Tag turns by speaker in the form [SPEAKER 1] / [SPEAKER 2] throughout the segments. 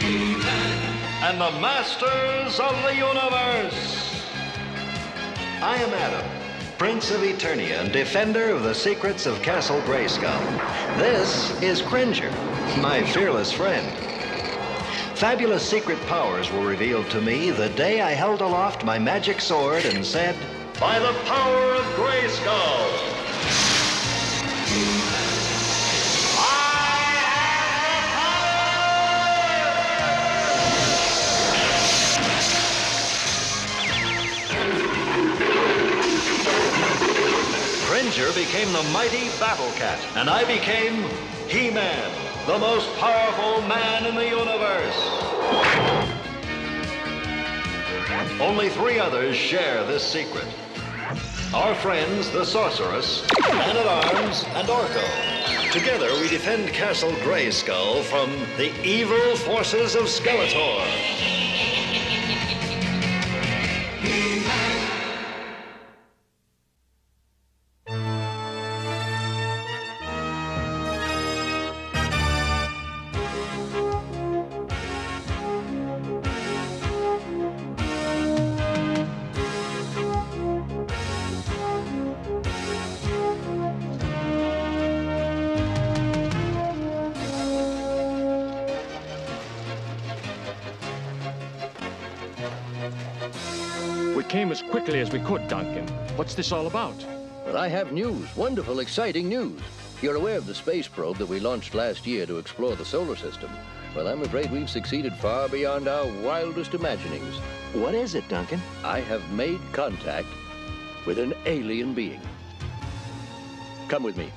[SPEAKER 1] and the masters of the universe. I am Adam, Prince of Eternia and defender of the secrets of Castle Grayskull. This is Cringer, my fearless friend. Fabulous secret powers were revealed to me the day I held aloft my magic sword and said, "By the power of Grayskull, Cringer became the mighty Battle Cat, and I became He-Man, the most powerful man in the universe. Only 3 others share this secret. Our friends, the Sorceress, Man-at-Arms, and Orko. Together, we defend Castle Grayskull from the evil forces of Skeletor.
[SPEAKER 2] We came as quickly as we could, Duncan. What's this all about?
[SPEAKER 3] Well, I have news. Wonderful, exciting news. You're aware of the space probe that we launched last year to explore the solar system. Well, I'm afraid we've succeeded far beyond our wildest imaginings.
[SPEAKER 4] What is it, Duncan?
[SPEAKER 3] I have made contact with an alien being. Come with me.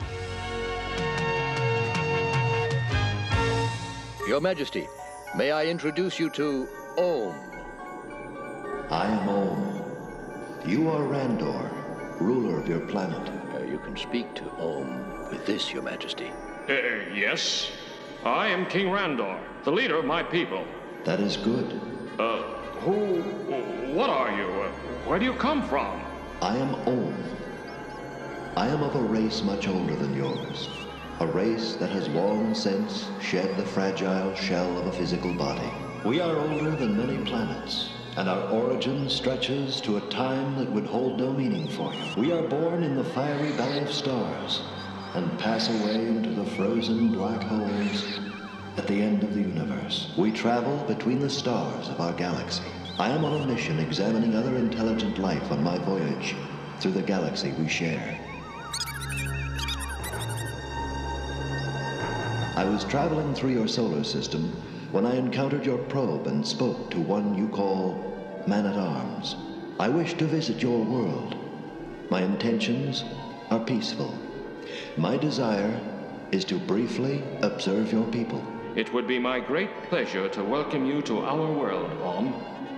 [SPEAKER 3] Your Majesty, may I introduce you to Ohm?
[SPEAKER 5] I am Ohm. You are Randor, ruler of your planet.
[SPEAKER 3] You can speak to Ohm with this, Your Majesty.
[SPEAKER 2] Yes. I am King Randor, the leader of my people.
[SPEAKER 5] That is good.
[SPEAKER 2] What are you? Where do you come from?
[SPEAKER 5] I am Ohm. I am of a race much older than yours. A race that has long since shed the fragile shell of a physical body. We are older than many planets, and our origin stretches to a time that would hold no meaning for you. We are born in the fiery belly of stars and pass away into the frozen black holes at the end of the universe. We travel between the stars of our galaxy. I am on a mission examining other intelligent life on my voyage through the galaxy we share. I was traveling through your solar system when I encountered your probe and spoke to one you call Man-at-Arms. I wish to visit your world. My intentions are peaceful. My desire is to briefly observe your people.
[SPEAKER 2] It would be my great pleasure to welcome you to our world, Ohm.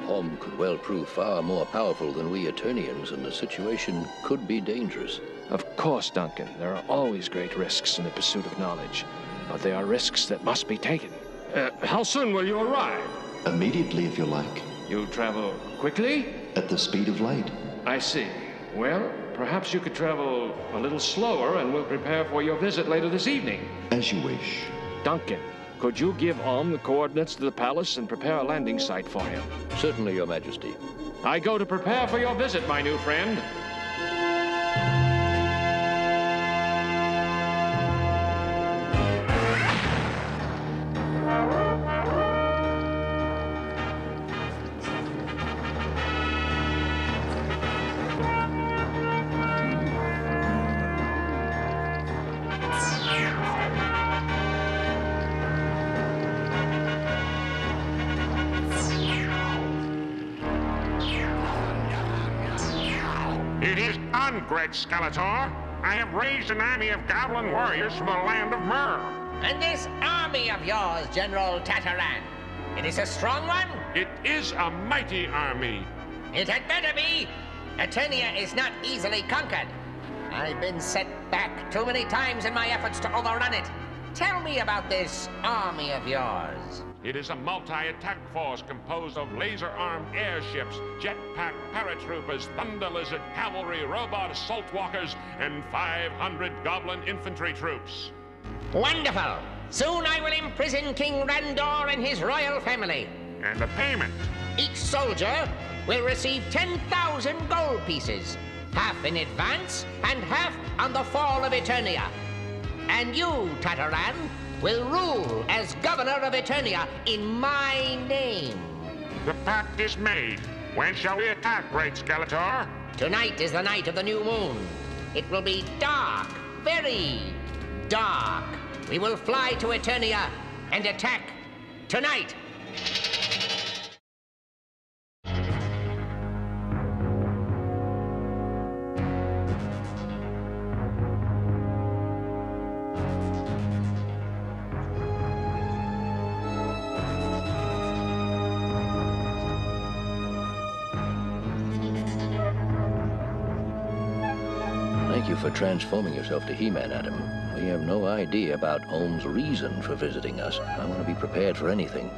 [SPEAKER 3] Ohm could well prove far more powerful than we Eternians, and the situation could be dangerous.
[SPEAKER 6] Of course, Duncan. There are always great risks in the pursuit of knowledge, but they are risks that must be taken.
[SPEAKER 2] How soon will you arrive?
[SPEAKER 5] Immediately, if you like.
[SPEAKER 2] You travel quickly?
[SPEAKER 5] At the speed of light.
[SPEAKER 2] I see. Well, perhaps you could travel a little slower and we'll prepare for your visit later this evening.
[SPEAKER 5] As you wish.
[SPEAKER 6] Duncan, could you give Ohm the coordinates to the palace and prepare a landing site for him?
[SPEAKER 3] Certainly, Your Majesty.
[SPEAKER 2] I go to prepare for your visit, my new friend.
[SPEAKER 7] It is done, Great Skeletor. I have raised an army of goblin warriors from the land of Myrrh.
[SPEAKER 8] And this army of yours, General Tataran, it is a strong one?
[SPEAKER 7] It is a mighty army.
[SPEAKER 8] It had better be. Eternia is not easily conquered. I've been set back too many times in my efforts to overrun it. Tell me about this army of yours.
[SPEAKER 7] It is a multi-attack force composed of laser-armed airships, jetpack paratroopers, thunder lizard, cavalry, robot assault walkers, and 500 goblin infantry troops.
[SPEAKER 8] Wonderful! Soon I will imprison King Randor and his royal family.
[SPEAKER 7] And the payment?
[SPEAKER 8] Each soldier will receive 10,000 gold pieces, half in advance and half on the fall of Eternia. And you, Tataran, will rule as governor of Eternia in my name.
[SPEAKER 7] The pact is made. When shall we attack, Great Skeletor?
[SPEAKER 8] Tonight is the night of the new moon. It will be dark, very dark. We will fly to Eternia and attack tonight.
[SPEAKER 3] Thank you for transforming yourself to He-Man, Adam. We have no idea about Ohm's reason for visiting us. I want to be prepared for anything.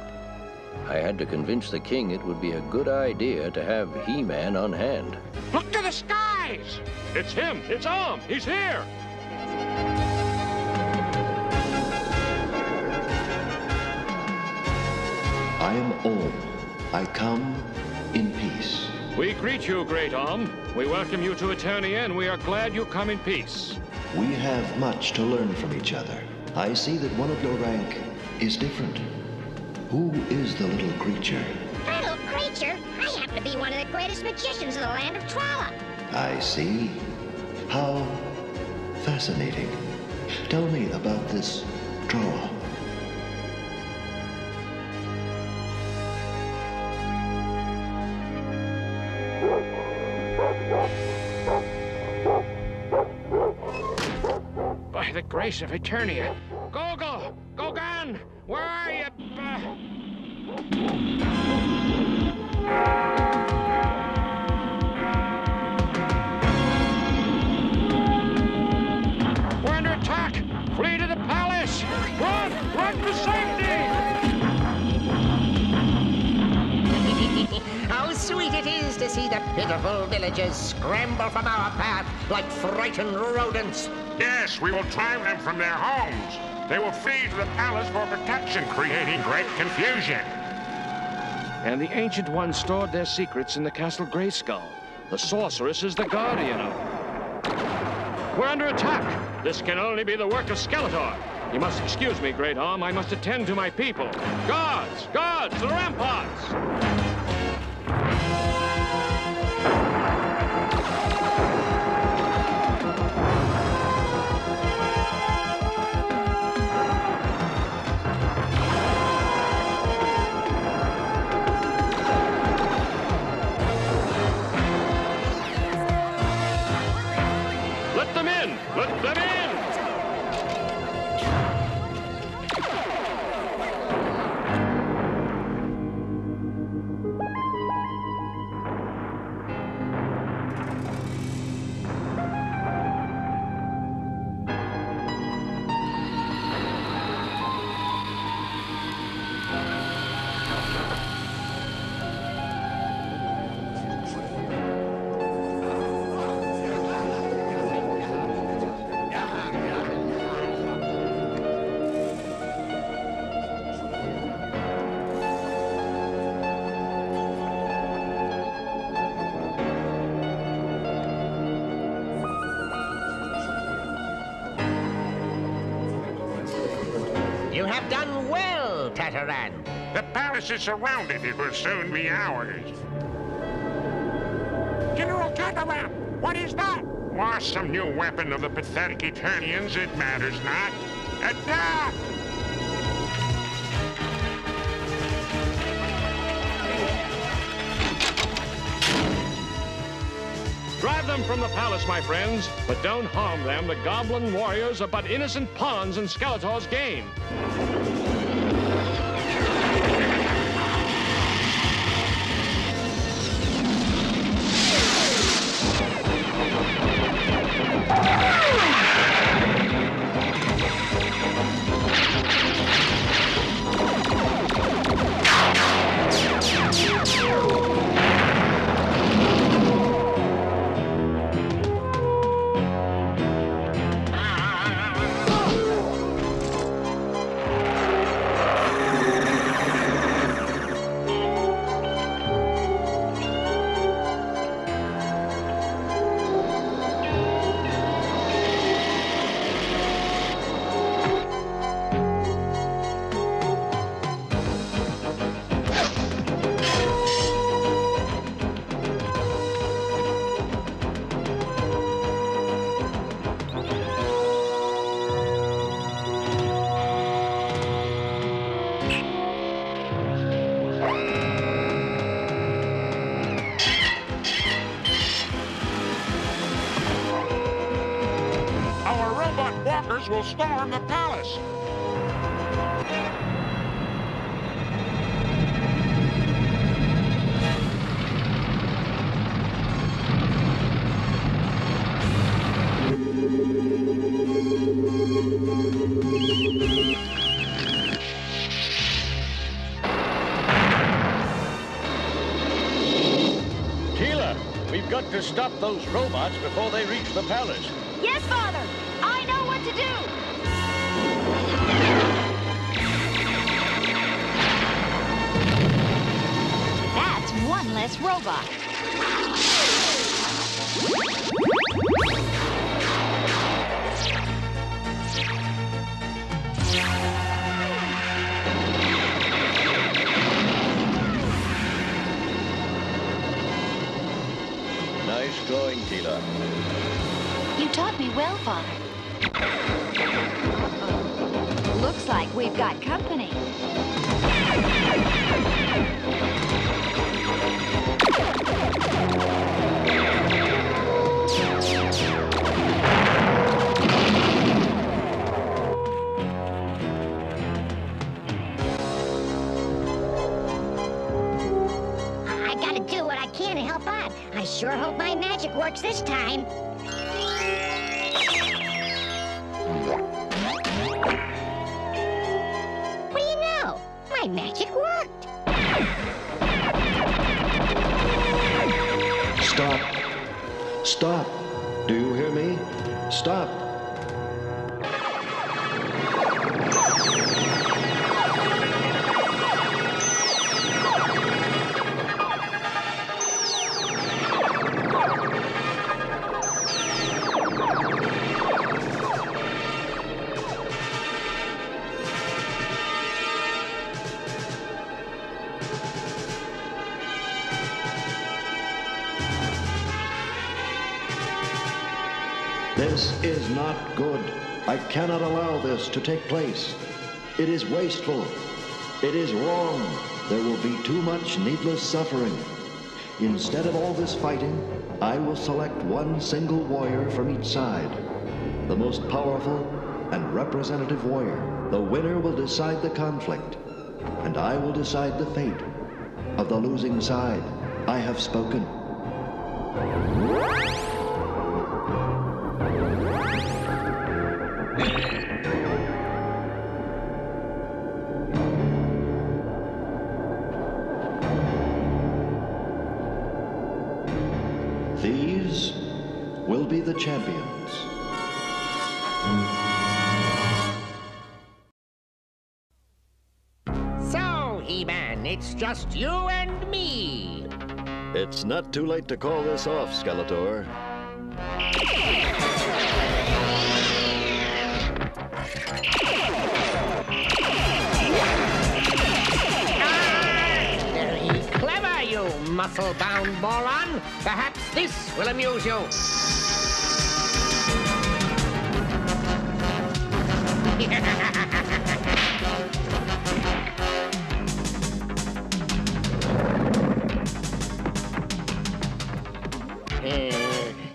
[SPEAKER 3] I had to convince the king it would be a good idea to have He-Man on hand.
[SPEAKER 7] Look to the skies!
[SPEAKER 2] It's him! It's Ohm! He's here!
[SPEAKER 5] I am Ohm. I come in peace.
[SPEAKER 2] We greet you, great Ohm. We welcome you to Eternia, and we are glad you come in peace.
[SPEAKER 5] We have much to learn from each other. I see that one of your rank is different. Who is the little creature?
[SPEAKER 4] Little creature? I happen to be one of the greatest magicians of the land of Trala.
[SPEAKER 5] I see. How fascinating. Tell me about this Trala.
[SPEAKER 2] By the grace of Eternia. Gogol! Gogan! Where are you? We're under attack! Flee to the palace! Run! Run for safety!
[SPEAKER 8] How sweet it is to see the pitiful villagers scramble from our path like frightened rodents.
[SPEAKER 7] Yes, we will drive them from their homes. They will flee to the palace for protection, creating great confusion.
[SPEAKER 2] And the Ancient Ones stored their secrets in the Castle Grayskull. The sorceress is the guardian of them. We're under attack. This can only be the work of Skeletor. You must excuse me, Great Ohm. I must attend to my people. Guards! Guards! To the ramparts! Let them in! Let them in!
[SPEAKER 8] You have done well, Tataran.
[SPEAKER 7] The palace is surrounded. It will soon be ours. General Tataran, what is that? Why, some new weapon of the pathetic Eternians. It matters not. Attack!
[SPEAKER 2] Drive them from the palace, my friends, but don't harm them. The Goblin warriors are but innocent pawns in Skeletor's game.
[SPEAKER 7] robot walkers will storm the palace.
[SPEAKER 3] Teela, we've got to stop those robots before they reach the palace.
[SPEAKER 9] Yes, Father! I know what to do! That's one less robot.
[SPEAKER 3] Nice going, Teela.
[SPEAKER 9] You taught me well, Father. Looks like we've got company.
[SPEAKER 4] I gotta do what I can to help out. I sure hope my magic works this time. What do you know? My magic worked.
[SPEAKER 5] Stop. Stop. Do you hear me? Stop. This is not good. I cannot allow this to take place. It is wasteful. It is wrong. There will be too much needless suffering. Instead of all this fighting, I will select one single warrior from each side. The most powerful and representative warrior. The winner will decide the conflict, and I will decide the fate of the losing side. I have spoken. These will be the champions.
[SPEAKER 8] So, He-Man, it's just you and me.
[SPEAKER 5] It's not too late to call this off, Skeletor.
[SPEAKER 8] Very clever, you muscle-bound moron. Perhaps this will amuse you.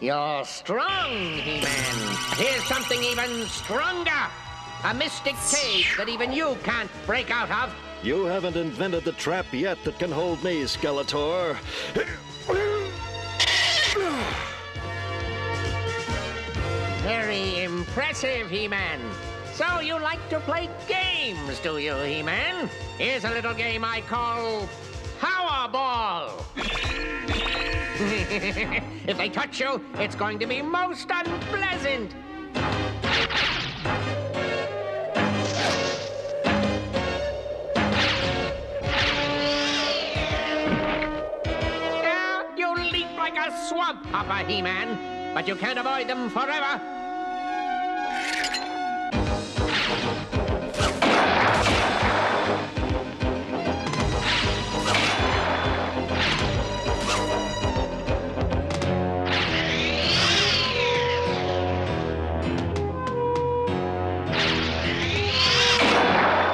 [SPEAKER 8] You're strong, He-Man. Here's something even stronger. A mystic cage that even you can't break out of.
[SPEAKER 5] You haven't invented the trap yet that can hold me, Skeletor.
[SPEAKER 8] Very impressive, He-Man. So you like to play games, do you, He-Man? Here's a little game I call Powerball. If they touch you, it's going to be most unpleasant. You leap like a swamp hopper, He-Man, but you can't avoid them forever.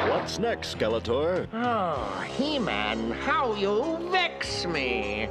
[SPEAKER 5] What's next, Skeletor?
[SPEAKER 8] Oh, He-Man, how you vex me.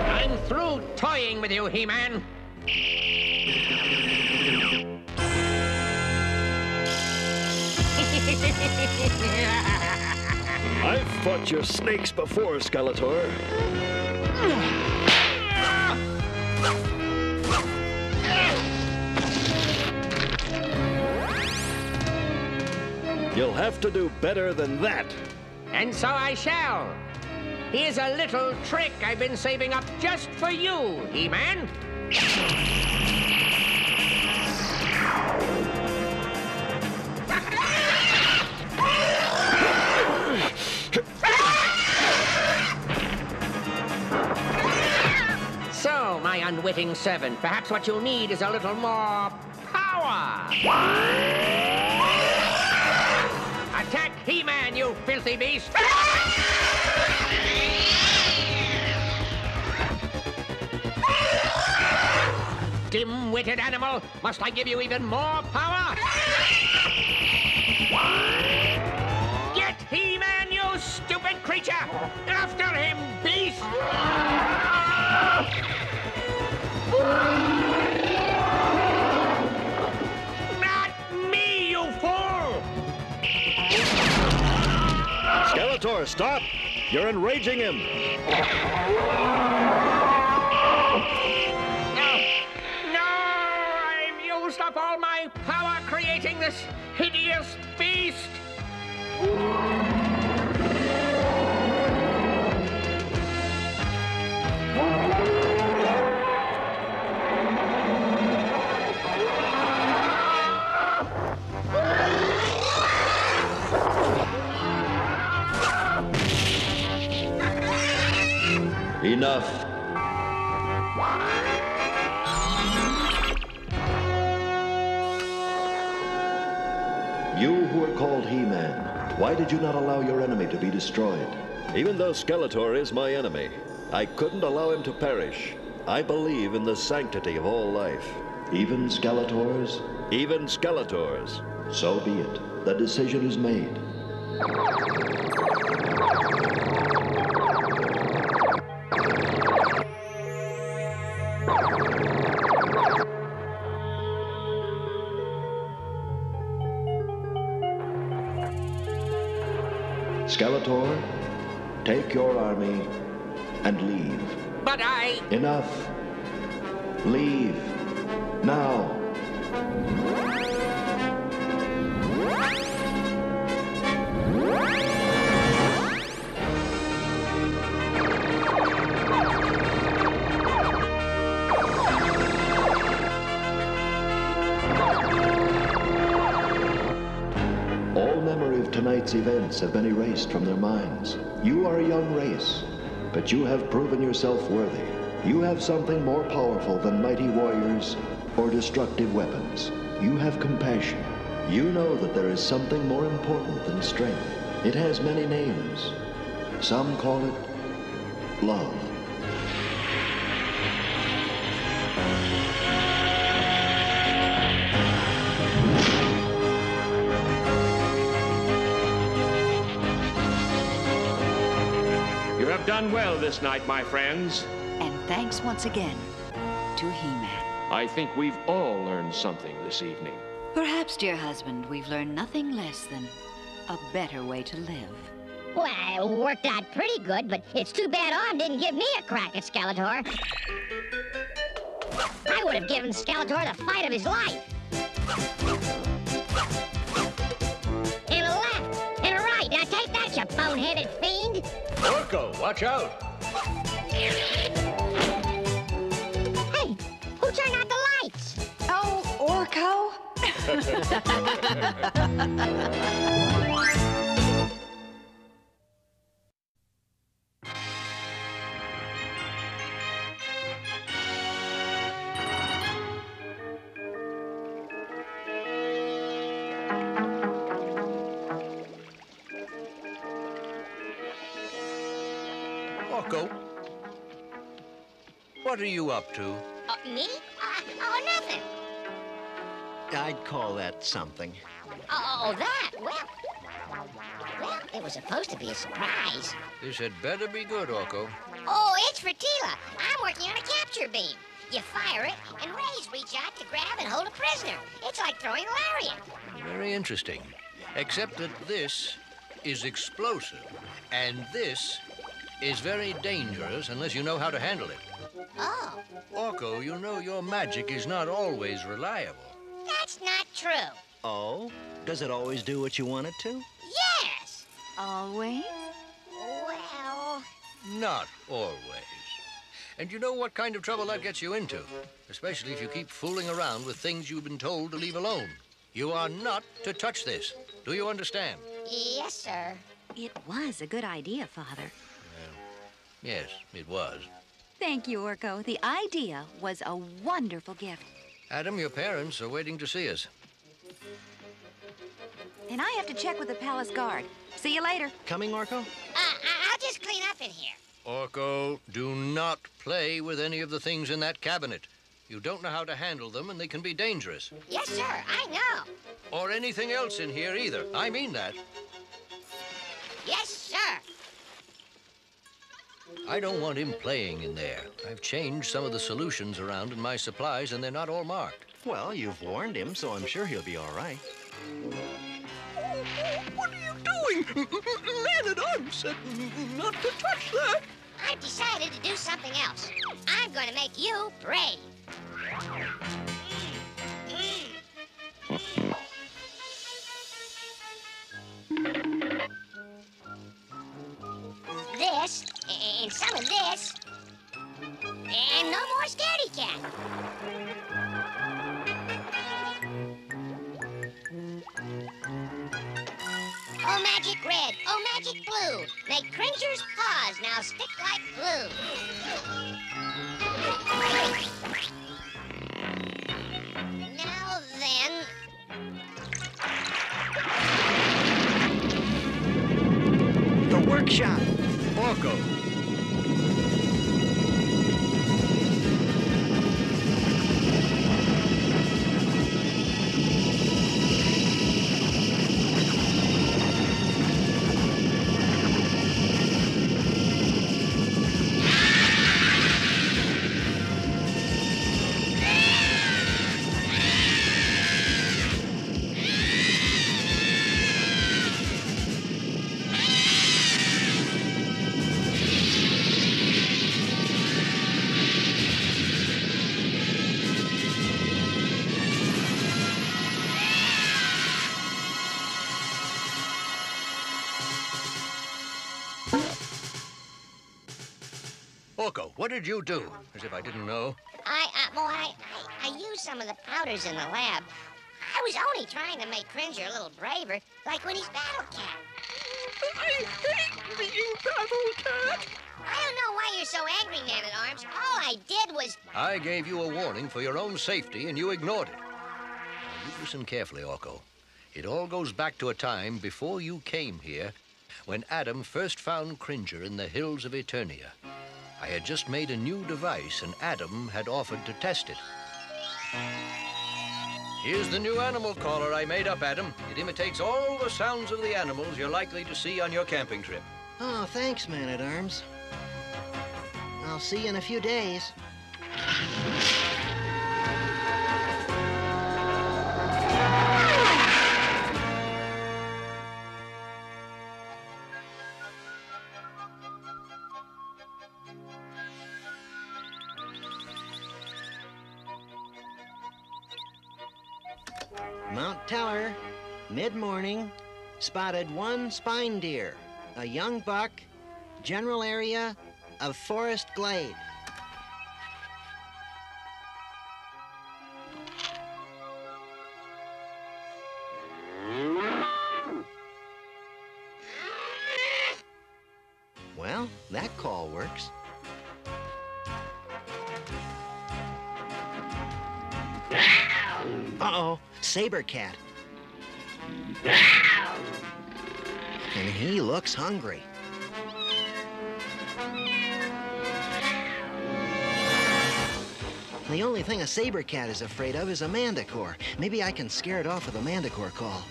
[SPEAKER 8] I'm through toying with you, He-Man.
[SPEAKER 10] I've fought your snakes before, Skeletor. You'll have to do better than that.
[SPEAKER 8] And so I shall. Here's a little trick I've been saving up just for you, He-Man. So, my unwitting servant, perhaps what you'll need is a little more power. Attack He-Man, you filthy beast! Dim-witted animal, must I give you even more power? Get He-Man, you stupid creature! After him, beast! Not me, you fool!
[SPEAKER 10] Skeletor, stop! You're enraging him.
[SPEAKER 8] No, I've used up all my power creating this hideous beast.
[SPEAKER 5] Enough. You who are called He-Man, why did you not allow your enemy to be destroyed?
[SPEAKER 10] Even though Skeletor is my enemy, I couldn't allow him to perish. I believe in the sanctity of all life.
[SPEAKER 5] Even Skeletor's?
[SPEAKER 10] Even Skeletor's.
[SPEAKER 5] So be it. The decision is made. Skeletor, take your army and leave.
[SPEAKER 8] But I...
[SPEAKER 5] Enough. Leave. Now. All memory of tonight's events have been erased from their minds. You are a young race, but you have proven yourself worthy. You have something more powerful than mighty warriors or destructive weapons. You have compassion. You know that there is something more important than strength. It has many names. Some call it love.
[SPEAKER 2] You have done well this night, my friends.
[SPEAKER 9] And thanks once again to He-Man.
[SPEAKER 2] I think we've all learned something this evening.
[SPEAKER 9] Perhaps, dear husband, we've learned nothing less than a better way to live.
[SPEAKER 4] Well, it worked out pretty good, but it's too bad Arm didn't give me a crack at Skeletor. I would have given Skeletor the fight of his life. And a left, and a right. Now take that, you boneheaded fiend.
[SPEAKER 10] Orko, watch out!
[SPEAKER 4] Hey, who turned out the lights?
[SPEAKER 9] Oh, Orko?
[SPEAKER 3] What are you up to?
[SPEAKER 4] Me? Oh, nothing.
[SPEAKER 11] I'd call that something.
[SPEAKER 4] Oh, that? Well, it was supposed to be a surprise.
[SPEAKER 3] This had better be good, Orko.
[SPEAKER 4] Oh, it's for Tila. I'm working on a capture beam. You fire it, and rays reach out to grab and hold a prisoner. It's like throwing a lariat.
[SPEAKER 3] Very interesting. Except that this is explosive, and this is very dangerous unless you know how to handle it.
[SPEAKER 4] Oh.
[SPEAKER 3] Orko, you know your magic is not always reliable.
[SPEAKER 4] That's not true.
[SPEAKER 11] Oh? Does it always do what you want it to?
[SPEAKER 4] Yes.
[SPEAKER 9] Always?
[SPEAKER 4] Well...
[SPEAKER 3] Not always. And you know what kind of trouble that gets you into, especially if you keep fooling around with things you've been told to leave alone. You are not to touch this. Do you understand?
[SPEAKER 4] Yes, sir.
[SPEAKER 12] It was a good idea, Father.
[SPEAKER 3] Well, yes, it was.
[SPEAKER 12] Thank you, Orko. The idea was a wonderful gift.
[SPEAKER 3] Adam, your parents are waiting to see us.
[SPEAKER 12] And I have to check with the palace guard. See you later.
[SPEAKER 11] Coming, Orko?
[SPEAKER 4] I'll just clean up in here.
[SPEAKER 3] Orko, do not play with any of the things in that cabinet. You don't know how to handle them, and they can be dangerous.
[SPEAKER 4] Yes, sir, I know.
[SPEAKER 3] Or anything else in here either. I mean that.
[SPEAKER 4] Yes, sir.
[SPEAKER 3] I don't want him playing in there. I've changed some of the solutions around in my supplies, and they're not all marked.
[SPEAKER 11] Well, you've warned him, so I'm sure he'll be all right.
[SPEAKER 3] What are you doing? Man-at-Arms said not to touch that.
[SPEAKER 4] I've decided to do something else. I'm going to make you brave. This, and some of this, and no more scaredy cat. Oh, magic red, oh, magic blue. Make Cringer's paws now stick like glue. Now then...
[SPEAKER 11] The workshop!
[SPEAKER 3] Orko. Orko, what did you do? As if I didn't know.
[SPEAKER 4] I used some of the powders in the lab. I was only trying to make Cringer a little braver, like when he's Battle Cat.
[SPEAKER 3] I hate being Battle Cat!
[SPEAKER 4] I don't know why you're so angry, Man-at-Arms. All I did was...
[SPEAKER 3] I gave you a warning for your own safety, and you ignored it. Now, you listen carefully, Orko. It all goes back to a time before you came here, when Adam first found Cringer in the hills of Eternia. I had just made a new device, and Adam had offered to test it. Here's the new animal caller I made up, Adam. It imitates all the sounds of the animals you're likely to see on your camping trip.
[SPEAKER 11] Oh, thanks, Man-at-Arms. I'll see you in a few days. Mount Teller, mid-morning, spotted one spine deer, a young buck, general area of forest glade. Well, that call works. Uh-oh, saber cat. And he looks hungry. The only thing a saber cat is afraid of is a manticore. Maybe I can scare it off with a manticore call.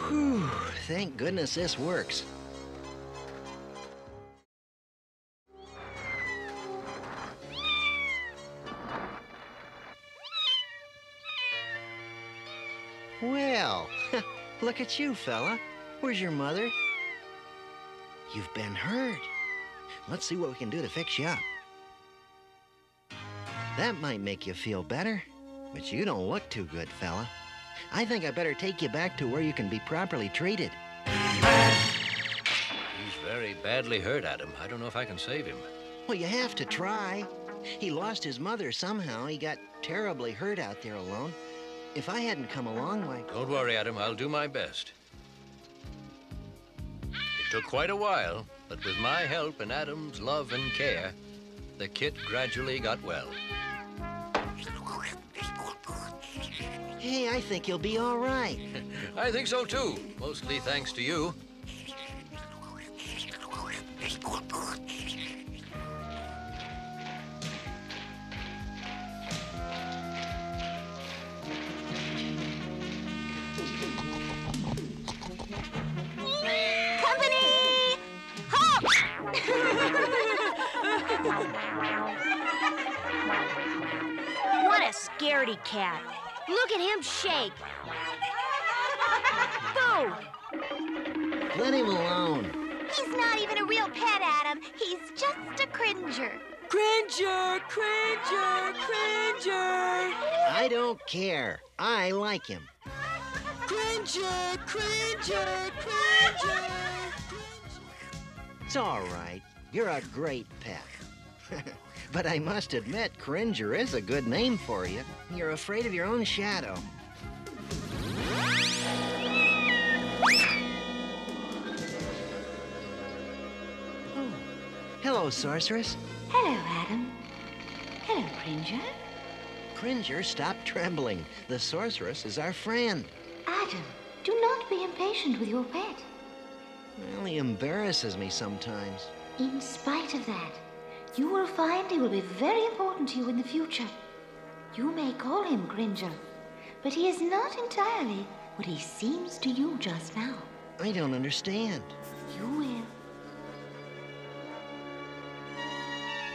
[SPEAKER 11] Whew, thank goodness this works. Well, look at you, fella. Where's your mother? You've been hurt. Let's see what we can do to fix you up. That might make you feel better, but you don't look too good, fella. I think I better take you back to where you can be properly treated.
[SPEAKER 3] He's very badly hurt, Adam. I don't know if I can save him.
[SPEAKER 11] Well, you have to try. He lost his mother somehow. He got terribly hurt out there alone. If I hadn't come along, why...
[SPEAKER 3] Don't worry, Adam. I'll do my best. It took quite a while, but with my help and Adam's love and care, the kit gradually got well.
[SPEAKER 11] Hey, I think you'll be all right.
[SPEAKER 3] I think so, too. Mostly thanks to you.
[SPEAKER 13] What a scaredy cat. Look at him shake. Boo!
[SPEAKER 11] Let him alone.
[SPEAKER 12] He's not even a real pet, Adam. He's just a cringer.
[SPEAKER 14] Cringer, Cringer, Cringer.
[SPEAKER 11] I don't care. I like him.
[SPEAKER 14] Cringer, Cringer, Cringer.
[SPEAKER 11] It's all right. You're a great pet. But I must admit, Cringer is a good name for you. You're afraid of your own shadow. Oh. Hello, Sorceress.
[SPEAKER 15] Hello, Adam. Hello, Cringer.
[SPEAKER 11] Cringer, stop trembling. The Sorceress is our friend.
[SPEAKER 15] Adam, do not be impatient with your pet.
[SPEAKER 11] Well, he embarrasses me sometimes.
[SPEAKER 15] In spite of that, you will find he will be very important to you in the future. You may call him Cringer, but he is not entirely what he seems to you just now.
[SPEAKER 11] I don't understand.
[SPEAKER 15] You will.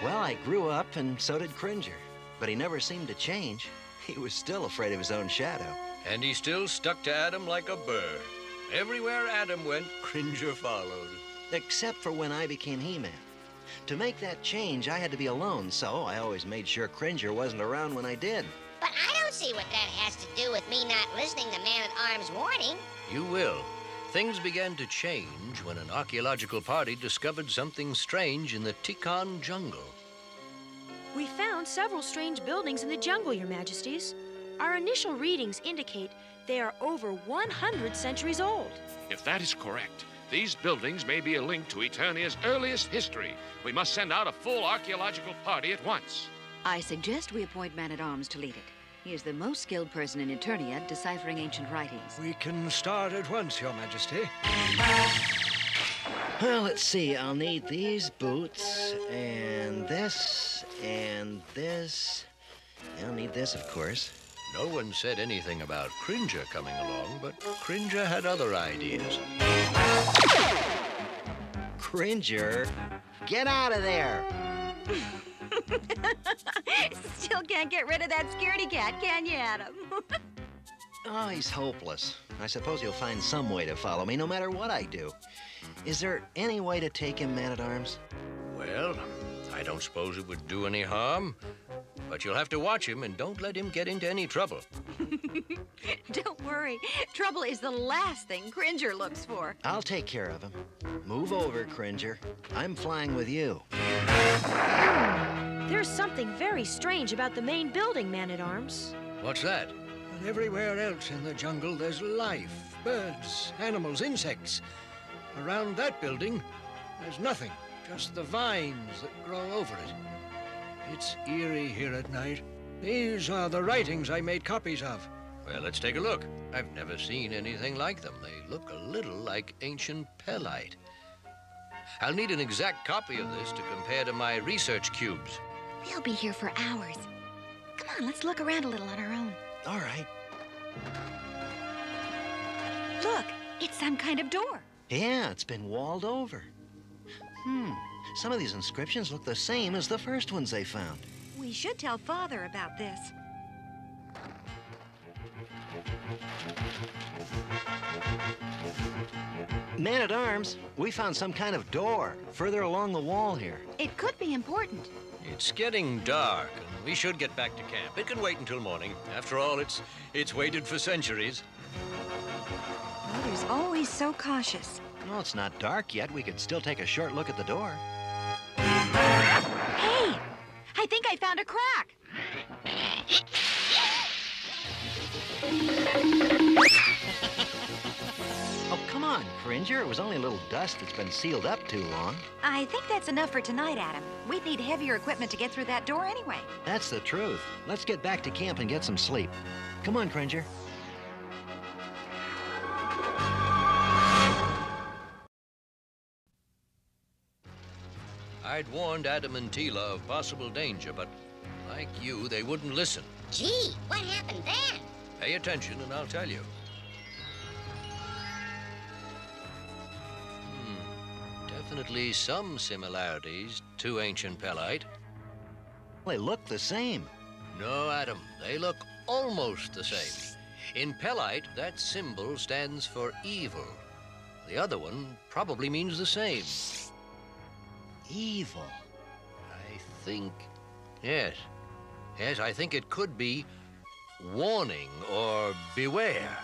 [SPEAKER 11] Well, I grew up, and so did Cringer. But he never seemed to change. He was still afraid of his own shadow.
[SPEAKER 3] And he still stuck to Adam like a burr. Everywhere Adam went, Cringer followed.
[SPEAKER 11] Except for when I became He-Man. To make that change, I had to be alone, so I always made sure Cringer wasn't around when I did.
[SPEAKER 4] But I don't see what that has to do with me not listening to Man-at-Arms' warning.
[SPEAKER 3] You will. Things began to change when an archaeological party discovered something strange in the Tikon jungle.
[SPEAKER 13] We found several strange buildings in the jungle, Your Majesties. Our initial readings indicate they are over 100 centuries old.
[SPEAKER 2] If that is correct, these buildings may be a link to Eternia's earliest history. We must send out a full archaeological party at once.
[SPEAKER 9] I suggest we appoint Man-at-Arms to lead it. He is the most skilled person in Eternia deciphering ancient writings.
[SPEAKER 16] We can start at once, Your Majesty.
[SPEAKER 11] Well, let's see. I'll need these boots, and this, and this. I'll need this, of course.
[SPEAKER 3] No one said anything about Cringer coming along, but Cringer had other ideas.
[SPEAKER 11] Cringer? Get out of there!
[SPEAKER 12] Still can't get rid of that scaredy cat, can you, Adam?
[SPEAKER 11] Oh, he's hopeless. I suppose he'll find some way to follow me, no matter what I do. Is there any way to take him, Man-at-Arms?
[SPEAKER 3] Well, I don't suppose it would do any harm. But you'll have to watch him and don't let him get into any trouble.
[SPEAKER 12] Don't worry. Trouble is the last thing Cringer looks for.
[SPEAKER 11] I'll take care of him. Move over, Cringer. I'm flying with you.
[SPEAKER 13] There's something very strange about the main building, Man-at-Arms.
[SPEAKER 3] What's that?
[SPEAKER 16] But everywhere else in the jungle, there's life. Birds, animals, insects. Around that building, there's nothing. Just the vines that grow over it. It's eerie here at night. These are the writings I made copies of.
[SPEAKER 3] Well, let's take a look. I've never seen anything like them. They look a little like ancient pellite. I'll need an exact copy of this to compare to my research cubes.
[SPEAKER 9] We'll be here for hours. Come on, let's look around a little on our own.
[SPEAKER 11] All right.
[SPEAKER 9] Look, it's some kind of door.
[SPEAKER 11] Yeah, it's been walled over. Some of these inscriptions look the same as the first ones they found.
[SPEAKER 12] We should tell Father about this.
[SPEAKER 11] Man-at-Arms, we found some kind of door further along the wall here.
[SPEAKER 12] It could be important.
[SPEAKER 3] It's getting dark, and we should get back to camp. It can wait until morning. After all, it's waited for centuries.
[SPEAKER 12] Father's always so cautious.
[SPEAKER 11] Well, it's not dark yet. We could still take a short look at the door.
[SPEAKER 12] Hey! I think I found a crack.
[SPEAKER 11] Oh, come on, Cringer. It was only a little dust that's been sealed up too long.
[SPEAKER 12] I think that's enough for tonight, Adam. We'd need heavier equipment to get through that door anyway.
[SPEAKER 11] That's the truth. Let's get back to camp and get some sleep. Come on, Cringer.
[SPEAKER 3] I'd warned Adam and Tila of possible danger, but like you, they wouldn't listen.
[SPEAKER 4] Gee, what happened then?
[SPEAKER 3] Pay attention and I'll tell you. Definitely some similarities to ancient pellite.
[SPEAKER 11] They look the same.
[SPEAKER 3] No, Adam, they look almost the same. In pellite, that symbol stands for evil. The other one probably means the same.
[SPEAKER 11] Evil?
[SPEAKER 3] I think... Yes. Yes, I think it could be warning or beware.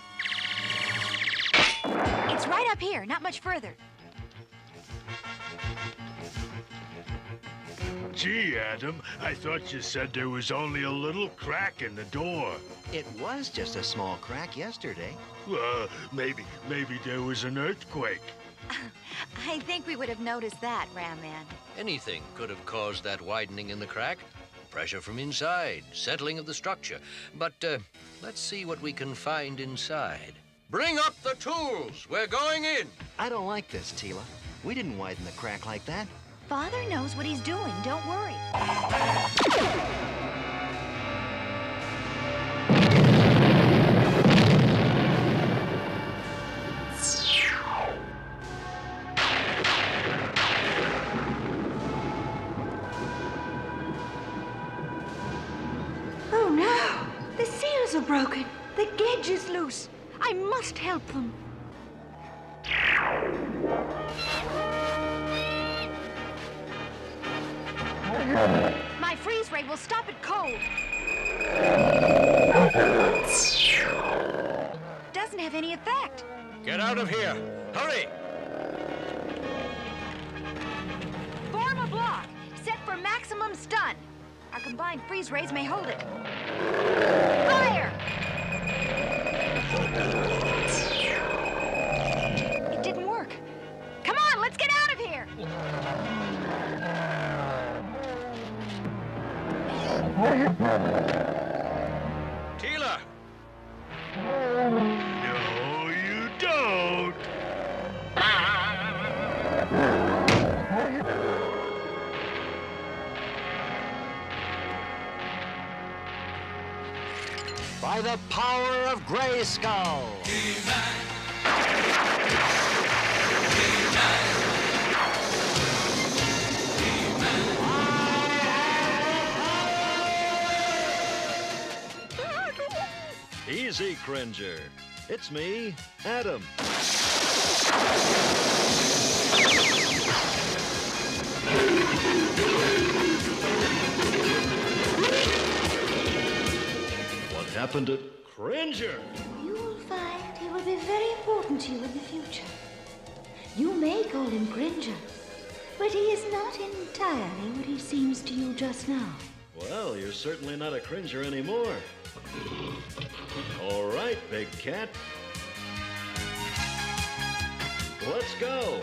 [SPEAKER 12] It's right up here, not much further.
[SPEAKER 17] Gee, Adam, I thought you said there was only a little crack in the door.
[SPEAKER 11] It was just a small crack yesterday.
[SPEAKER 17] Maybe there was an earthquake.
[SPEAKER 12] I think we would have noticed that, Ram Man.
[SPEAKER 3] Anything could have caused that widening in the crack. Pressure from inside, settling of the structure. But let's see what we can find inside. Bring up the tools. We're going in.
[SPEAKER 11] I don't like this, Tila. We didn't widen the crack like that.
[SPEAKER 12] Father knows what he's doing. Don't worry.
[SPEAKER 15] Oh, no! The seals are broken. The gedge is loose. I must help them.
[SPEAKER 12] My freeze ray will stop it cold. Doesn't have any effect.
[SPEAKER 3] Get out of here. Hurry!
[SPEAKER 12] Form a block. Set for maximum stun. Our combined freeze rays may hold it. Fire! It didn't work. Come on, let's get out of here!
[SPEAKER 3] Tila!
[SPEAKER 17] No, you don't.
[SPEAKER 11] By the power of Grayskull!
[SPEAKER 10] Easy, Cringer. It's me, Adam. What happened to Cringer?
[SPEAKER 15] You will find he will be very important to you in the future. You may call him Cringer, but he is not entirely what he seems to you just now.
[SPEAKER 10] Well, you're certainly not a Cringer anymore. All right, big cat. Let's go.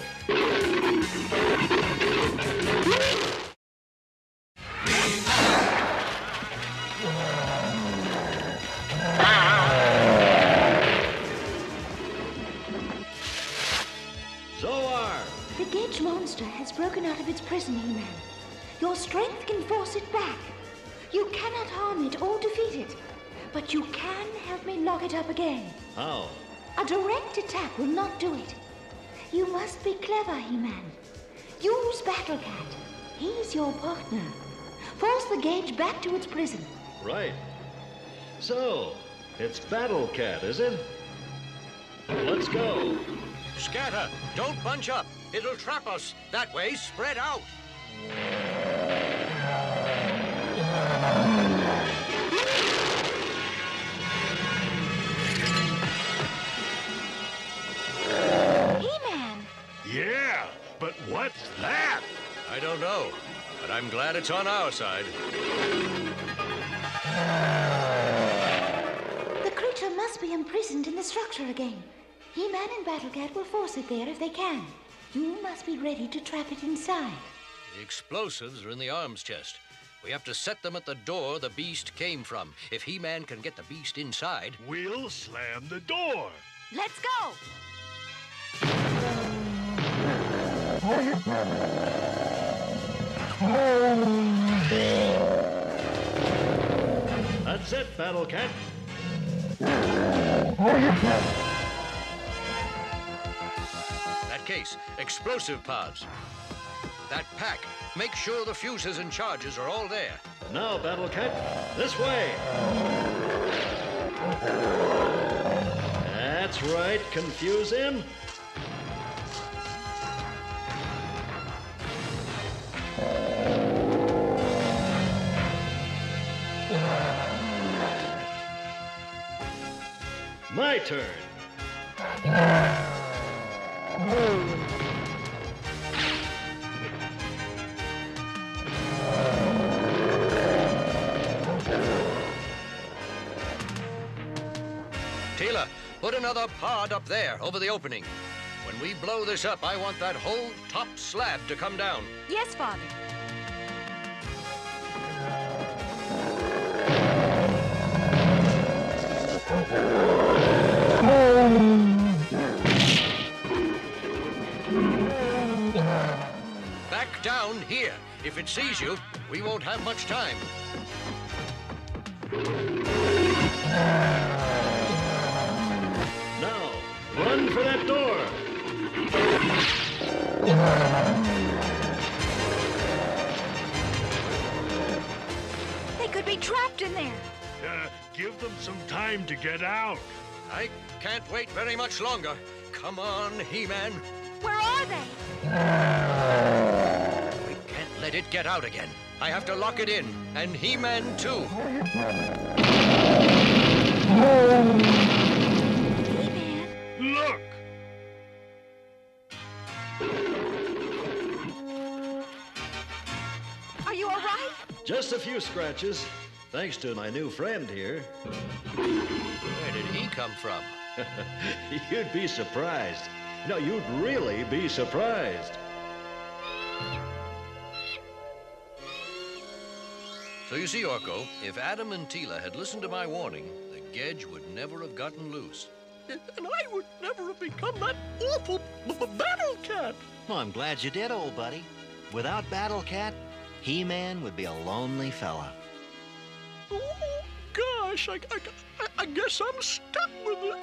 [SPEAKER 15] broken out of its prison, He-Man. Your strength can force it back. You cannot harm it or defeat it, but you can help me lock it up again.
[SPEAKER 10] How?
[SPEAKER 15] A direct attack will not do it. You must be clever, He-Man. Use Battle Cat. He's your partner. Force the Gage back to its prison.
[SPEAKER 10] Right. So, it's Battle Cat, is it? Let's go.
[SPEAKER 16] Scatter! Don't bunch up. It'll trap us. That way, spread out.
[SPEAKER 12] He-Man!
[SPEAKER 17] Yeah, but what's that?
[SPEAKER 16] I don't know, but I'm glad it's on our side.
[SPEAKER 15] The creature must be imprisoned in the structure again. He-Man and Battle Cat will force it there if they can. You must be ready to trap it inside.
[SPEAKER 16] The explosives are in the arms chest. We have to set them at the door the beast came from. If He-Man can get the beast inside...
[SPEAKER 17] We'll slam the door.
[SPEAKER 12] Let's go!
[SPEAKER 10] That's it, Battle Cat.
[SPEAKER 16] That case, explosive pods. That pack, make sure the fuses and charges are all there.
[SPEAKER 10] Now, Battle Cat, this way. That's right, confuse him. My turn.
[SPEAKER 16] Teela, put another pod up there, over the opening. When we blow this up, I want that whole top slab to come down.
[SPEAKER 12] Yes, Father.
[SPEAKER 16] Back down here. If it sees you, we won't have much time.
[SPEAKER 10] Now, run for that door.
[SPEAKER 12] They could be trapped in there.
[SPEAKER 17] Give them some time to get out.
[SPEAKER 16] I can't wait very much longer. Come on, He-Man.
[SPEAKER 12] Where are they?
[SPEAKER 16] We can't let it get out again. I have to lock it in, and He-Man too.
[SPEAKER 17] Look!
[SPEAKER 12] Are you all right?
[SPEAKER 10] Just a few scratches, thanks to my new friend here.
[SPEAKER 16] Where did he come from?
[SPEAKER 10] You'd be surprised. No, you'd really be surprised.
[SPEAKER 16] So you see, Orko, if Adam and Teela had listened to my warning, the Gedge would never have gotten loose.
[SPEAKER 14] And I would never have become that awful Battle Cat.
[SPEAKER 11] Well, I'm glad you did, old buddy. Without Battle Cat, He-Man would be a lonely fella.
[SPEAKER 14] Oh, gosh, I guess I'm stuck with it.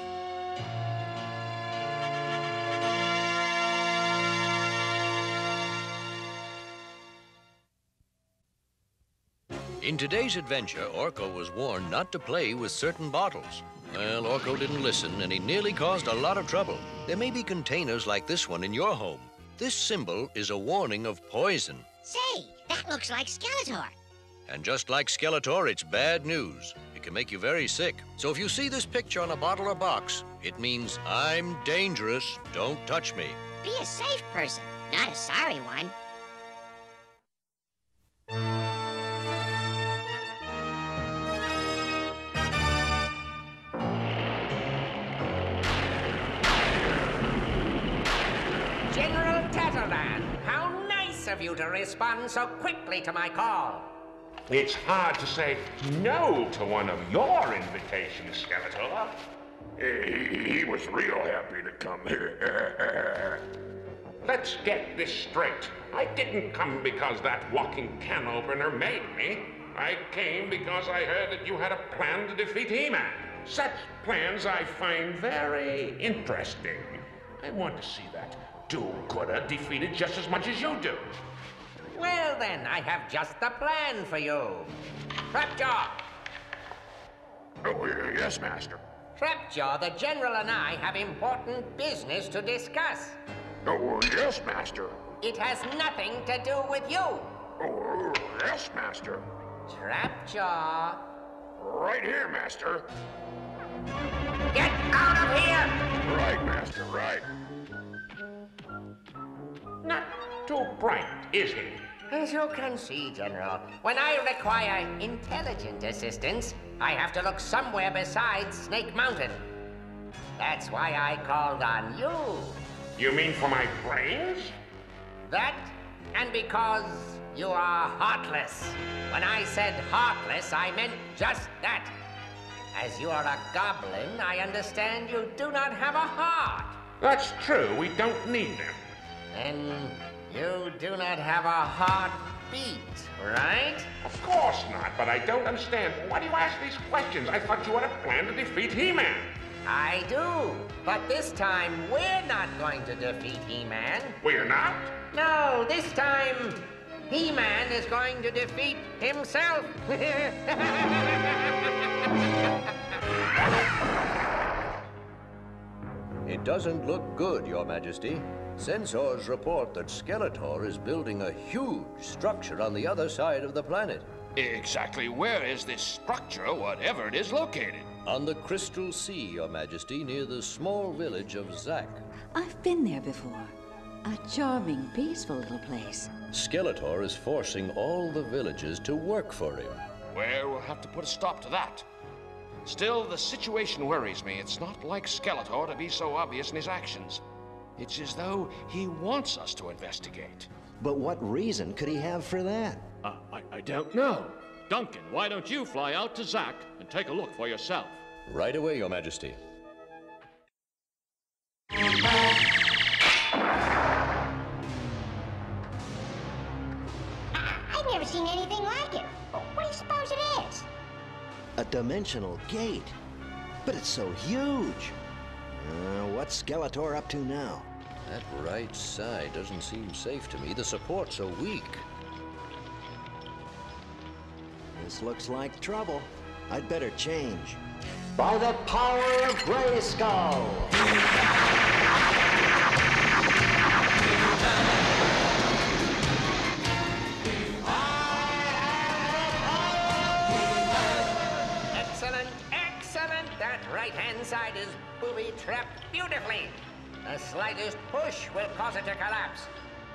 [SPEAKER 16] In today's adventure, Orko was warned not to play with certain bottles. Well, Orko didn't listen, and he nearly caused a lot of trouble. There may be containers like this one in your home. This symbol is a warning of poison.
[SPEAKER 4] Say, that looks like Skeletor.
[SPEAKER 16] And just like Skeletor, it's bad news. It can make you very sick. So if you see this picture on a bottle or box, it means I'm dangerous, don't touch me.
[SPEAKER 4] Be a safe person, not a sorry one.
[SPEAKER 8] General Tatterland, how nice of you to respond so quickly to my call.
[SPEAKER 7] It's hard to say no to one of your invitations, Skeletor.
[SPEAKER 17] He was real happy to come here.
[SPEAKER 7] Let's get this straight. I didn't come because that walking can opener made me. I came because I heard that you had a plan to defeat He-Man. Such plans I find very interesting. I want to see that do-gooder defeated just as much as you do.
[SPEAKER 8] Well then, I have just the plan for you. Trapjaw!
[SPEAKER 7] Oh, yes, Master.
[SPEAKER 8] Trapjaw, the General and I have important business to discuss.
[SPEAKER 7] Oh, yes, Master.
[SPEAKER 8] It has nothing to do with you.
[SPEAKER 7] Oh, yes, Master.
[SPEAKER 8] Trapjaw.
[SPEAKER 7] Right here, Master.
[SPEAKER 8] Get out of here!
[SPEAKER 7] Right, Master, right. Not too bright, is he?
[SPEAKER 8] As you can see, General, when I require intelligent assistance, I have to look somewhere besides Snake Mountain. That's why I called on you.
[SPEAKER 7] You mean for my brains?
[SPEAKER 8] That, and because you are heartless. When I said heartless, I meant just that. As you are a goblin, I understand you do not have a heart.
[SPEAKER 7] That's true, we don't need them.
[SPEAKER 8] Then you do not have a heartbeat, right?
[SPEAKER 7] Of course not, but I don't understand. Why do you ask these questions? I thought you had a plan to defeat He-Man.
[SPEAKER 8] I do, but this time we're not going to defeat He-Man.
[SPEAKER 7] We're not?
[SPEAKER 8] No, this time He-Man is going to defeat himself.
[SPEAKER 16] It doesn't look good, Your Majesty. Sensors report that Skeletor is building a huge structure on the other side of the planet.
[SPEAKER 2] Exactly where is this structure, whatever it is, located?
[SPEAKER 16] On the Crystal Sea, Your Majesty, near the small village of Zack.
[SPEAKER 9] I've been there before. A charming, peaceful little place.
[SPEAKER 16] Skeletor is forcing all the villagers to work for him.
[SPEAKER 2] Well, we'll have to put a stop to that. Still, the situation worries me. It's not like Skeletor to be so obvious in his actions. It's as though he wants us to investigate.
[SPEAKER 11] But what reason could he have for that?
[SPEAKER 2] I don't know. Duncan, why don't you fly out to Zack and take a look for yourself?
[SPEAKER 16] Right away, Your Majesty.
[SPEAKER 4] I've never seen anything like it. What do you suppose it is?
[SPEAKER 11] A dimensional gate. But it's so huge. What's Skeletor up to now?
[SPEAKER 16] That right side doesn't seem safe to me. The supports are weak.
[SPEAKER 11] This looks like trouble. I'd better change.
[SPEAKER 1] By the power of Grayskull!
[SPEAKER 8] Excellent, excellent! That right-hand side is booby-trapped beautifully. The slightest push will cause it to collapse.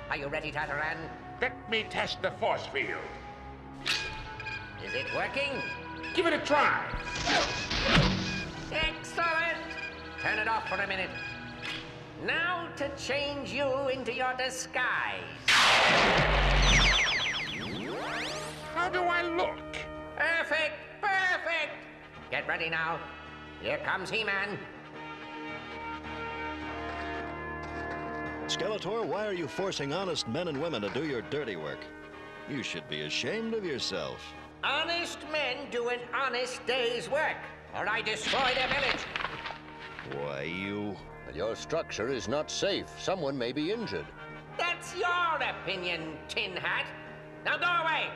[SPEAKER 8] Are you ready, Tataran?
[SPEAKER 7] Let me test the force field.
[SPEAKER 8] Is it working?
[SPEAKER 7] Give it a try.
[SPEAKER 8] Excellent! Turn it off for a minute. Now to change you into your disguise.
[SPEAKER 7] How do I look?
[SPEAKER 8] Perfect! Perfect! Get ready now. Here comes He-Man.
[SPEAKER 10] Skeletor, why are you forcing honest men and women to do your dirty work? You should be ashamed of yourself.
[SPEAKER 8] Honest men do an honest day's work, or I destroy their village.
[SPEAKER 10] Why, you...
[SPEAKER 16] Your structure is not safe. Someone may be injured.
[SPEAKER 8] That's your opinion, Tin Hat. Now go away.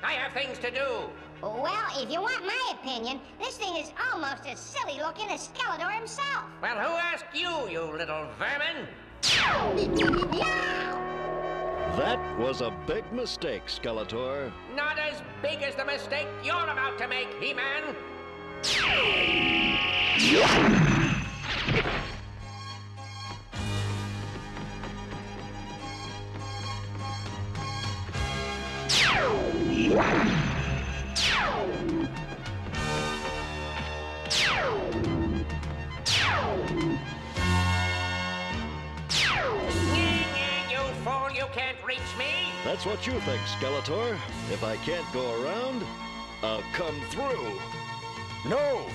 [SPEAKER 8] I have things to do.
[SPEAKER 4] Well, if you want my opinion, this thing is almost as silly looking as Skeletor himself.
[SPEAKER 8] Well, who asked you, you little vermin?
[SPEAKER 10] That was a big mistake, Skeletor.
[SPEAKER 8] Not as big as the mistake you're about to make, He-Man. You can't reach me?
[SPEAKER 10] That's what you think, Skeletor. If I can't go around, I'll come through.
[SPEAKER 16] No!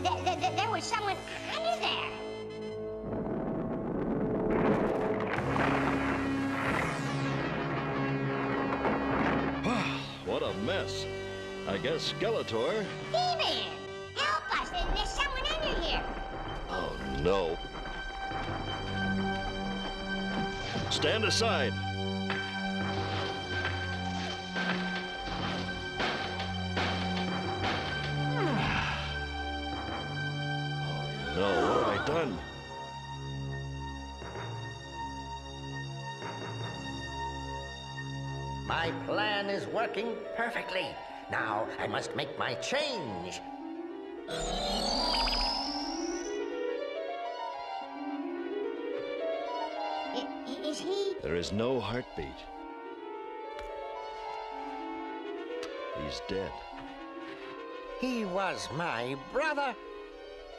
[SPEAKER 4] There was someone under there.
[SPEAKER 10] What a mess. I guess Skeletor...
[SPEAKER 4] He-Man! Help us! There's someone under here.
[SPEAKER 10] Oh, no. Stand aside. Oh, no. What have I done?
[SPEAKER 8] My plan is working perfectly. Now I must make my change.
[SPEAKER 4] Is he?
[SPEAKER 10] There is no heartbeat. He's dead.
[SPEAKER 8] He was my brother.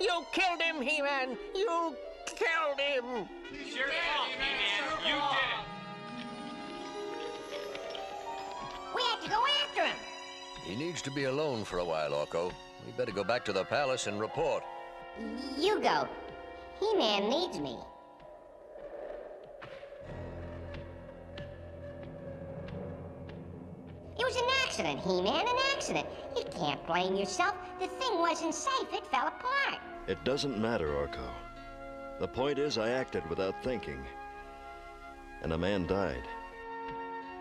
[SPEAKER 8] You killed him, He-Man. You killed him.
[SPEAKER 18] It's your fault, He-Man. You did it.
[SPEAKER 4] We have to go after him.
[SPEAKER 16] He needs to be alone for a while, Orko. We better go back to the palace and report.
[SPEAKER 4] You go. He-Man needs me. It was an accident, He-Man, an accident. You can't blame yourself. The thing wasn't safe. It fell apart.
[SPEAKER 10] It doesn't matter, Orko. The point is I acted without thinking. And a man died.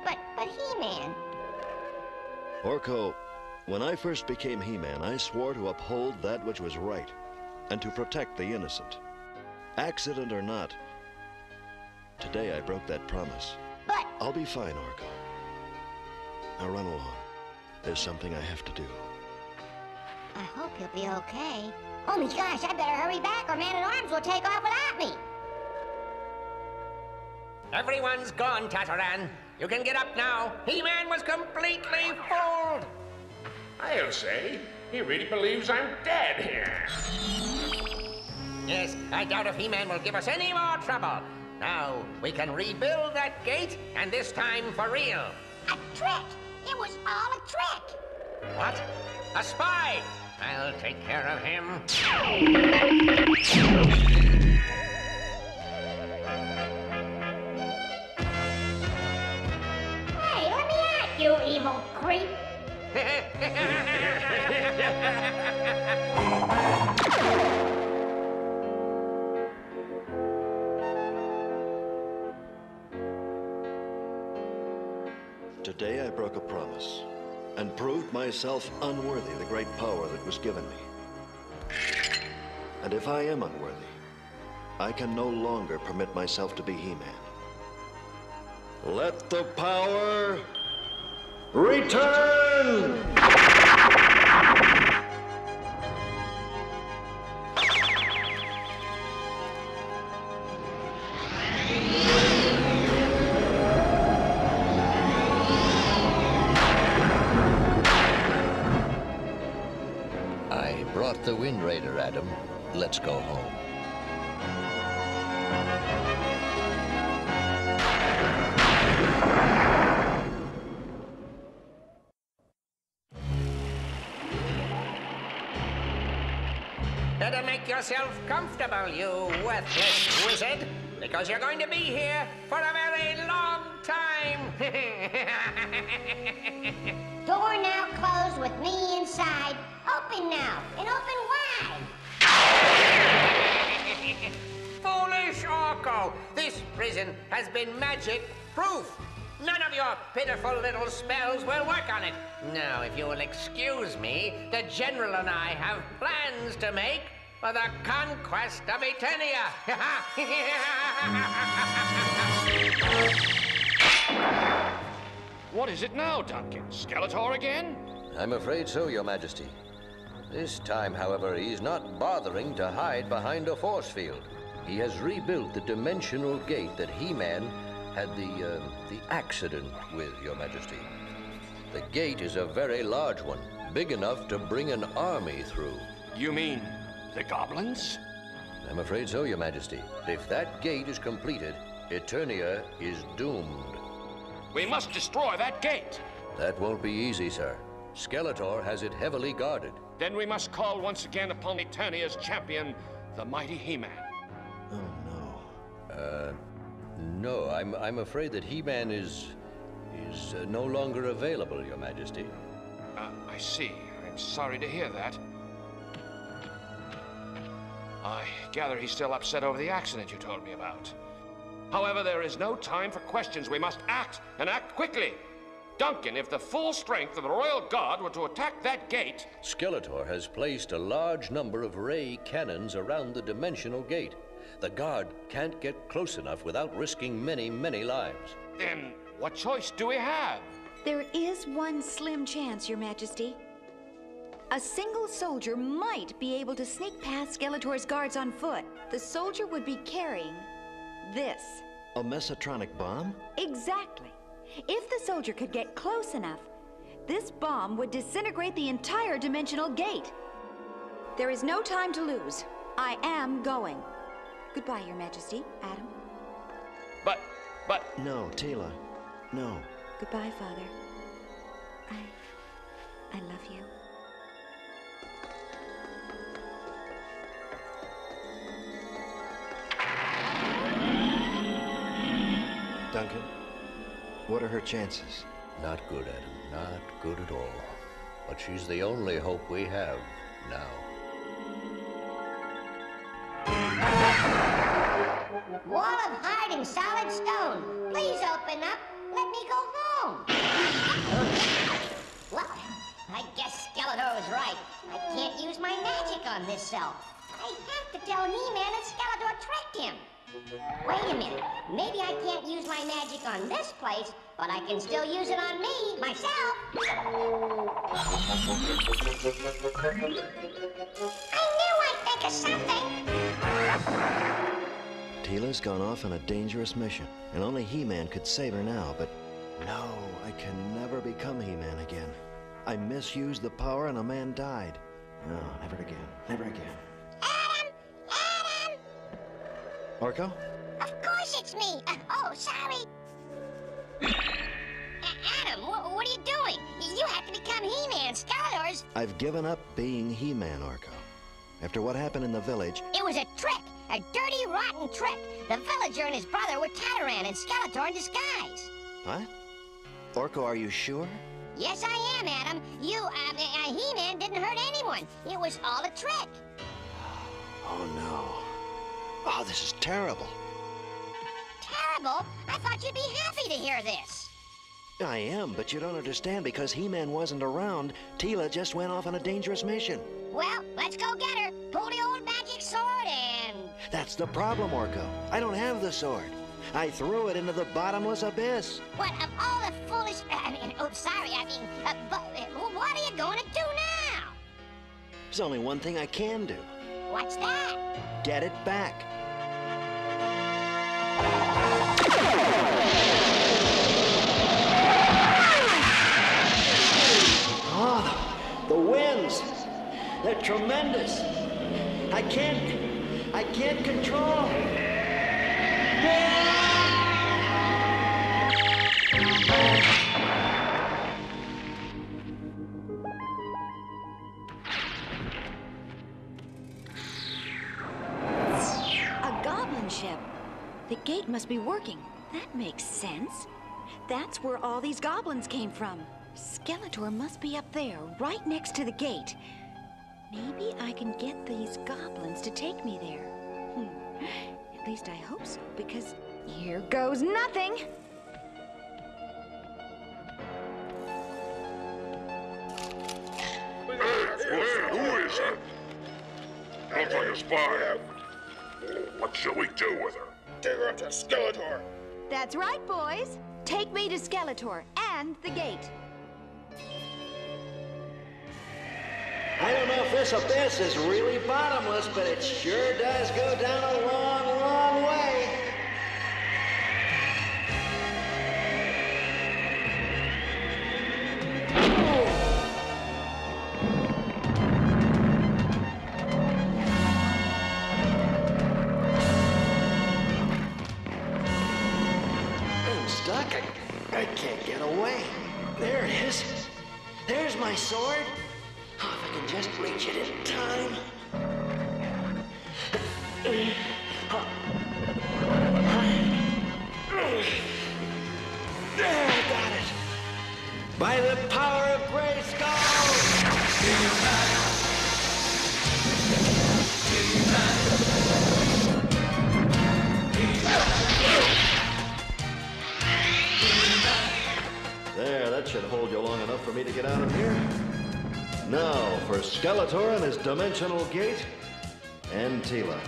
[SPEAKER 4] But He-Man...
[SPEAKER 10] Orko, when I first became He-Man, I swore to uphold that which was right and to protect the innocent. Accident or not, today I broke that promise.
[SPEAKER 4] But...
[SPEAKER 10] I'll be fine, Orko. Now run along. There's something I have to do.
[SPEAKER 4] I hope he'll be okay. Oh my gosh, I better hurry back or Man-at-Arms will take off without me.
[SPEAKER 8] Everyone's gone, Tataran. You can get up now. He-Man was completely fooled.
[SPEAKER 7] I'll say, he really believes I'm dead here.
[SPEAKER 8] Yes, I doubt if He-Man will give us any more trouble. Now, we can rebuild that gate, and this time for real.
[SPEAKER 4] A trick! It was all a trick!
[SPEAKER 8] What? A spy! I'll take care of him.
[SPEAKER 4] Hey, let me at you, evil creep!
[SPEAKER 10] Today I broke a promise and proved myself unworthy the great power that was given me. And if I am unworthy, I can no longer permit myself to be He-Man. Let the power return!
[SPEAKER 16] The Wind Raider, Adam. Let's go home.
[SPEAKER 8] Better make yourself comfortable, you worthless wizard, because you're going to be here for a very long time.
[SPEAKER 4] Door now closed with me inside. Open now, and open wide.
[SPEAKER 8] Foolish Orko! This prison has been magic-proof. None of your pitiful little spells will work on it. Now, if you will excuse me, the General and I have plans to make for the conquest of Eternia.
[SPEAKER 2] What is it now, Duncan? Skeletor again?
[SPEAKER 16] I'm afraid so, Your Majesty. This time, however, he's not bothering to hide behind a force field. He has rebuilt the dimensional gate that He-Man had the accident with, Your Majesty. The gate is a very large one, big enough to bring an army through.
[SPEAKER 2] You mean the goblins?
[SPEAKER 16] I'm afraid so, Your Majesty. If that gate is completed, Eternia is doomed.
[SPEAKER 2] We must destroy that gate.
[SPEAKER 16] That won't be easy, sir. Skeletor has it heavily guarded.
[SPEAKER 2] then we must call once again upon Eternia's champion, the mighty He-Man.
[SPEAKER 10] Oh, no.
[SPEAKER 16] No, I'm afraid that He-Man is no longer available, Your Majesty.
[SPEAKER 2] I see. I'm sorry to hear that. I gather he's still upset over the accident you told me about. However, there is no time for questions. We must act, and act quickly. Duncan, if the full strength of the Royal Guard were to attack that gate...
[SPEAKER 16] Skeletor has placed a large number of ray cannons around the dimensional gate. The Guard can't get close enough without risking many, many lives.
[SPEAKER 2] Then what choice do we have?
[SPEAKER 12] There is one slim chance, Your Majesty. A single soldier might be able to sneak past Skeletor's guards on foot. The soldier would be carrying this.
[SPEAKER 10] A Mesotronic bomb?
[SPEAKER 12] Exactly. If the soldier could get close enough, this bomb would disintegrate the entire dimensional gate. There is no time to lose. I am going. Goodbye, Your Majesty. Adam.
[SPEAKER 2] But...
[SPEAKER 10] No, Teela. No.
[SPEAKER 12] Goodbye, Father. I love you.
[SPEAKER 10] Duncan, what are her chances?
[SPEAKER 16] Not good, Adam. Not good at all. But she's the only hope we have now.
[SPEAKER 4] Wall of hard and solid stone. Please open up. Let me go home. Well, I guess Skeletor was right. I can't use my magic on this cell. I have to tell He-Man that Skeletor tricked him. Wait a minute. Maybe I can't use my magic on this place, but I can still use it on me, myself. I knew I'd think of something.
[SPEAKER 10] Teela's gone off on a dangerous mission, and only He-Man could save her now, but no, I can never become He-Man again. I misused the power and a man died. No, never again. Never again.
[SPEAKER 4] Adam!
[SPEAKER 10] Orko?
[SPEAKER 4] Of course it's me. Oh, sorry. Adam, what are you doing? You have to become He-Man. Skeletor's...
[SPEAKER 10] I've given up being He-Man, Orko. After what happened in the village...
[SPEAKER 4] It was a trick. A dirty, rotten trick. The villager and his brother were Tataran and Skeletor in disguise.
[SPEAKER 10] What? Orko, are you sure?
[SPEAKER 4] Yes, I am, Adam. He-Man didn't hurt anyone. It was all a trick.
[SPEAKER 10] Oh, no. Oh, this is terrible.
[SPEAKER 4] Terrible? I thought you'd be happy to hear this.
[SPEAKER 10] I am, but you don't understand. Because He-Man wasn't around, Teela just went off on a dangerous mission.
[SPEAKER 4] Well, let's go get her. Pull the old magic sword and...
[SPEAKER 10] That's the problem, Orko. I don't have the sword. I threw it into the bottomless abyss.
[SPEAKER 4] What, of all the foolish... what are you going to do now?
[SPEAKER 10] There's only one thing I can do.
[SPEAKER 4] What's that?
[SPEAKER 10] Get it back. Oh, the winds. They're tremendous. I can't control.
[SPEAKER 12] A goblin ship. The gate must be working. That makes sense. That's where all these goblins came from. Skeletor must be up there, right next to the gate. Maybe I can get these goblins to take me there. At least I hope so, because here goes nothing.
[SPEAKER 7] Who is it? Looks like a spy. What shall we do with her? Take her to Skeletor.
[SPEAKER 12] That's right, boys. Take me to Skeletor and the gate.
[SPEAKER 10] I don't know if this abyss is really bottomless, but it sure does go down a long, long way. I'm stuck. I can't get away. There it is. There's my sword. Oh, if I
[SPEAKER 19] can just reach it in time. There, I got it.
[SPEAKER 1] By the power of Grayskull! There, that should hold you long enough for me to get out of here. Now for Skeletor and his dimensional gate, and Teela.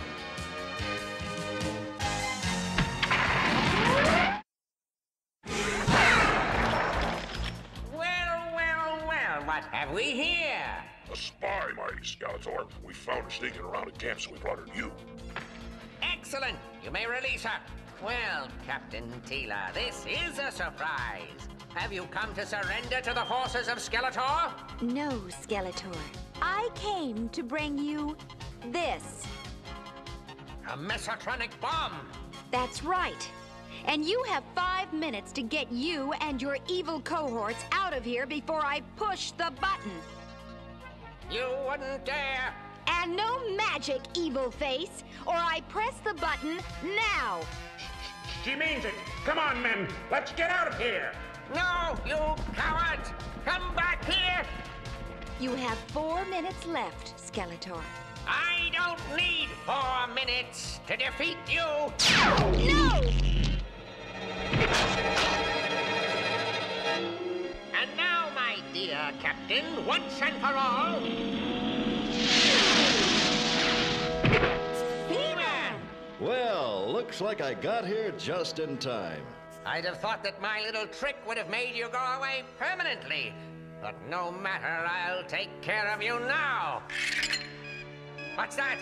[SPEAKER 8] What have we here?
[SPEAKER 17] A spy, mighty Skeletor. We found her sneaking around the camp, so we brought her to you.
[SPEAKER 8] Excellent. You may release her. Well, Captain Teela, this is a surprise. Have you come to surrender to the forces of Skeletor?
[SPEAKER 12] No, Skeletor. I came to bring you this.
[SPEAKER 8] A Mesotronic bomb.
[SPEAKER 12] That's right. And you have 5 minutes to get you and your evil cohorts out of here before I push the button.
[SPEAKER 8] You wouldn't dare.
[SPEAKER 12] And no magic, evil face, or I press the button now.
[SPEAKER 7] She means it. Come on, men. Let's get out of here.
[SPEAKER 8] No, you cowards. Come back here.
[SPEAKER 12] You have 4 minutes left, Skeletor.
[SPEAKER 8] I don't need 4 minutes to defeat you.
[SPEAKER 12] No!
[SPEAKER 8] And now, my dear Captain, once and for all... He-Man!
[SPEAKER 1] Well, looks like I got here just in time.
[SPEAKER 8] I'd have thought that my little trick would have made you go away permanently. But no matter, I'll take care of you now. What's that?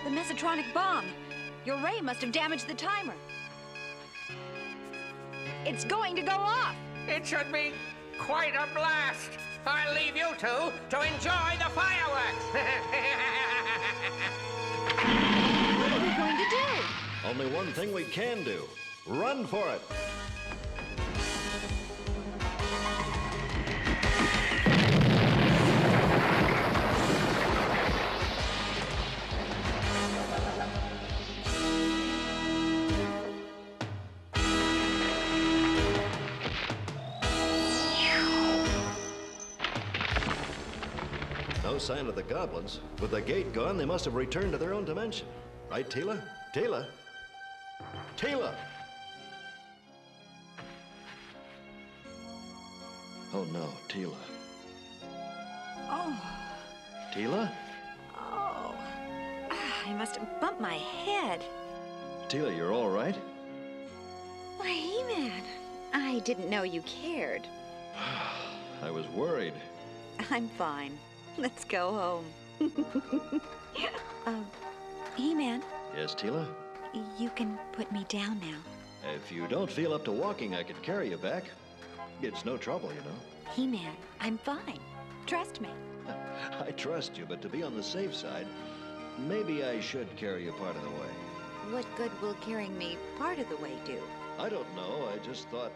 [SPEAKER 12] The Mesotronic bomb. Your ray must have damaged the timer. It's going to go off.
[SPEAKER 8] It should be quite a blast. I'll leave you two to enjoy the fireworks.
[SPEAKER 12] What are we going to do?
[SPEAKER 1] Only one thing we can do. Run for it. No sign of the goblins. With the gate gone, they must have returned to their own dimension. Right, Teela? Teela? Teela! Oh, no, Teela.
[SPEAKER 12] Oh.
[SPEAKER 1] Teela?
[SPEAKER 12] Oh. I must have bumped my head.
[SPEAKER 1] Teela, you're all right?
[SPEAKER 12] Why, He-Man, I didn't know you cared.
[SPEAKER 1] I was worried.
[SPEAKER 12] I'm fine. Let's go home. He-Man.
[SPEAKER 1] Yes, Teela?
[SPEAKER 12] You can put me down now.
[SPEAKER 1] If you don't feel up to walking, I could carry you back. It's no trouble, you know.
[SPEAKER 12] He-Man, I'm fine. Trust me.
[SPEAKER 1] I trust you, but to be on the safe side, maybe I should carry you part of the way.
[SPEAKER 9] What good will carrying me part of the way do?
[SPEAKER 1] I don't know. I just thought...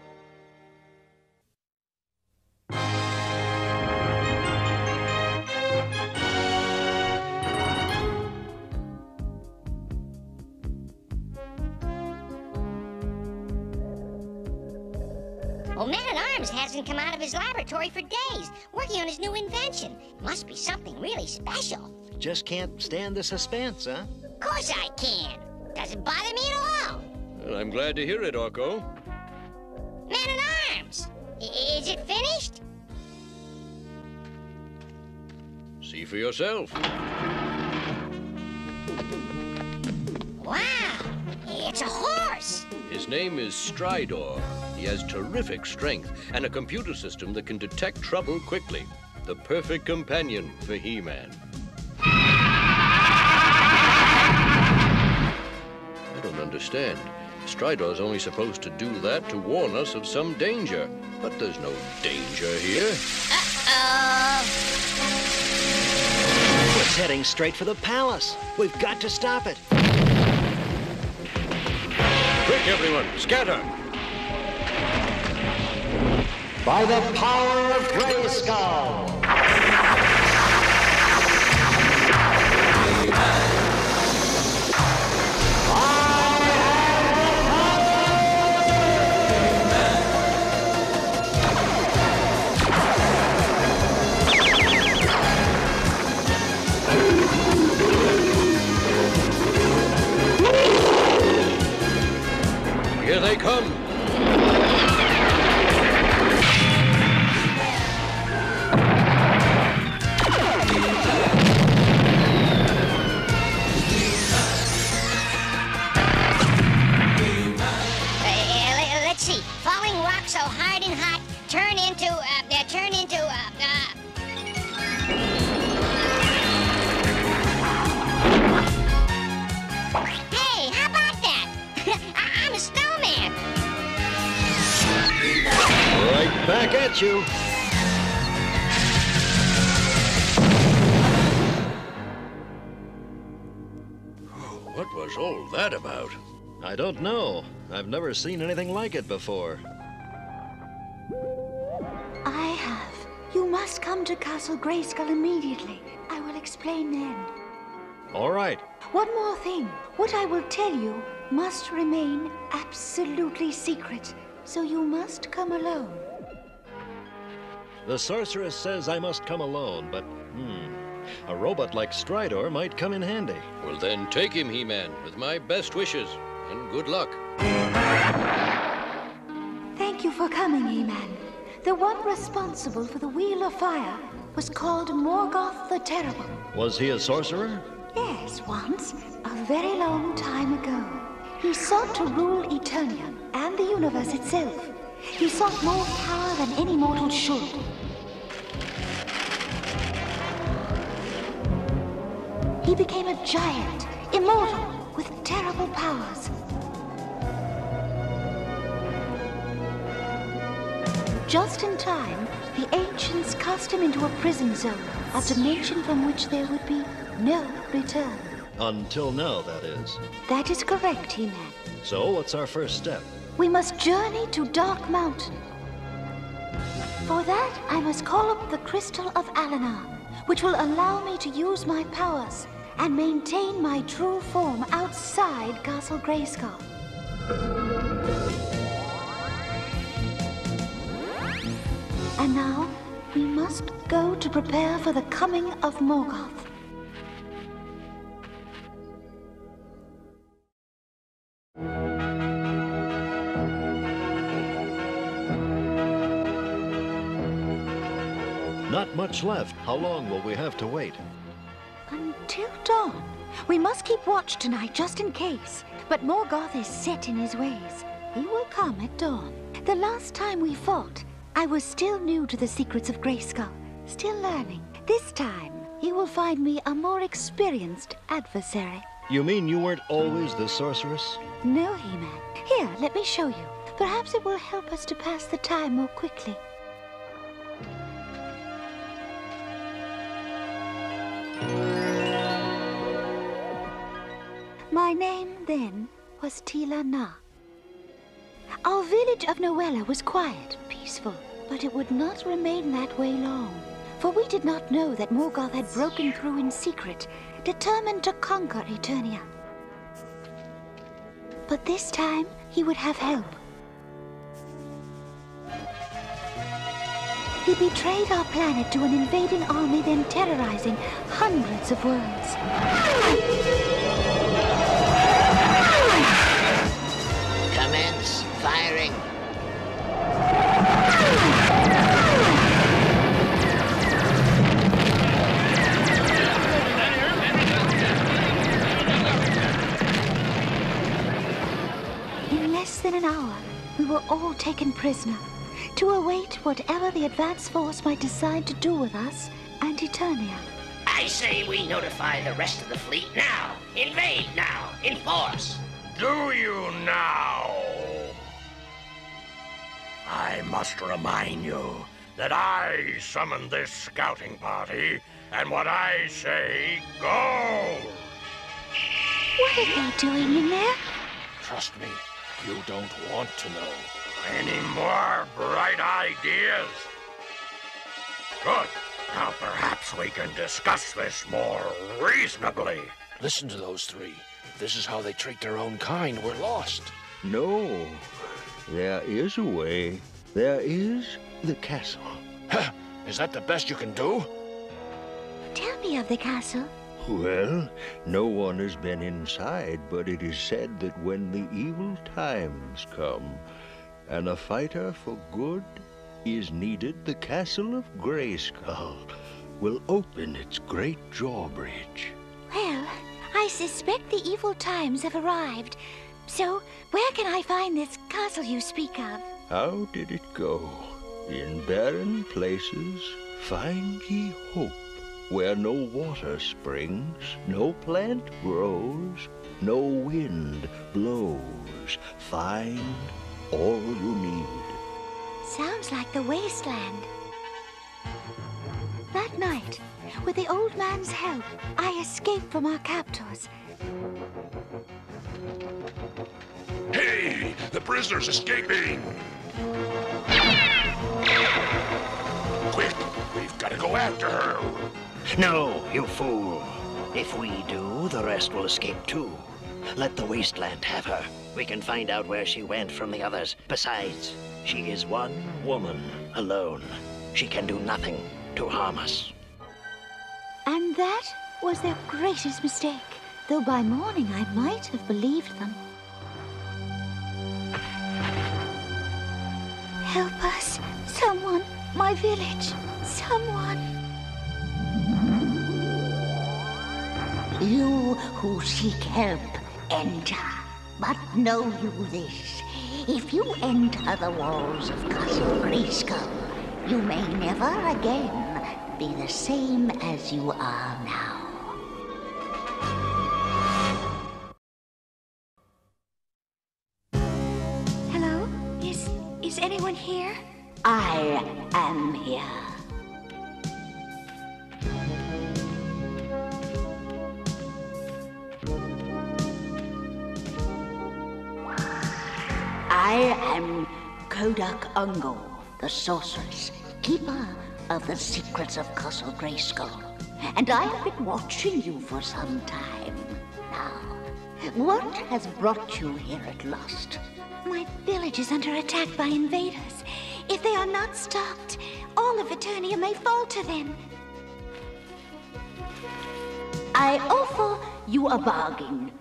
[SPEAKER 4] Well, Man-at-Arms hasn't come out of his laboratory for days, working on his new invention. Must be something really special.
[SPEAKER 11] Just can't stand the suspense, huh?
[SPEAKER 4] Of course I can. Doesn't bother me at all.
[SPEAKER 16] Well, I'm glad to hear it, Orko.
[SPEAKER 4] Man-at-Arms! Is it finished?
[SPEAKER 16] See for yourself.
[SPEAKER 4] Wow! It's a horse!
[SPEAKER 16] His name is Stridor. He has terrific strength and a computer system that can detect trouble quickly. The perfect companion for He-Man. I don't understand. Stridor's only supposed to do that to warn us of some danger. But there's no danger here.
[SPEAKER 4] Uh-oh!
[SPEAKER 11] It's heading straight for the palace. We've got to stop it.
[SPEAKER 16] Quick, everyone, scatter!
[SPEAKER 1] By the power of Grayskull! get you.
[SPEAKER 3] What was all that about?
[SPEAKER 1] I don't know. I've never seen anything like it before.
[SPEAKER 15] I have. You must come to Castle Grayskull immediately. I will explain then.
[SPEAKER 1] All right.
[SPEAKER 15] One more thing. What I will tell you must remain absolutely secret, so you must come alone.
[SPEAKER 1] The sorceress says I must come alone, but, a robot like Stridor might come in handy.
[SPEAKER 3] Well, then take him, He-Man, with my best wishes, and good luck.
[SPEAKER 15] Thank you for coming, He-Man. The one responsible for the Wheel of Fire was called Morgoth the Terrible.
[SPEAKER 1] Was he a sorcerer?
[SPEAKER 15] Yes, once, a very long time ago. He sought to rule Eternia and the universe itself. He sought more power than any mortal should. He became a giant, immortal, with terrible powers. Just in time, the ancients cast him into a prison zone, a dimension from which there would be no return.
[SPEAKER 1] Until now, that is.
[SPEAKER 15] That is correct, He-Man.
[SPEAKER 1] So, what's our first step?
[SPEAKER 15] We must journey to Dark Mountain. For that, I must call up the Crystal of Alinar, which will allow me to use my powers and maintain my true form outside Castle Grayskull. And now, we must go to prepare for the coming of Morgoth.
[SPEAKER 1] Not much left. How long will we have to wait?
[SPEAKER 15] Until dawn. We must keep watch tonight, just in case. But Morgoth is set in his ways. He will come at dawn. The last time we fought, I was still new to the secrets of Grayskull, still learning. This time, he will find me a more experienced adversary.
[SPEAKER 1] You mean you weren't always the sorceress?
[SPEAKER 15] No, He-Man. Here, let me show you. Perhaps it will help us to pass the time more quickly. My name then was Tila Na. Our village of Noella was quiet, peaceful, but it would not remain that way long. For we did not know that Morgoth had broken through in secret, determined to conquer Eternia. But this time, he would have help. He betrayed our planet to an invading army, then terrorizing hundreds of worlds.
[SPEAKER 8] Commence firing.
[SPEAKER 15] In less than an hour, we were all taken prisoner, to await whatever the advance force might decide to do with us and Eternia.
[SPEAKER 8] I say we notify the rest of the fleet now. Invade now, in force.
[SPEAKER 17] Do you now? I must remind you that I summoned this scouting party, and what I say goes.
[SPEAKER 15] What are they doing in there?
[SPEAKER 2] Trust me, you don't want to know.
[SPEAKER 17] Any more bright ideas? Good. Now perhaps we can discuss this more reasonably.
[SPEAKER 2] Listen to those three. If this is how they treat their own kind, we're lost.
[SPEAKER 20] No. There is a way. There is the castle.
[SPEAKER 2] Huh. Is that the best you can do?
[SPEAKER 15] Tell me of the castle.
[SPEAKER 20] Well, no one has been inside, but it is said that when the evil times come, and a fighter for good is needed, the castle of Grayskull will open its great drawbridge.
[SPEAKER 15] Well, I suspect the evil times have arrived. So, where can I find this castle you speak of?
[SPEAKER 20] How did it go? In barren places find ye hope, where no water springs, no plant grows, no wind blows. Find all you need.
[SPEAKER 15] Sounds like the wasteland. That night, with the old man's help, I escaped from our captors.
[SPEAKER 7] Hey, the prisoner's escaping! Quick, we've got to go after her.
[SPEAKER 11] No, you fool. If we do, the rest will escape too. Let the wasteland have her. We can find out where she went from the others. Besides, she is one woman alone. She can do nothing to harm us.
[SPEAKER 15] And that was their greatest mistake, though by morning I might have believed them. Help us, someone, my village, someone.
[SPEAKER 21] You who seek help, enter. But know you this, if you enter the walls of Castle Grayskull, you may never again be the same as you are now.
[SPEAKER 15] Hello? Is anyone here?
[SPEAKER 21] I am here. I am Kodak Ungo, the sorceress, keeper of the secrets of Castle Grayskull, and I have been watching you for some time now. What has brought you here at last?
[SPEAKER 15] My village is under attack by invaders. If they are not stopped, all of Eternia may fall to them.
[SPEAKER 21] I offer you a bargain.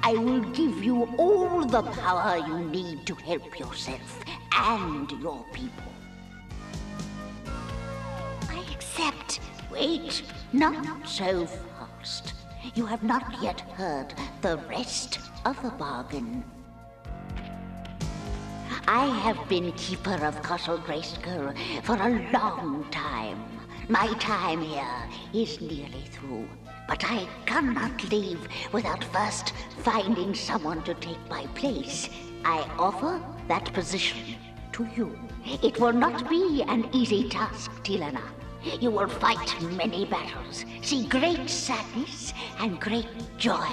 [SPEAKER 21] I will give you all the power you need to help yourself and your people.
[SPEAKER 15] I accept.
[SPEAKER 21] Wait, not so fast. You have not yet heard the rest of the bargain. I have been keeper of Castle Grayskull for a long time. My time here is nearly through. But I cannot leave without first finding someone to take my place. I offer that position to you. It will not be an easy task, Tilana. You will fight many battles, see great sadness and great joy.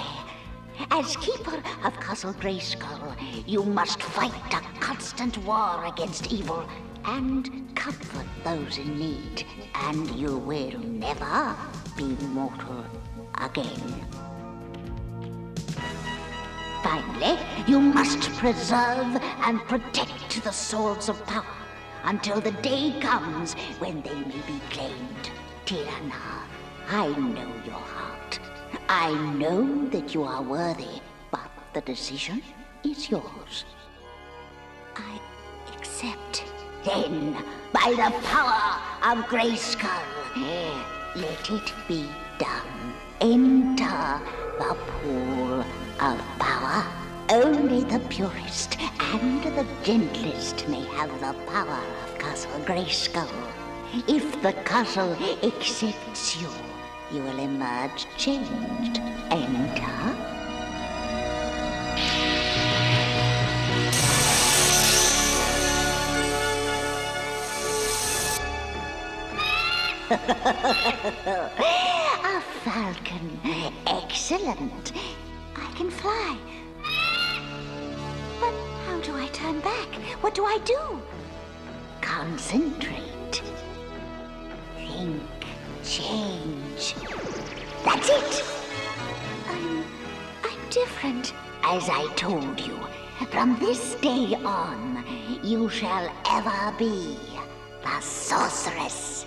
[SPEAKER 21] As keeper of Castle Grayskull, you must fight a constant war against evil and comfort those in need, and you will never be mortal again. Finally, you must preserve and protect the swords of power until the day comes when they may be claimed. Tirana, I know your heart. I know that you are worthy, but the decision is yours.
[SPEAKER 15] I accept.
[SPEAKER 21] Then, by the power of Grayskull, let it be done. Enter the pool of power. Only the purest and the gentlest may have the power of Castle Grayskull. If the castle accepts you, you will emerge changed. Enter. A falcon. Excellent.
[SPEAKER 15] I can fly. But how do I turn back? What do I do?
[SPEAKER 21] Concentrate. Think. Change. That's it.
[SPEAKER 15] I'm different.
[SPEAKER 21] As I told you, from this day on, you shall ever be the sorceress.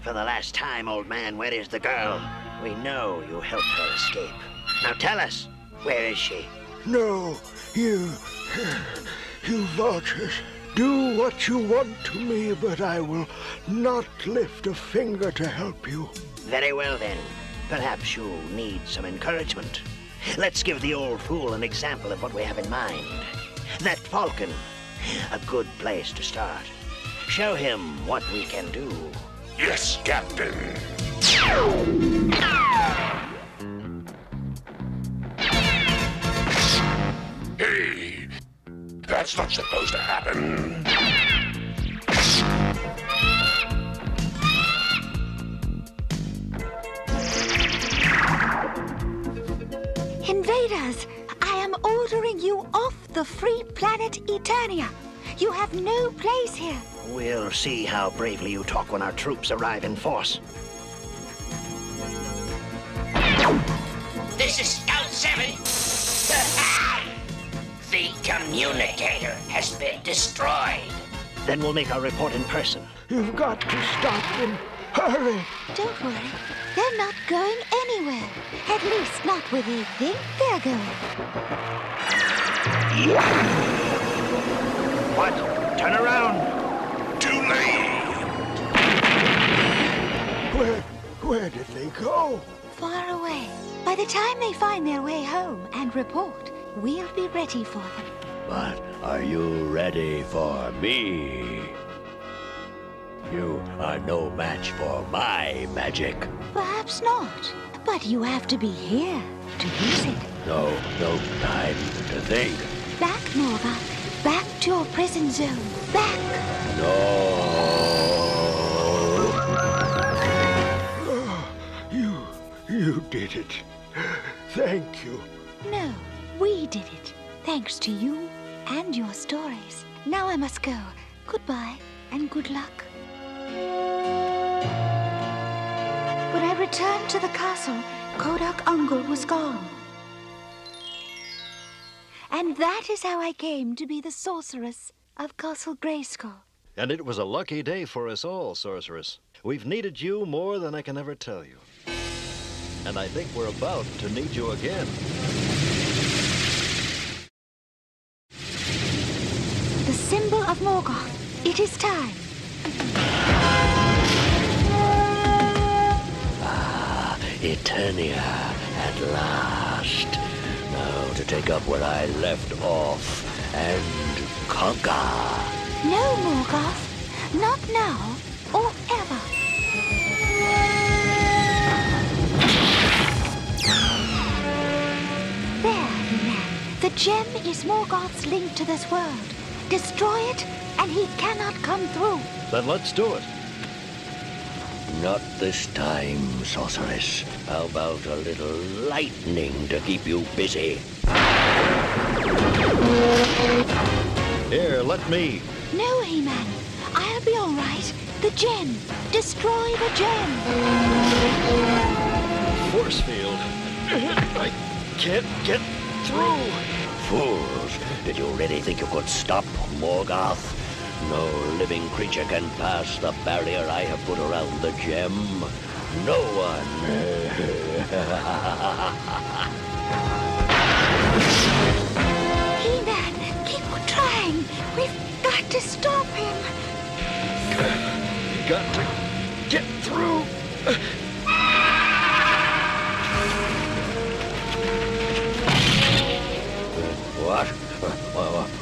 [SPEAKER 11] For the last time, old man, where is the girl? We know you helped her escape. Now tell us, where is she?
[SPEAKER 20] No, you vultures, do what you want to me, but I will not lift a finger to help you.
[SPEAKER 11] Very well, then. Perhaps you need some encouragement. Let's give the old fool an example of what we have in mind. That falcon, a good place to start. Show him what we can do.
[SPEAKER 7] Yes, Captain. That's not supposed to happen.
[SPEAKER 12] Invaders, I am ordering you off the free planet Eternia. You have no place here.
[SPEAKER 11] We'll see how bravely you talk when our troops arrive in force.
[SPEAKER 8] This is Scout 7. The communicator has been destroyed.
[SPEAKER 11] Then we'll make our report in person.
[SPEAKER 14] You've got to stop them. Hurry!
[SPEAKER 12] Don't worry. They're not going anywhere. At least not where they think they're going.
[SPEAKER 11] What? Turn around.
[SPEAKER 7] Too late.
[SPEAKER 14] Where did they go?
[SPEAKER 12] Far away. By the time they find their way home and report, we'll be ready for them.
[SPEAKER 20] But are you ready for me? You are no match for my magic.
[SPEAKER 12] Perhaps not. But you have to be here to use it.
[SPEAKER 20] No time to think.
[SPEAKER 12] Back, Morgoth. Back to your prison zone. Back!
[SPEAKER 14] You did it. Thank you.
[SPEAKER 12] No, we did it. Thanks to you and your stories. Now I must go. Goodbye and good luck. When I returned to the castle, Kodak Ungol was gone. And that is how I came to be the sorceress of Castle Grayskull.
[SPEAKER 10] And it was a lucky day for us all, Sorceress. We've needed you more than I can ever tell you. And I think we're about to need you again.
[SPEAKER 12] The symbol of Morgoth. It is time.
[SPEAKER 20] Eternia, at last. Now to take up where I left off and conquer.
[SPEAKER 12] No, Morgoth. Not now or ever. There, He-Man. The gem is Morgoth's link to this world. Destroy it, and he cannot come through.
[SPEAKER 10] Then let's do it.
[SPEAKER 20] Not this time, Sorceress. How about a little lightning to keep you busy?
[SPEAKER 10] Here, let me.
[SPEAKER 12] No, He-Man. I'll be all right. The gem. Destroy the gem.
[SPEAKER 10] Force field. I can't get through.
[SPEAKER 20] Fools, did you really think you could stop Morgoth? No living creature can pass the barrier I have put around the gem. No one.
[SPEAKER 12] He-Man, keep on trying. We've got to stop him.
[SPEAKER 10] Got to get through.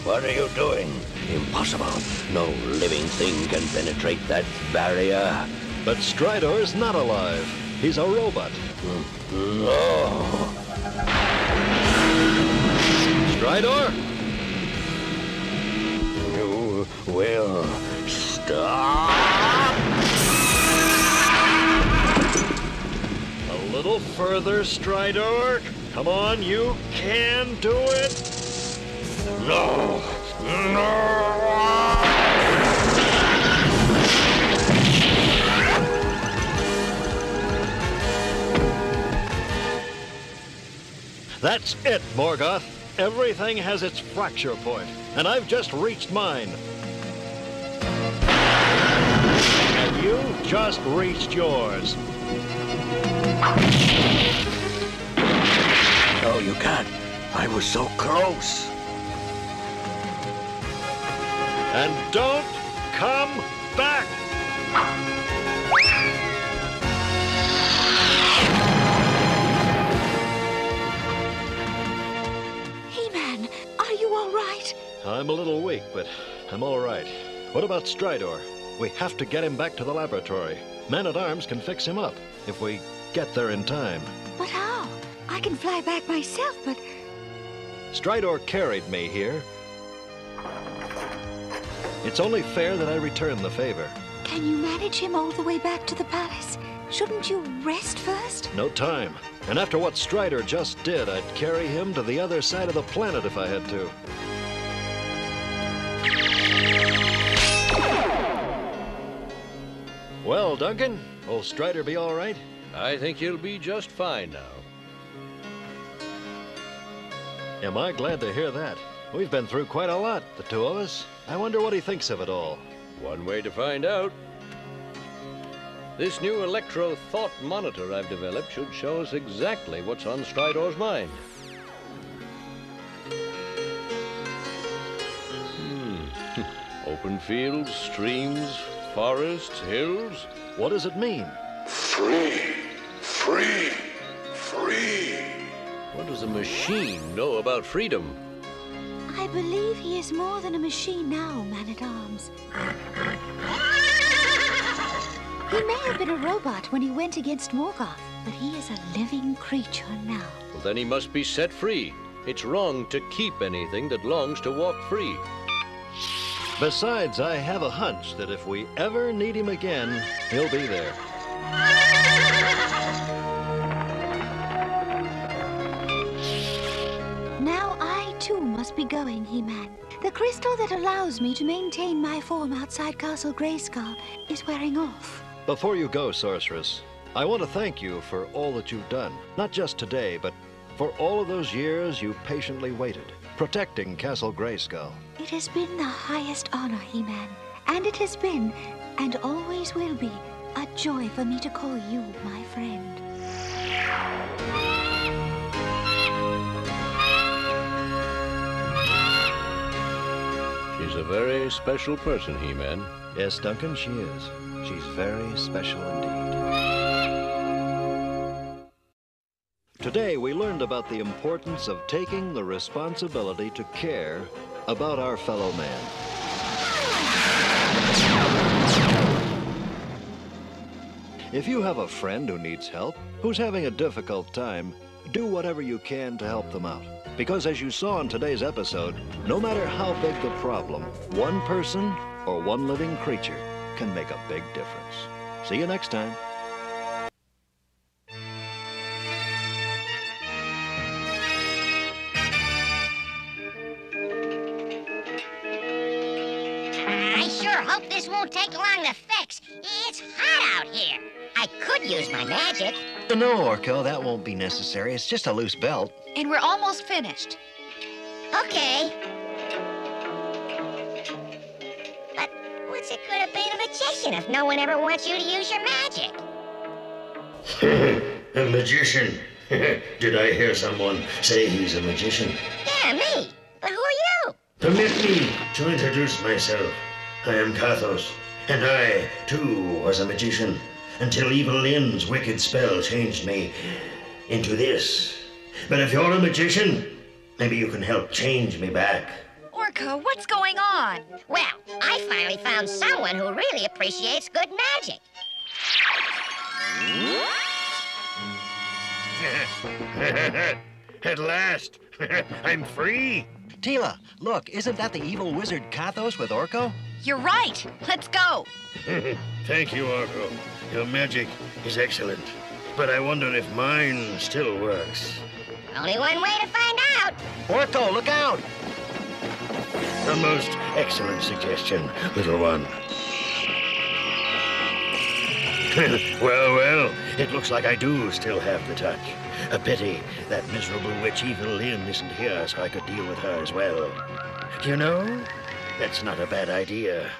[SPEAKER 20] What are you doing? Impossible. No living thing can penetrate that barrier.
[SPEAKER 10] But Stridor's not alive. He's a robot.
[SPEAKER 20] No.
[SPEAKER 10] Stridor?
[SPEAKER 20] You will stop.
[SPEAKER 10] A little further, Stridor. Come on, you can do it.
[SPEAKER 20] No. No.
[SPEAKER 10] That's it, Morgoth. Everything has its fracture point, and I've just reached mine. And you just reached yours.
[SPEAKER 20] No, you can't. I was so close.
[SPEAKER 10] And don't come back!
[SPEAKER 12] He-Man, are you all right?
[SPEAKER 10] I'm a little weak, but I'm all right. What about Stridor? We have to get him back to the laboratory. Man-at-Arms can fix him up, if we get there in time.
[SPEAKER 12] But how? I can fly back myself, but...
[SPEAKER 10] Stridor carried me here. It's only fair that I return the favor.
[SPEAKER 12] Can you manage him all the way back to the palace? Shouldn't you rest first?
[SPEAKER 10] No time. And after what Strider just did, I'd carry him to the other side of the planet if I had to. Well, Duncan, will Strider be all right?
[SPEAKER 3] I think he'll be just fine now.
[SPEAKER 10] Am I glad to hear that? We've been through quite a lot, the two of us. I wonder what he thinks of it all.
[SPEAKER 3] One way to find out. This new electro-thought monitor I've developed should show us exactly what's on Strider's mind. Open fields, streams, forests, hills.
[SPEAKER 10] What does it mean?
[SPEAKER 17] Free, free, free.
[SPEAKER 3] What does a machine know about freedom?
[SPEAKER 12] I believe he is more than a machine now, Man-at-Arms. He may have been a robot when he went against Morgoth, but he is a living creature now.
[SPEAKER 3] Well, then he must be set free. It's wrong to keep anything that longs to walk free.
[SPEAKER 10] Besides, I have a hunch that if we ever need him again, he'll be there.
[SPEAKER 12] Now I, too, must be going, He-Man. The crystal that allows me to maintain my form outside Castle Grayskull is wearing off.
[SPEAKER 10] Before you go, Sorceress, I want to thank you for all that you've done. Not just today, but for all of those years you patiently waited, protecting Castle Grayskull.
[SPEAKER 12] It has been the highest honor, He-Man. And it has been, and always will be, a joy for me to call you my friend.
[SPEAKER 3] She's a very special person, He-Man.
[SPEAKER 10] Yes, Duncan, she is. She's very special indeed. Today, we learned about the importance of taking the responsibility to care about our fellow man. If you have a friend who needs help, who's having a difficult time, do whatever you can to help them out. Because as you saw in today's episode, no matter how big the problem, one person or one living creature can make a big difference. See you next time.
[SPEAKER 4] I sure hope this won't take long to fix. It's hot out here. I could use my magic.
[SPEAKER 1] No, Orko, that won't be necessary. It's just a loose belt.
[SPEAKER 9] And we're almost finished.
[SPEAKER 4] Okay. But what's it good of being a magician if no one ever wants you to use your magic?
[SPEAKER 11] A magician? Did I hear someone say he's a magician?
[SPEAKER 4] Yeah, me. But who are you?
[SPEAKER 11] Permit me to introduce myself. I am Kathos, and I, too, was a magician, until Evil Lynn's wicked spell changed me into this. But if you're a magician, maybe you can help change me back.
[SPEAKER 9] Orko, what's going on?
[SPEAKER 4] Well, I finally found someone who really appreciates good magic.
[SPEAKER 11] At last, I'm free.
[SPEAKER 1] Tila, look, isn't that the evil wizard Kathos with Orko?
[SPEAKER 9] You're right. Let's go.
[SPEAKER 11] Thank you, Orko. Your magic is excellent. But I wonder if mine still works.
[SPEAKER 4] Only one way to find out.
[SPEAKER 1] Orko, look out!
[SPEAKER 11] A most excellent suggestion, little one. Well, it looks like I do still have the touch. A pity that miserable witch Evil Lynn isn't here so I could deal with her as well. You know, that's not a bad idea.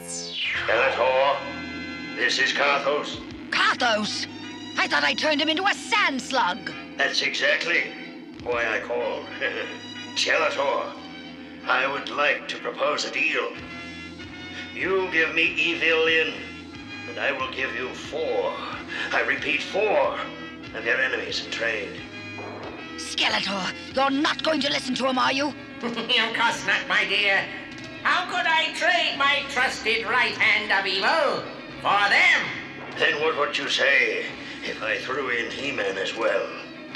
[SPEAKER 11] Skeletor, this is Kathos.
[SPEAKER 9] Kathos! I thought I turned him into a sand slug.
[SPEAKER 11] That's exactly why I called. Skeletor, I would like to propose a deal. You give me Evil Lynn, and I will give you 4. I repeat, 4 of your enemies in trade.
[SPEAKER 9] Skeletor, you're not going to listen to him, are you?
[SPEAKER 8] Of course not, my dear. How could I trade my trusted right hand of evil for them?
[SPEAKER 11] Then what would you say if I threw in He-Man as well?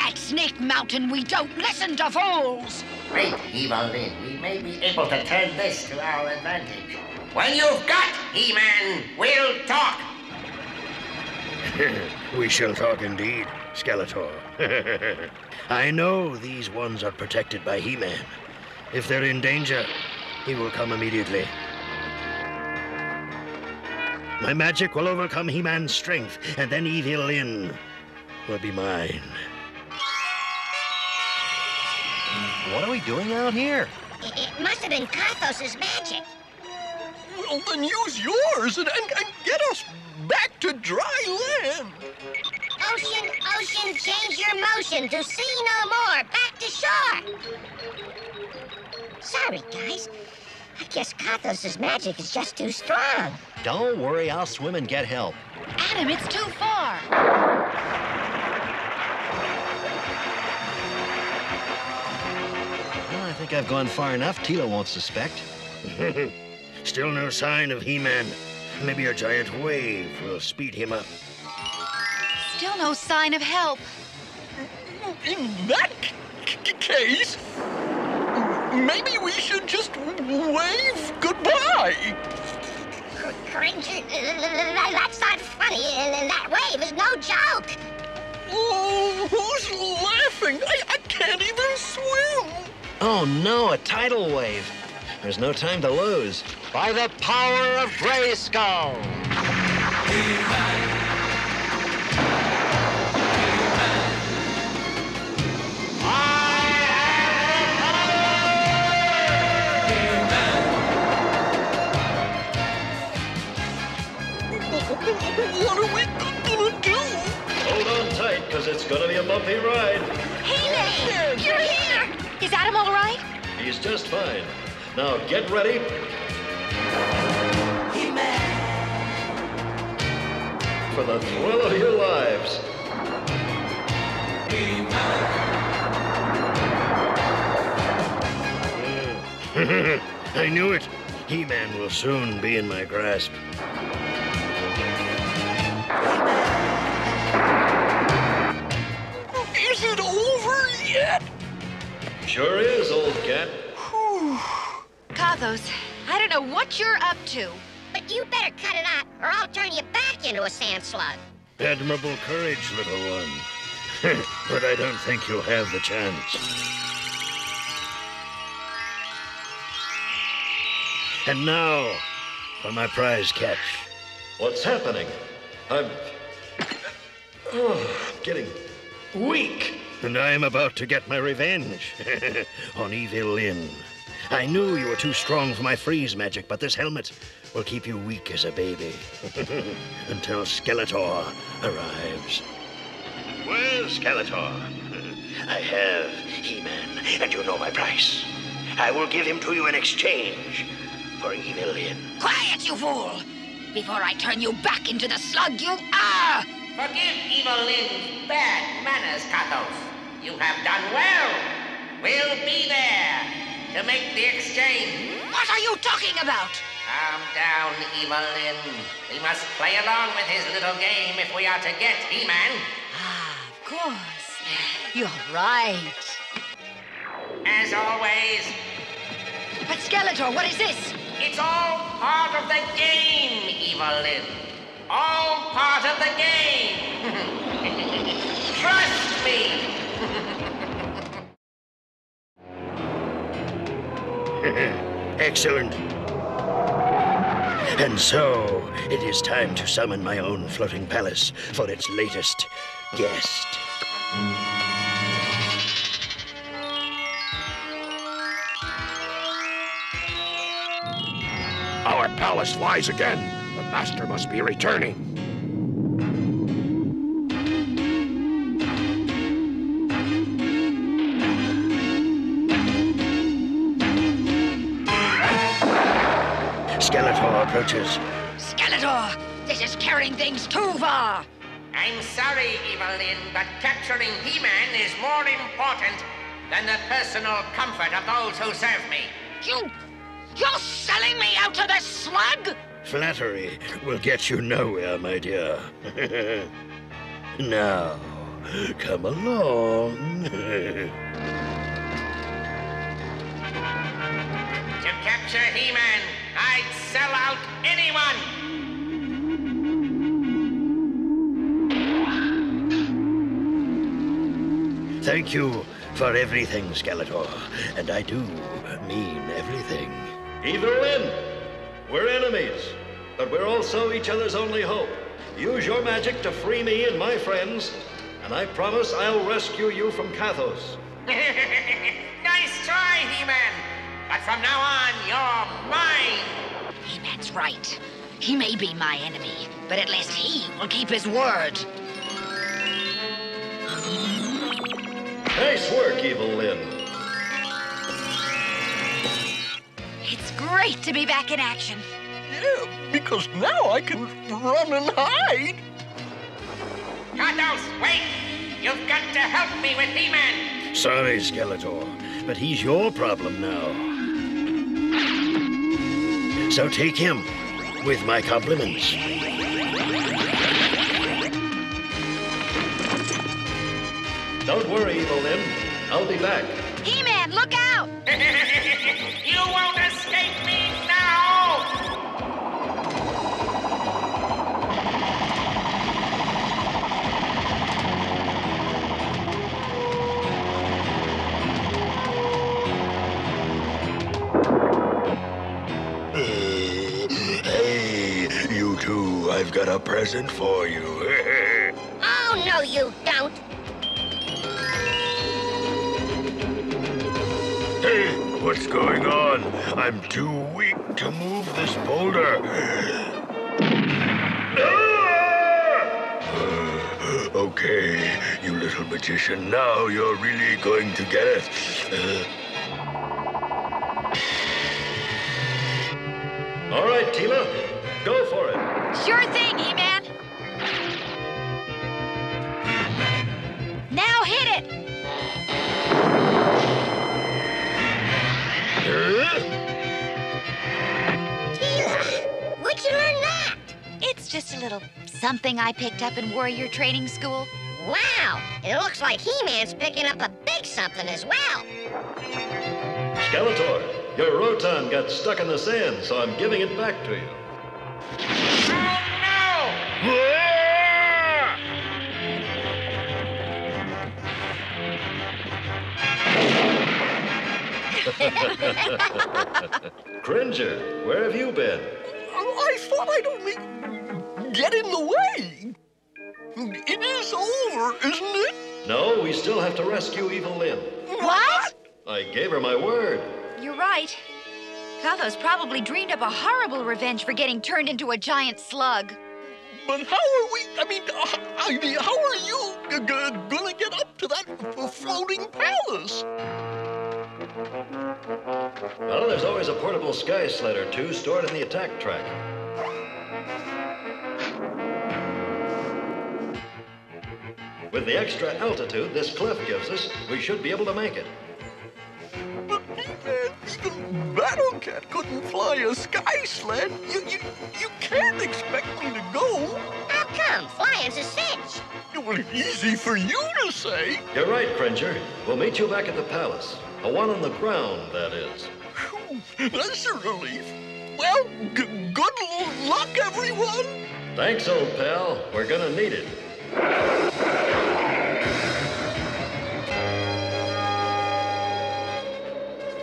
[SPEAKER 21] At Snake Mountain, we don't listen to fools!
[SPEAKER 8] Great He-Man, we may be able to turn this to our advantage. When you've got He-Man, we'll talk.
[SPEAKER 11] We shall talk indeed, Skeletor. I know these ones are protected by He-Man. If they're in danger, he will come immediately. My magic will overcome He-Man's strength, and then Evil Lyn will be mine.
[SPEAKER 6] What are we doing out here?
[SPEAKER 4] It must have been Kathos' magic.
[SPEAKER 14] Well, then use yours and get us back to dry land.
[SPEAKER 4] Ocean, ocean, change your motion to sea no more. Back to shore. Sorry, guys. I guess Kathos' magic is just too strong.
[SPEAKER 6] Don't worry, I'll swim and get help.
[SPEAKER 12] Adam, it's too far.
[SPEAKER 6] Well, I think I've gone far enough. Tila won't suspect.
[SPEAKER 11] Still no sign of He-Man. Maybe a giant wave will speed him up.
[SPEAKER 12] Still no sign of help.
[SPEAKER 14] In that case, maybe we should just wave goodbye.
[SPEAKER 4] Cringer, that's not funny. That wave is no joke.
[SPEAKER 14] Oh, who's laughing? I can't even swim.
[SPEAKER 6] Oh no, a tidal wave. There's no time to lose. By the power of Grayskull!
[SPEAKER 14] What are we gonna do?
[SPEAKER 10] Hold on tight, because it's gonna be a bumpy ride.
[SPEAKER 12] He-Man! You're here! Is Adam all right?
[SPEAKER 10] He's just fine. Now get ready. For the thrill of your lives.
[SPEAKER 11] I knew it. He-Man will soon be in my grasp.
[SPEAKER 14] Is it over yet?
[SPEAKER 10] Sure is, old cat.
[SPEAKER 12] Kathos, I don't know what you're up to.
[SPEAKER 4] But you better cut it out, or I'll turn you back into a sand slug.
[SPEAKER 11] Admirable courage, little one. But I don't think you'll have the chance. And now, for my prize catch.
[SPEAKER 10] What's happening? I'm getting weak.
[SPEAKER 11] And I'm about to get my revenge on Evil Lyn. I knew you were too strong for my freeze magic, but this helmet will keep you weak as a baby. Until Skeletor arrives. Well, Skeletor, I have He-Man, and you know my price. I will give him to you in exchange for Evil Lyn.
[SPEAKER 21] Quiet, you fool! Before I turn you back into the slug you are!
[SPEAKER 8] Forgive Evil Lyn's bad manners, Kathos. You have done well. We'll be there to make the exchange.
[SPEAKER 21] What are you talking about?
[SPEAKER 8] Calm down, Evil Lyn. We must play along with his little game if we are to get He-Man.
[SPEAKER 21] Of course. You're right.
[SPEAKER 8] As always.
[SPEAKER 21] But Skeletor, what is this?
[SPEAKER 8] It's all part of the game, Evil Lyn. All part of the game. Trust me.
[SPEAKER 11] Excellent. And so, it is time to summon my own floating palace for its latest guest.
[SPEAKER 17] Our palace lies again. The master must be returning.
[SPEAKER 11] Skeletor approaches.
[SPEAKER 21] Skeletor, this is carrying things too far.
[SPEAKER 8] I'm sorry, Evil Lyn, but capturing He-Man is more important than the personal comfort of those who serve me.
[SPEAKER 21] You're selling me out to this slug?
[SPEAKER 11] Flattery will get you nowhere, my dear. Now,
[SPEAKER 20] come along.
[SPEAKER 8] To capture He-Man, I'd sell out anyone!
[SPEAKER 11] Thank you for everything, Skeletor. And I do mean everything.
[SPEAKER 10] Evil Lyn, we're enemies, but we're also each other's only hope. Use your magic to free me and my friends, and I promise I'll rescue you from Kathos.
[SPEAKER 8] Nice try, He-Man! But from now on, you're mine!
[SPEAKER 9] He-Man's right. He may be my enemy, but at least he will keep his word.
[SPEAKER 10] Nice work, Evil Lyn.
[SPEAKER 9] It's great to be back in action.
[SPEAKER 14] Yeah, because now I can run and hide.
[SPEAKER 8] Kathos, wait! You've got to help me with He-Man!
[SPEAKER 11] Sorry, Skeletor, but he's your problem now. So take him, with my compliments.
[SPEAKER 10] Don't worry, Evil Lyn. I'll be back.
[SPEAKER 9] He-Man, look out!
[SPEAKER 8] You won't escape me now!
[SPEAKER 20] Hey, you two, I've got a present for you.
[SPEAKER 4] Oh, no, you don't.
[SPEAKER 20] Hey, what's going on? I'm too weak to move this boulder. Okay, you little magician, now you're really going to get it.
[SPEAKER 10] All right, Teela, go for it.
[SPEAKER 9] Sure thing, He-Man. Now hit it!
[SPEAKER 4] Teela, where'd you learn that?
[SPEAKER 9] It's just a little something I picked up in warrior training school.
[SPEAKER 4] Wow, it looks like He-Man's picking up a big something as well.
[SPEAKER 10] Skeletor, your Roton got stuck in the sand, so I'm giving it back to you. Cringer, where have you been?
[SPEAKER 14] I thought I'd only get in the way. It is over, isn't it?
[SPEAKER 10] No, we still have to rescue Evil Lyn.
[SPEAKER 9] What?
[SPEAKER 10] I gave her my word.
[SPEAKER 9] You're right. Kathos probably dreamed up a horrible revenge for getting turned into a giant slug.
[SPEAKER 14] But how are we, how are you gonna get up to that floating palace?
[SPEAKER 10] Well, there's always a portable sky sled or two stored in the attack track. With the extra altitude this cliff gives us, we should be able to make it.
[SPEAKER 14] But even Battle Cat couldn't fly a sky sled. You can't expect me to go.
[SPEAKER 4] How come? Flying's a cinch.
[SPEAKER 14] Well, easy for you to say.
[SPEAKER 10] You're right, Cringer. We'll meet you back at the palace. The one on the ground, that is.
[SPEAKER 14] Whew, that's a relief. Well, good luck, everyone.
[SPEAKER 10] Thanks, old pal. We're gonna need it.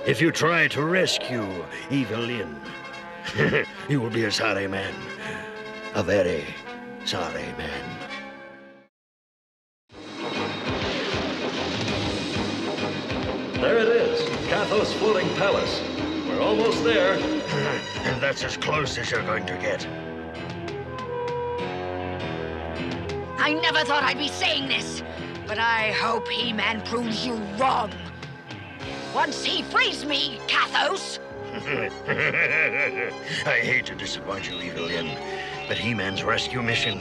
[SPEAKER 11] If you try to rescue Evil Lyn, you will be a sorry man. A very sorry man.
[SPEAKER 10] There it is, Kathos Floating Palace. We're almost there.
[SPEAKER 11] And that's as close as you're going to get.
[SPEAKER 9] I never thought I'd be saying this, but I hope He-Man proves you wrong. Once he frees me, Kathos!
[SPEAKER 11] I hate to disappoint you, Evil Lyn, but He-Man's rescue mission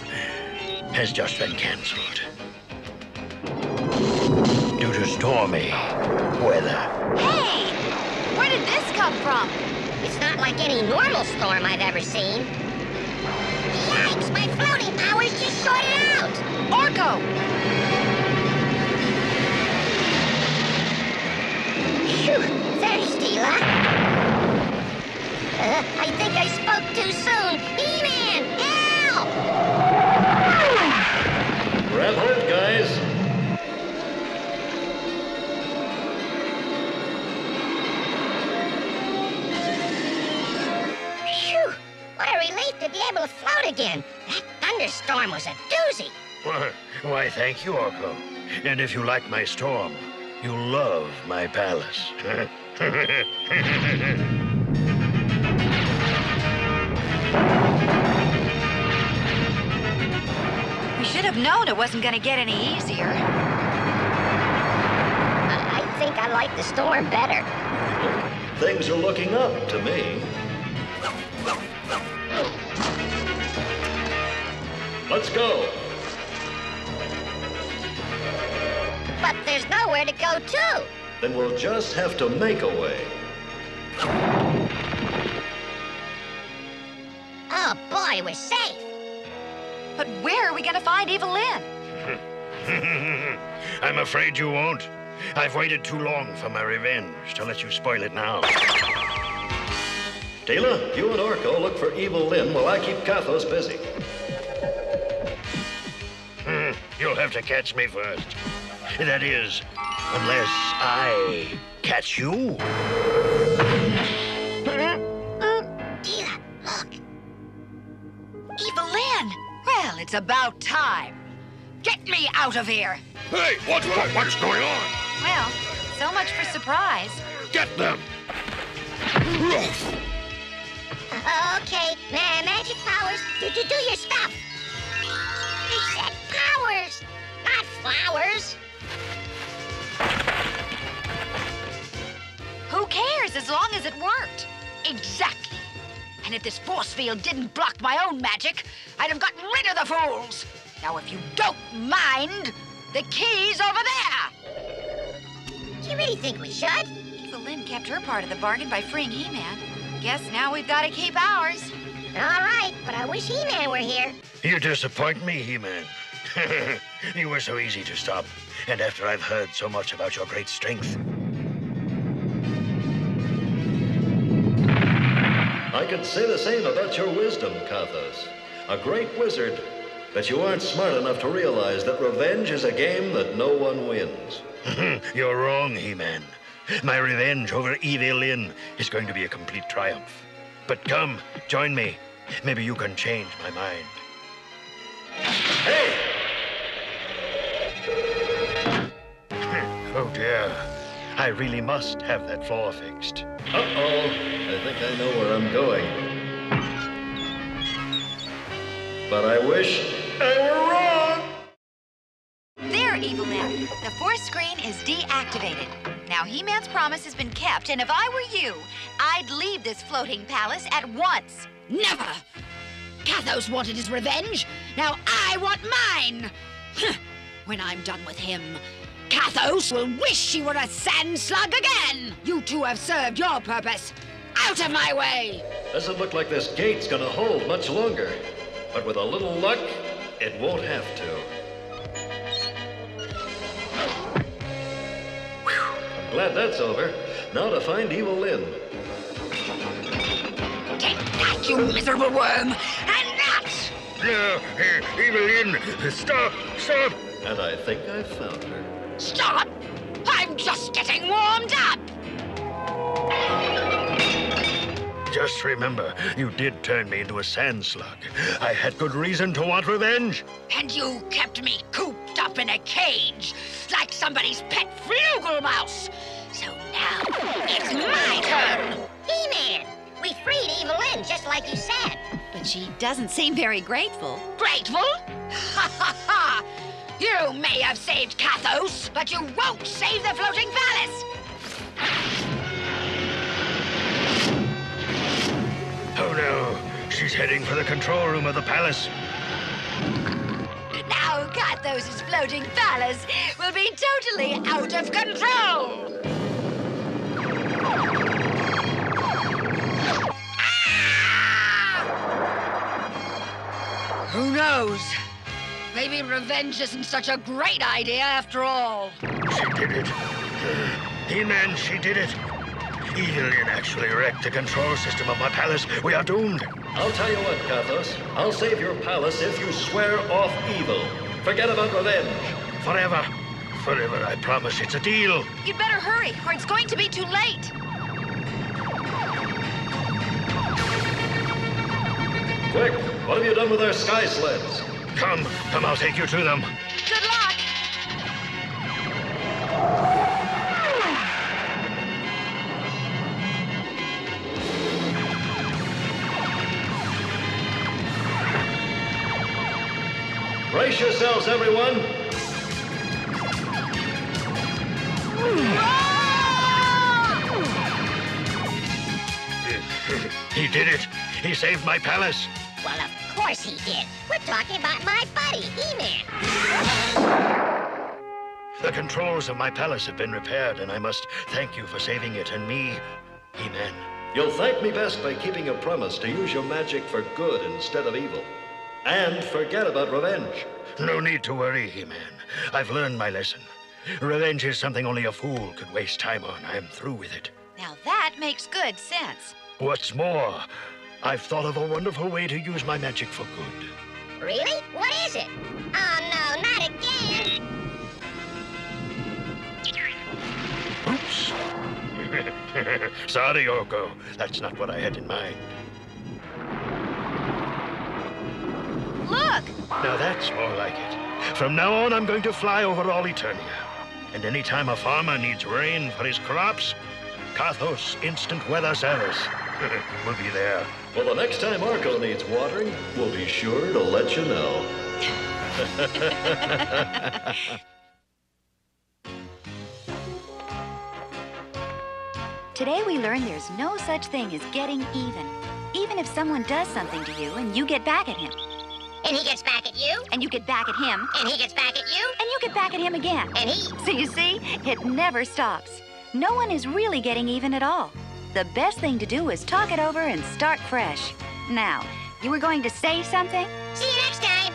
[SPEAKER 11] has just been cancelled. Due to stormy weather.
[SPEAKER 4] Hey! Where did this come from? It's not like any normal storm I've ever seen. Yikes! My floating powers just shorted out!
[SPEAKER 9] Orko!
[SPEAKER 4] Phew, thirsty, huh? I think I spoke too soon. He-Man, help!
[SPEAKER 10] Grab hold, guys.
[SPEAKER 4] Phew, what a relief to be able to float again. That thunderstorm was a doozy.
[SPEAKER 11] Why, thank you, Orko. And if you like my storm, you'll love my palace.
[SPEAKER 9] We should have known it wasn't going to get any easier.
[SPEAKER 4] I think I like the storm better.
[SPEAKER 10] Things are looking up to me. Let's go.
[SPEAKER 4] But there's nowhere to go to.
[SPEAKER 10] Then we'll just have to make a way.
[SPEAKER 4] Oh boy, we're safe.
[SPEAKER 9] But where are we going to find Evelyn?
[SPEAKER 11] I'm afraid you won't. I've waited too long for my revenge to let you spoil it now.
[SPEAKER 10] Tila, you and Orko look for Evil Lyn while I keep Kathos busy.
[SPEAKER 11] You'll have to catch me first. That is, unless I catch you.
[SPEAKER 4] Tila, look.
[SPEAKER 9] Evelyn! Well, it's about time. Get me out of here.
[SPEAKER 17] Hey, what's going on?
[SPEAKER 9] Well, so much for surprise.
[SPEAKER 17] Get them!
[SPEAKER 4] Okay, magic powers, do your stuff. I said powers, not flowers.
[SPEAKER 9] Who cares as long as it worked? Exactly. And if this force field didn't block my own magic, I'd have gotten rid of the fools. Now, if you don't mind, the key's over there.
[SPEAKER 4] Do you really think we should?
[SPEAKER 9] Evelyn kept her part of the bargain by freeing He-Man. Guess now we've got to keep ours.
[SPEAKER 4] All right, but I wish He-Man were here.
[SPEAKER 11] You disappoint me, He-Man. You were so easy to stop. And after I've heard so much about your great strength.
[SPEAKER 10] I could say the same about your wisdom, Kathos. A great wizard, but you aren't smart enough to realize that revenge is a game that no one wins.
[SPEAKER 11] You're wrong, He-Man. My revenge over Evil Lyn is going to be a complete triumph. But come, join me. Maybe you can change my mind.
[SPEAKER 10] Hey!
[SPEAKER 11] Oh, dear. I really must have that floor fixed.
[SPEAKER 10] Uh-oh. I think I know where I'm going. But I wish I were wrong!
[SPEAKER 9] There, Evelyn. The force screen is deactivated. Now, He-Man's promise has been kept, and if I were you, I'd leave this floating palace at once.
[SPEAKER 5] Never! Kathos wanted his revenge. Now I want mine! When I'm done with him, Kathos will wish he were a sand slug again! You two have served your purpose. Out of my way!
[SPEAKER 10] Doesn't look like this gate's gonna hold much longer. But with a little luck, it won't have to. I'm glad that's over. Now to find Evil Lyn.
[SPEAKER 5] Take that, you miserable worm! And that!
[SPEAKER 11] No, Evil Lyn, stop!
[SPEAKER 10] And I think I've found her.
[SPEAKER 5] Stop! I'm just getting warmed up!
[SPEAKER 11] Just remember, you did turn me into a sand slug. I had good reason to want revenge.
[SPEAKER 5] And you kept me cooped up in a cage, like somebody's pet flugel-mouse. So now, it's my turn!
[SPEAKER 4] He-Man, we freed Evil Lyn, just like you said.
[SPEAKER 12] But she doesn't seem very grateful.
[SPEAKER 5] Grateful? Ha ha ha! You may have saved Kathos, but you won't save the floating palace!
[SPEAKER 11] Oh no, she's heading for the control room of the palace.
[SPEAKER 9] Now Kathos' floating palace will be totally out of control.
[SPEAKER 5] Who knows? Maybe revenge isn't such a great idea after all.
[SPEAKER 11] She did it.
[SPEAKER 17] He-Man, she did it. Evelyn actually wrecked the control system of my palace. We are doomed.
[SPEAKER 10] I'll tell you what, Kathos. I'll save your palace if you swear off evil. Forget about revenge.
[SPEAKER 17] Forever. Forever, I promise. It's a deal.
[SPEAKER 9] You'd better hurry, or it's going to be too late.
[SPEAKER 10] Quick, what have you done with our sky sleds?
[SPEAKER 17] Come, I'll take you to them.
[SPEAKER 9] Good luck.
[SPEAKER 10] Brace yourselves, everyone.
[SPEAKER 17] He did it. He saved my palace.
[SPEAKER 4] Well, of course he did. We're talking about my buddy, He-Man.
[SPEAKER 17] The controls of my palace have been repaired, and I must thank you for saving it and me, He-Man.
[SPEAKER 10] You'll thank me best by keeping a promise to use your magic for good instead of evil. And forget about revenge.
[SPEAKER 17] No need to worry, He-Man. I've learned my lesson. Revenge is something only a fool could waste time on. I'm through with it.
[SPEAKER 9] Now that makes good sense.
[SPEAKER 17] What's more, I've thought of a wonderful way to use my magic for good.
[SPEAKER 4] Really? What is it? Oh, no, not again.
[SPEAKER 17] Oops. Sorry, Orko. That's not what I had in mind.
[SPEAKER 9] Look!
[SPEAKER 17] Now that's more like it. From now on, I'm going to fly over all Eternia. And anytime a farmer needs rain for his crops, Kathos Instant Weather Service will be there.
[SPEAKER 10] Well, the next time Orko needs watering, we'll be sure to let you know.
[SPEAKER 12] Today we learned there's no such thing as getting even. Even if someone does something to you and you get back at him.
[SPEAKER 4] And he gets back at you.
[SPEAKER 12] And you get back at him.
[SPEAKER 4] And he gets back at you.
[SPEAKER 12] And you get back at him again.
[SPEAKER 4] And he...
[SPEAKER 12] So you see, it never stops. No one is really getting even at all. The best thing to do is talk it over and start fresh. Now, you were going to say something?
[SPEAKER 4] See you next time.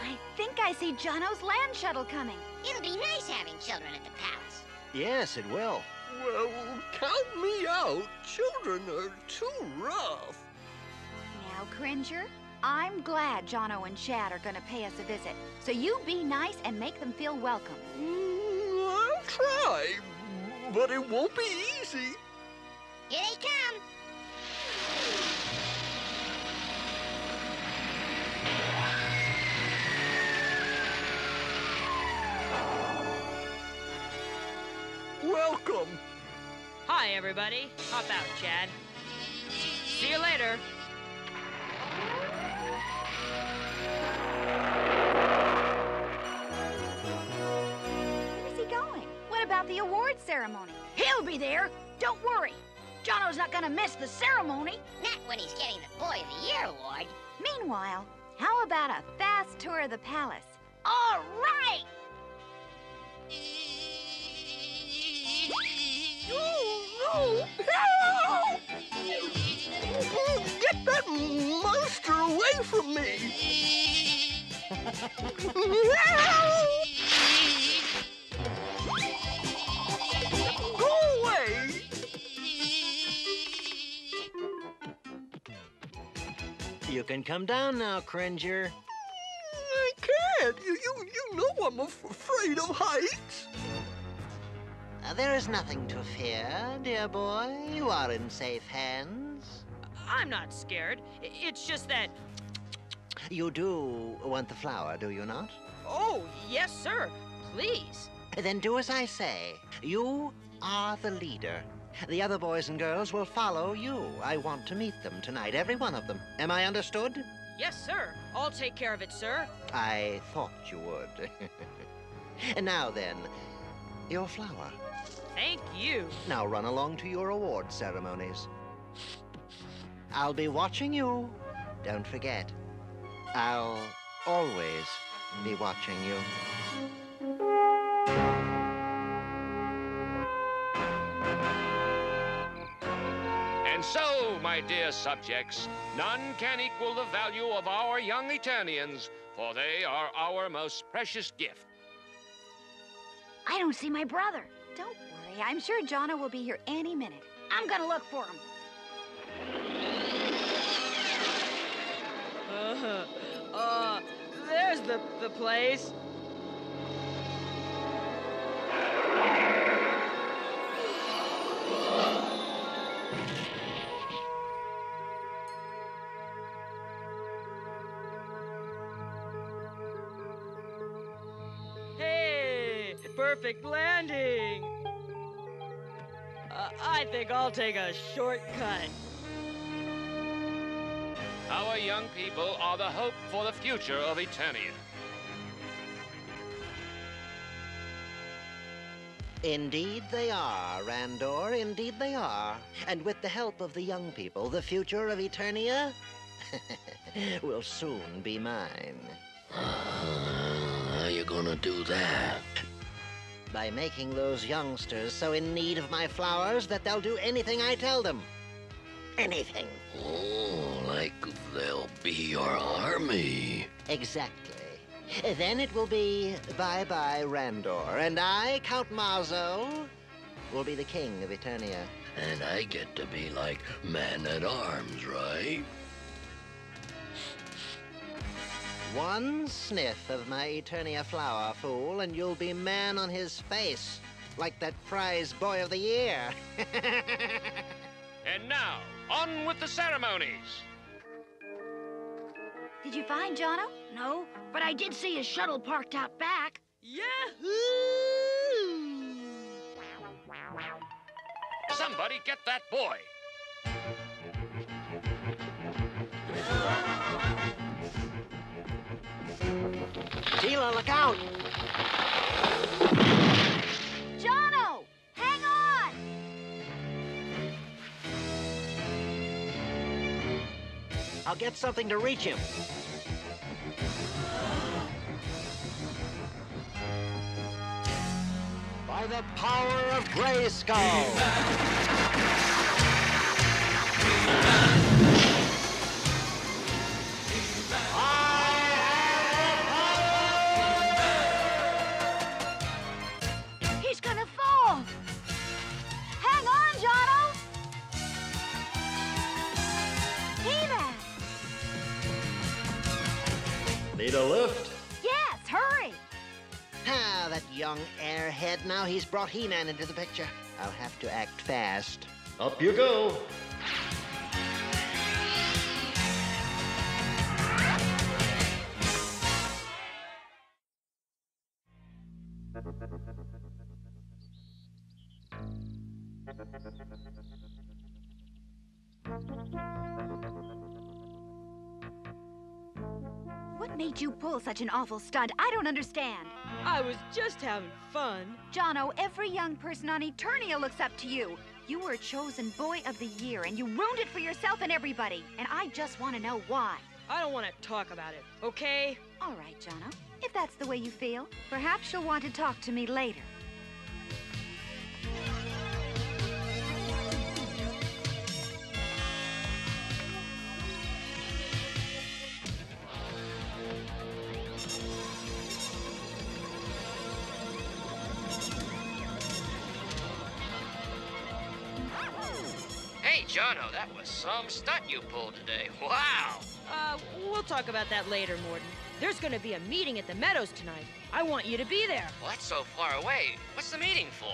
[SPEAKER 12] I think I see Jono's land shuttle coming.
[SPEAKER 4] It'll be nice having children at the palace.
[SPEAKER 6] Yes, it will.
[SPEAKER 14] Well, count me out. Children are too rough.
[SPEAKER 12] Now, Cringer, I'm glad Jono and Chad are going to pay us a visit. So you be nice and make them feel welcome.
[SPEAKER 14] I'll try, but it won't be easy.
[SPEAKER 4] Here they come.
[SPEAKER 14] Welcome.
[SPEAKER 13] Hi, everybody. Hop out, Chad. See you later.
[SPEAKER 12] Where's he going? What about the award ceremony?
[SPEAKER 5] He'll be there. Don't worry. Jono's not gonna miss the ceremony.
[SPEAKER 4] Not when he's getting the Boy of the Year award.
[SPEAKER 12] Meanwhile, how about a fast tour of the palace?
[SPEAKER 5] All right.
[SPEAKER 14] Oh, no! Help! Get that monster away from me! Help! Go away!
[SPEAKER 6] You can come down now, Cringer.
[SPEAKER 14] I can't. You know I'm afraid of heights.
[SPEAKER 11] There is nothing to fear, dear boy. You are in safe hands.
[SPEAKER 13] I'm not scared. It's just that...
[SPEAKER 11] You do want the flower, do you not?
[SPEAKER 13] Oh, yes, sir. Please.
[SPEAKER 11] Then do as I say. You are the leader. The other boys and girls will follow you. I want to meet them tonight, every one of them. Am I understood?
[SPEAKER 13] Yes, sir. I'll take care of it, sir.
[SPEAKER 11] I thought you would. And now then, your flower.
[SPEAKER 13] Thank you.
[SPEAKER 11] Now run along to your award ceremonies. I'll be watching you. Don't forget, I'll always be watching you.
[SPEAKER 2] And so, my dear subjects, none can equal the value of our young Eternians, for they are our most precious gift.
[SPEAKER 12] I don't see my brother. Don't worry, I'm sure Jono will be here any minute. I'm gonna look for him.
[SPEAKER 13] There's the place. Hey, perfect landing. I think I'll take a shortcut.
[SPEAKER 2] Our young people are the hope for the future of Eternia.
[SPEAKER 11] Indeed they are, Randor. Indeed they are. And with the help of the young people, the future of Eternia will soon be mine.
[SPEAKER 3] How you gonna do that?
[SPEAKER 11] By making those youngsters so in need of my flowers that they'll do anything I tell them. Anything.
[SPEAKER 3] Oh, like they'll be your army.
[SPEAKER 11] Exactly. Then it will be bye-bye Randor, and I, Count Mazo, will be the king of Eternia.
[SPEAKER 3] And I get to be like man-at-arms, right?
[SPEAKER 11] One sniff of my Eternia flower, fool, and you'll be man on his face, like that prize boy of the year.
[SPEAKER 2] And now, on with the ceremonies.
[SPEAKER 5] Did you find Jono? No, but I did see his shuttle parked out back.
[SPEAKER 13] Yahoo!
[SPEAKER 2] Somebody get that boy.
[SPEAKER 11] Sheila, look out!
[SPEAKER 12] Jono! Hang on!
[SPEAKER 11] I'll get something to reach him. By the power of Grayskull!
[SPEAKER 12] He's gonna fall! Hang on, Jono! He-Man!
[SPEAKER 10] Need a lift?
[SPEAKER 12] Yes, hurry!
[SPEAKER 11] Ah, that young airhead. Now he's brought He-Man into the picture. I'll have to act fast.
[SPEAKER 10] Up you go.
[SPEAKER 12] What made you pull such an awful stunt? I don't understand.
[SPEAKER 13] I was just having fun.
[SPEAKER 12] Jono, every young person on Eternia looks up to you. You were chosen Boy of the Year, and you ruined it for yourself and everybody. And I just want to know why.
[SPEAKER 13] I don't want to talk about it, okay?
[SPEAKER 12] All right, Jono. If that's the way you feel, perhaps you'll want to talk to me later.
[SPEAKER 2] Hey, Jono, that was some stunt you pulled today. Wow!
[SPEAKER 13] We'll talk about that later, Morton. There's gonna be a meeting at the Meadows tonight. I want you to be there.
[SPEAKER 2] Well, that's so far away. What's the meeting for?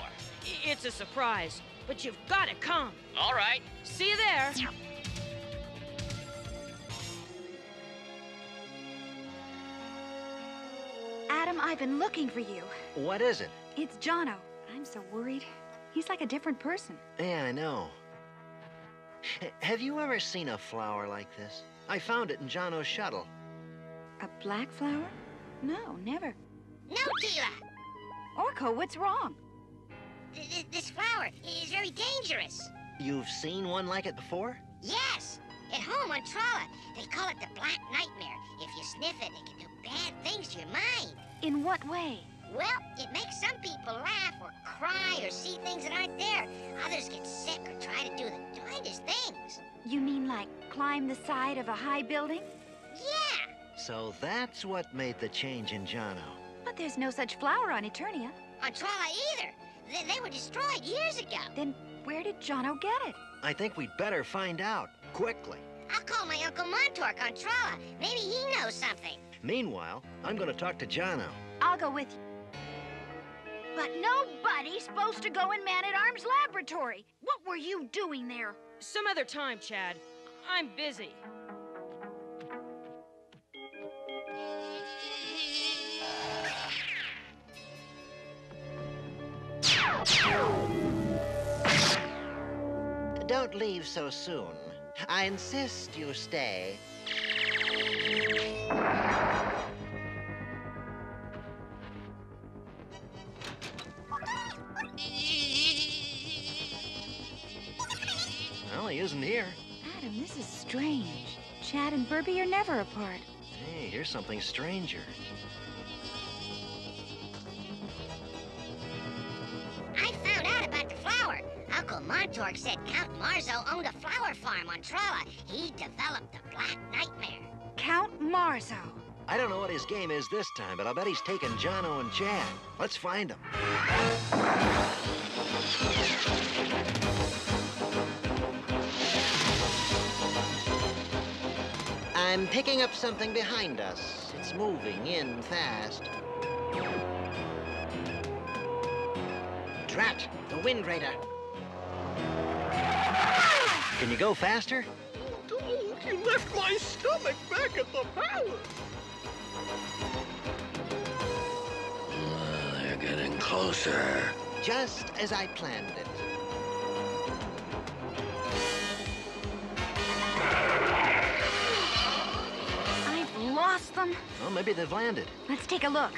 [SPEAKER 13] It's a surprise, but you've gotta come.
[SPEAKER 2] All right.
[SPEAKER 13] See you there.
[SPEAKER 12] Adam, I've been looking for you.
[SPEAKER 11] What is it?
[SPEAKER 12] It's Jono. I'm so worried. He's like a different person.
[SPEAKER 11] Yeah, I know. Have you ever seen a flower like this? I found it in Jono's shuttle.
[SPEAKER 12] A black flower? No, never.
[SPEAKER 4] No, Tila.
[SPEAKER 12] Orko, what's wrong?
[SPEAKER 4] This flower is very dangerous.
[SPEAKER 6] You've seen one like it before?
[SPEAKER 4] Yes. At home on Trolla, they call it the Black Nightmare. If you sniff it, it can do bad things to your mind.
[SPEAKER 12] In what way?
[SPEAKER 4] Well, it makes some people laugh or cry or see things that aren't there. Others get sick or try to do the darndest things.
[SPEAKER 12] You mean like climb the side of a high building?
[SPEAKER 4] Yeah.
[SPEAKER 6] So that's what made the change in Jono.
[SPEAKER 12] But there's no such flower on Eternia.
[SPEAKER 4] On Trolla either. They were destroyed years ago.
[SPEAKER 12] Then where did Jono get it?
[SPEAKER 6] I think we'd better find out, quickly.
[SPEAKER 4] I'll call my Uncle Montork on Trolla. Maybe he knows something.
[SPEAKER 6] Meanwhile, I'm gonna talk to Jono.
[SPEAKER 12] I'll go with you. But nobody's supposed to go in Man-at-Arms' laboratory. What were you doing there?
[SPEAKER 13] Some other time, Chad. I'm busy.
[SPEAKER 6] Don't leave so soon. I insist you stay. Well, he isn't here.
[SPEAKER 12] Adam, this is strange. Chad and Burby are never apart.
[SPEAKER 6] Hey, here's something stranger.
[SPEAKER 4] I found out about the flower. Uncle Montork said Count Marzo owned a flower farm on Trolla. He developed the Black Nightmare.
[SPEAKER 12] Count Marzo.
[SPEAKER 6] I don't know what his game is this time, but I'll bet he's taken Jono and Chad. Let's find him. I'm picking up something behind us. It's moving in fast. Drat, the Wind Raider. Can you go faster?
[SPEAKER 14] Don't! You left my stomach back at the palace!
[SPEAKER 3] They're getting closer.
[SPEAKER 6] Just as I planned it.
[SPEAKER 12] I've lost them.
[SPEAKER 6] Well, maybe they've landed.
[SPEAKER 12] Let's take a look.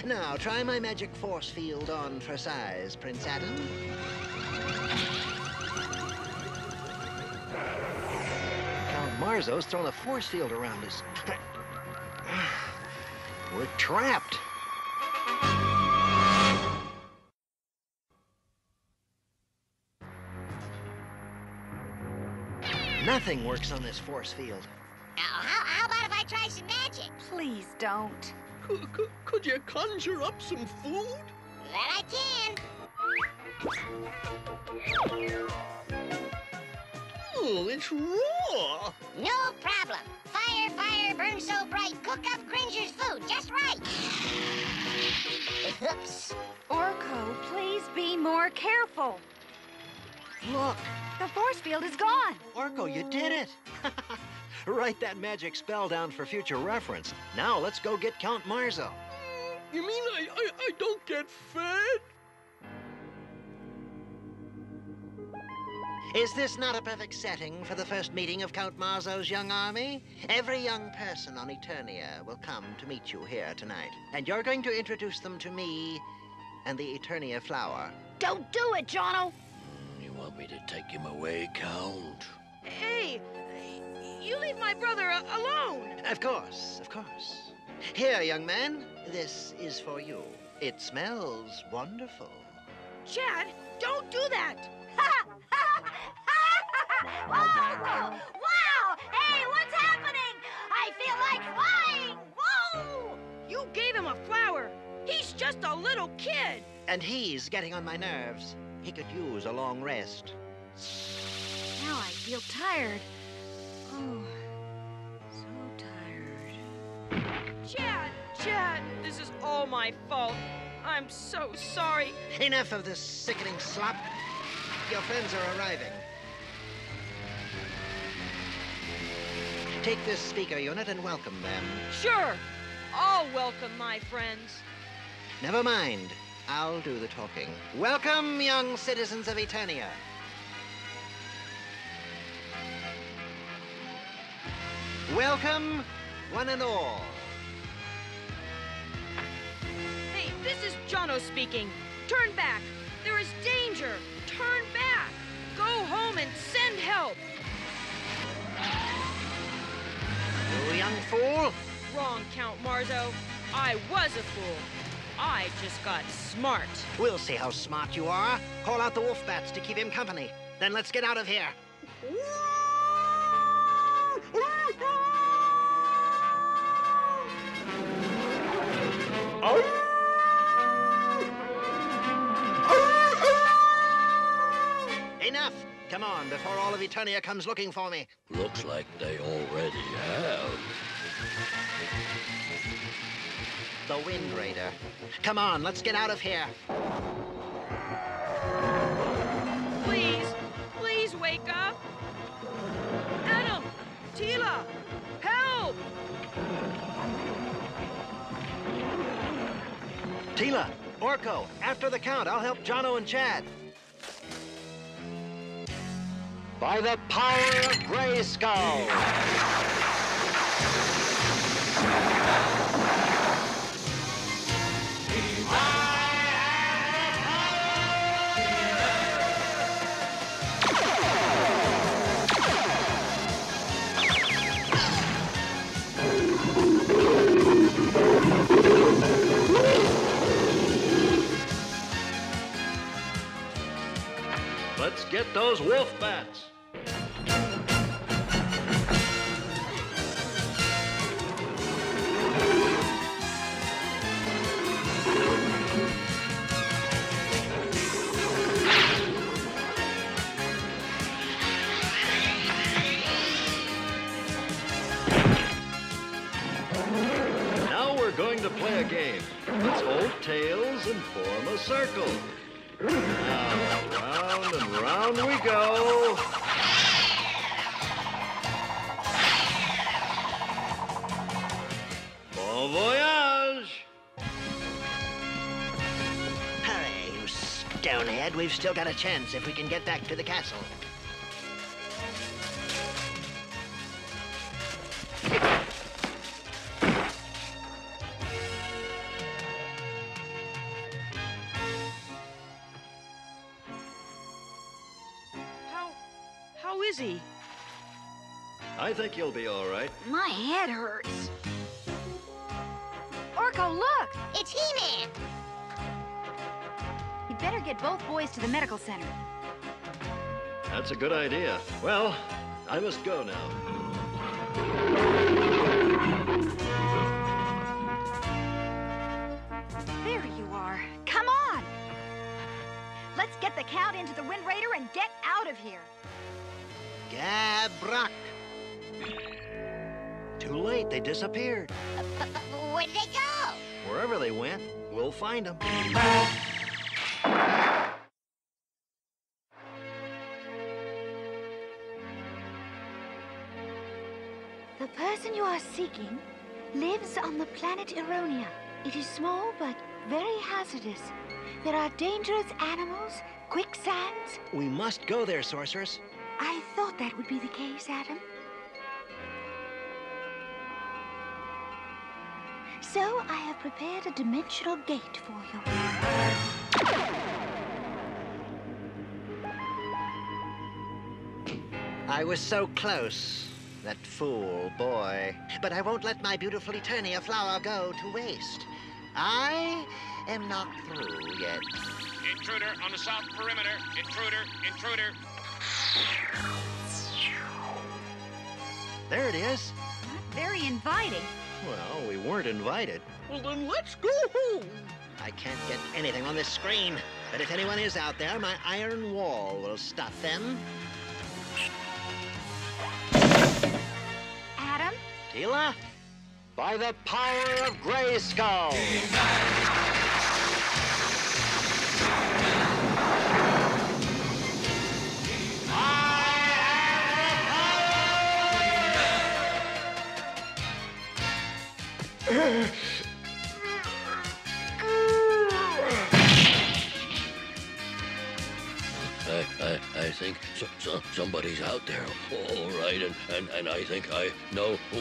[SPEAKER 6] Now, try my magic force field on for size, Prince Adam. Count Marzo's thrown a force field around us. We're trapped. Nothing works on this force field.
[SPEAKER 4] Now, how about if I try some magic?
[SPEAKER 12] Please don't.
[SPEAKER 14] Could you conjure up some food?
[SPEAKER 4] That I can.
[SPEAKER 14] Oh, it's raw.
[SPEAKER 4] No problem. Fire, fire, burn so bright. Cook up Gringer's food just right. Oops.
[SPEAKER 12] Orko, please be more careful.
[SPEAKER 6] Look.
[SPEAKER 12] The force field is gone.
[SPEAKER 6] Orko, you did it. Write that magic spell down for future reference. Now let's go get Count Marzo.
[SPEAKER 14] You mean I don't get fed?
[SPEAKER 6] Is this not a perfect setting for the first meeting of Count Marzo's young army? Every young person on Eternia will come to meet you here tonight. And you're going to introduce them to me and the Eternia flower.
[SPEAKER 5] Don't do it, Jono!
[SPEAKER 3] You want me to take him away, Count?
[SPEAKER 13] Hey! You leave my brother alone!
[SPEAKER 6] Of course, of course. Here, young man, this is for you. It smells wonderful.
[SPEAKER 13] Chad, don't do that!
[SPEAKER 12] Wow! Hey, what's happening? I feel like flying! Whoa!
[SPEAKER 13] You gave him a flower. He's just a little kid.
[SPEAKER 6] And he's getting on my nerves. He could use a long rest.
[SPEAKER 12] Now I feel tired. Oh, so tired.
[SPEAKER 13] Chad, this is all my fault. I'm so sorry.
[SPEAKER 6] Enough of this sickening slop. Your friends are arriving. Take this speaker unit and welcome them.
[SPEAKER 13] Sure. I'll welcome my friends.
[SPEAKER 6] Never mind. I'll do the talking. Welcome, young citizens of Eternia. Welcome, one and all.
[SPEAKER 13] Hey, this is Jono speaking. Turn back. There is danger. Turn back. Go home and send help.
[SPEAKER 6] You young fool.
[SPEAKER 13] Wrong, Count Marzo. I was a fool. I just got smart.
[SPEAKER 6] We'll see how smart you are. Call out the wolf bats to keep him company. Then let's get out of here. Enough! Come on, before all of Eternia comes looking for me.
[SPEAKER 3] Looks like they already have.
[SPEAKER 6] The Wind Raider. Come on, let's get out of here.
[SPEAKER 13] Please, please wake up. Adam, Teela, help!
[SPEAKER 6] Teela, Orko, after the count, I'll help Jono and Chad.
[SPEAKER 1] By the power of Grayskull! Let's get those wolf bats. Now we're going to play a game. Let's hold tails and form a circle. Now, round and round we go. Bon voyage!
[SPEAKER 6] Hurry, you stonehead. We've still got a chance if we can get back to the castle.
[SPEAKER 13] How is he?
[SPEAKER 10] I think you'll be all right.
[SPEAKER 9] My head hurts. Orko, look!
[SPEAKER 4] It's He-Man!
[SPEAKER 12] You'd better get both boys to the medical center.
[SPEAKER 10] That's a good idea. Well, I must go now.
[SPEAKER 12] There you are. Come on! Let's get the Count into the Wind Raider and get out of here.
[SPEAKER 6] Gabrak.
[SPEAKER 10] Too late, they disappeared.
[SPEAKER 4] Where'd they go?
[SPEAKER 10] Wherever they went, we'll find them.
[SPEAKER 15] The person you are seeking lives on the planet Eronia. It is small but very hazardous. There are dangerous animals, quicksands.
[SPEAKER 6] We must go there, sorceress.
[SPEAKER 15] I thought that would be the case, Adam. So I have prepared a dimensional gate for you.
[SPEAKER 6] I was so close. That fool boy. But I won't let my beautiful Eternia flower go to waste. I am not through yet.
[SPEAKER 2] Intruder on the south perimeter. Intruder, intruder.
[SPEAKER 6] There it is.
[SPEAKER 12] Very inviting.
[SPEAKER 10] Well, we weren't invited.
[SPEAKER 14] Well, then let's go home.
[SPEAKER 6] I can't get anything on this screen. But if anyone is out there, my iron wall will stop them.
[SPEAKER 12] Adam?
[SPEAKER 6] Teela?
[SPEAKER 1] By the power of Grayskull!
[SPEAKER 3] I think somebody's out there. All right, and I think I know who.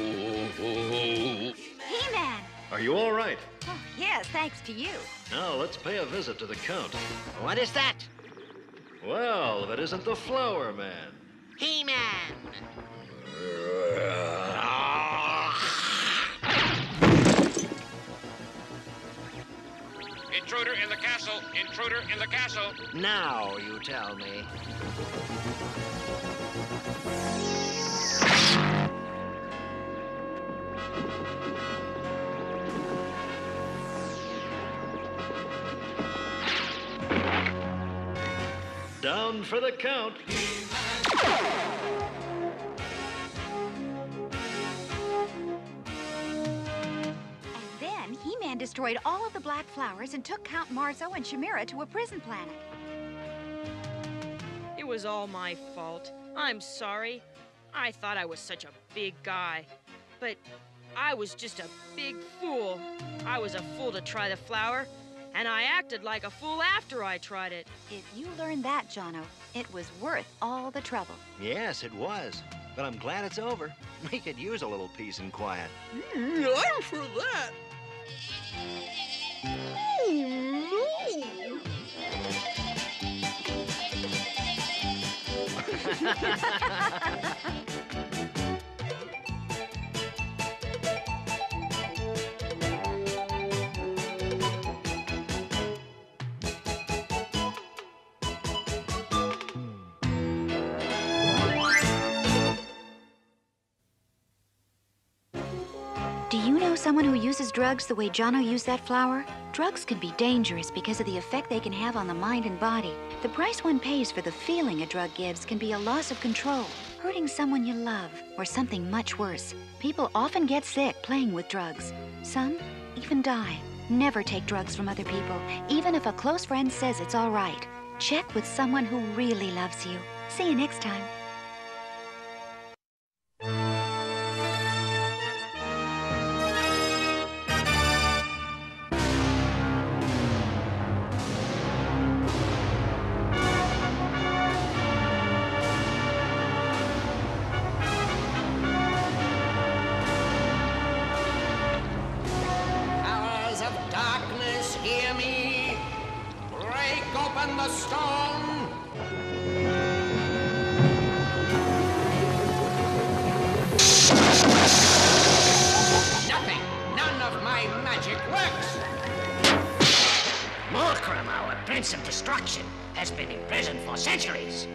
[SPEAKER 12] He-Man!
[SPEAKER 1] Are you all right?
[SPEAKER 12] Oh, yes, thanks to you.
[SPEAKER 1] Now, let's pay a visit to the Count.
[SPEAKER 6] What is that?
[SPEAKER 1] Well, if it isn't the Flower Man.
[SPEAKER 6] He-Man!
[SPEAKER 2] Intruder in the castle! Intruder in the castle!
[SPEAKER 6] Now you tell me.
[SPEAKER 1] Down for the Count.
[SPEAKER 12] Then He-Man destroyed all of the black flowers and took Count Marzo and Chimera to a prison planet.
[SPEAKER 13] It was all my fault. I'm sorry. I thought I was such a big guy. But I was just a big fool. I was a fool to try the flower, and I acted like a fool after I tried it.
[SPEAKER 12] If you learned that, Jono, it was worth all the trouble.
[SPEAKER 6] Yes, it was. But I'm glad it's over. We could use a little peace and quiet.
[SPEAKER 14] I'm for that.
[SPEAKER 12] Do you know someone who uses drugs the way Jono used that flower? Drugs can be dangerous because of the effect they can have on the mind and body. The price one pays for the feeling a drug gives can be a loss of control, hurting someone you love, or something much worse. People often get sick playing with drugs. Some even die. Never take drugs from other people, even if a close friend says it's all right. Check with someone who really loves you. See you next time.
[SPEAKER 8] Powers of darkness, hear me. Break open the stone. Nothing. None of my magic works.
[SPEAKER 18] Morkram, our Prince of Destruction, has been imprisoned for centuries.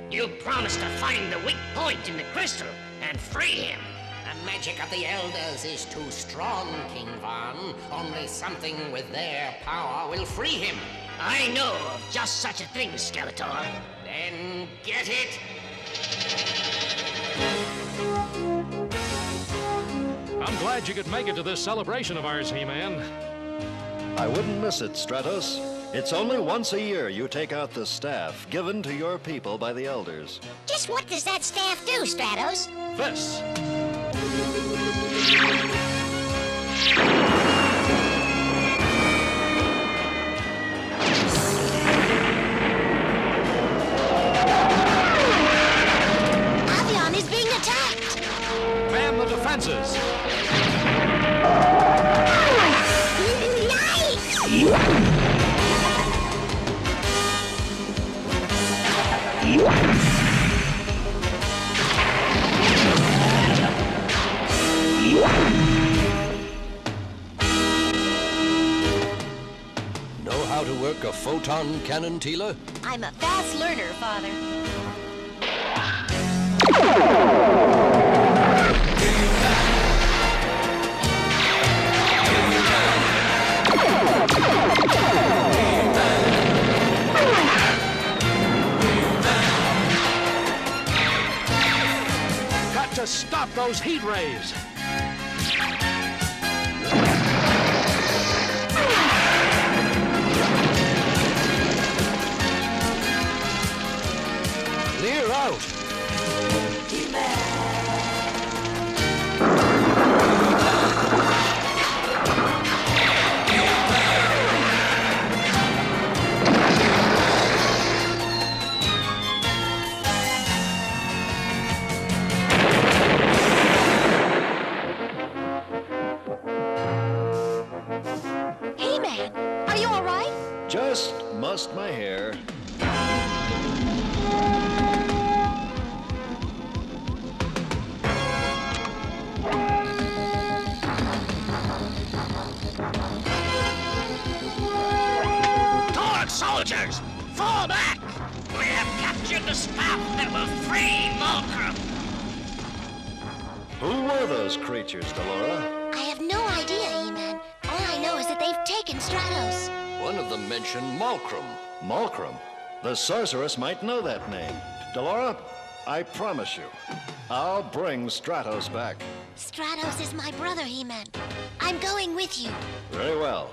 [SPEAKER 18] You promised to find the weak point in the crystal and free him.
[SPEAKER 8] The magic of the elders is too strong, King Von. Only something with their power will free him.
[SPEAKER 18] I know of just such a thing, Skeletor.
[SPEAKER 8] Then get it.
[SPEAKER 2] I'm glad you could make it to this celebration of ours, He-Man.
[SPEAKER 10] I wouldn't miss it, Stratos. It's only once a year you take out the staff given to your people by the elders.
[SPEAKER 4] Just what does that staff do, Stratos?
[SPEAKER 2] This.
[SPEAKER 4] Avion is being attacked!
[SPEAKER 2] Man the defenses!
[SPEAKER 16] Know how to work a photon cannon, Teela?
[SPEAKER 4] I'm a fast learner, Father.
[SPEAKER 2] Got to stop those heat rays!
[SPEAKER 16] Clear out!
[SPEAKER 10] are those creatures, Delora?
[SPEAKER 21] I have no idea, He-Man. All I know is that they've taken Stratos.
[SPEAKER 3] One of them mentioned Malcolm.
[SPEAKER 10] Malcolm? The sorceress might know that name. Delora, I promise you, I'll bring Stratos back.
[SPEAKER 21] Stratos is my brother, He-Man. I'm going with you.
[SPEAKER 10] Very well.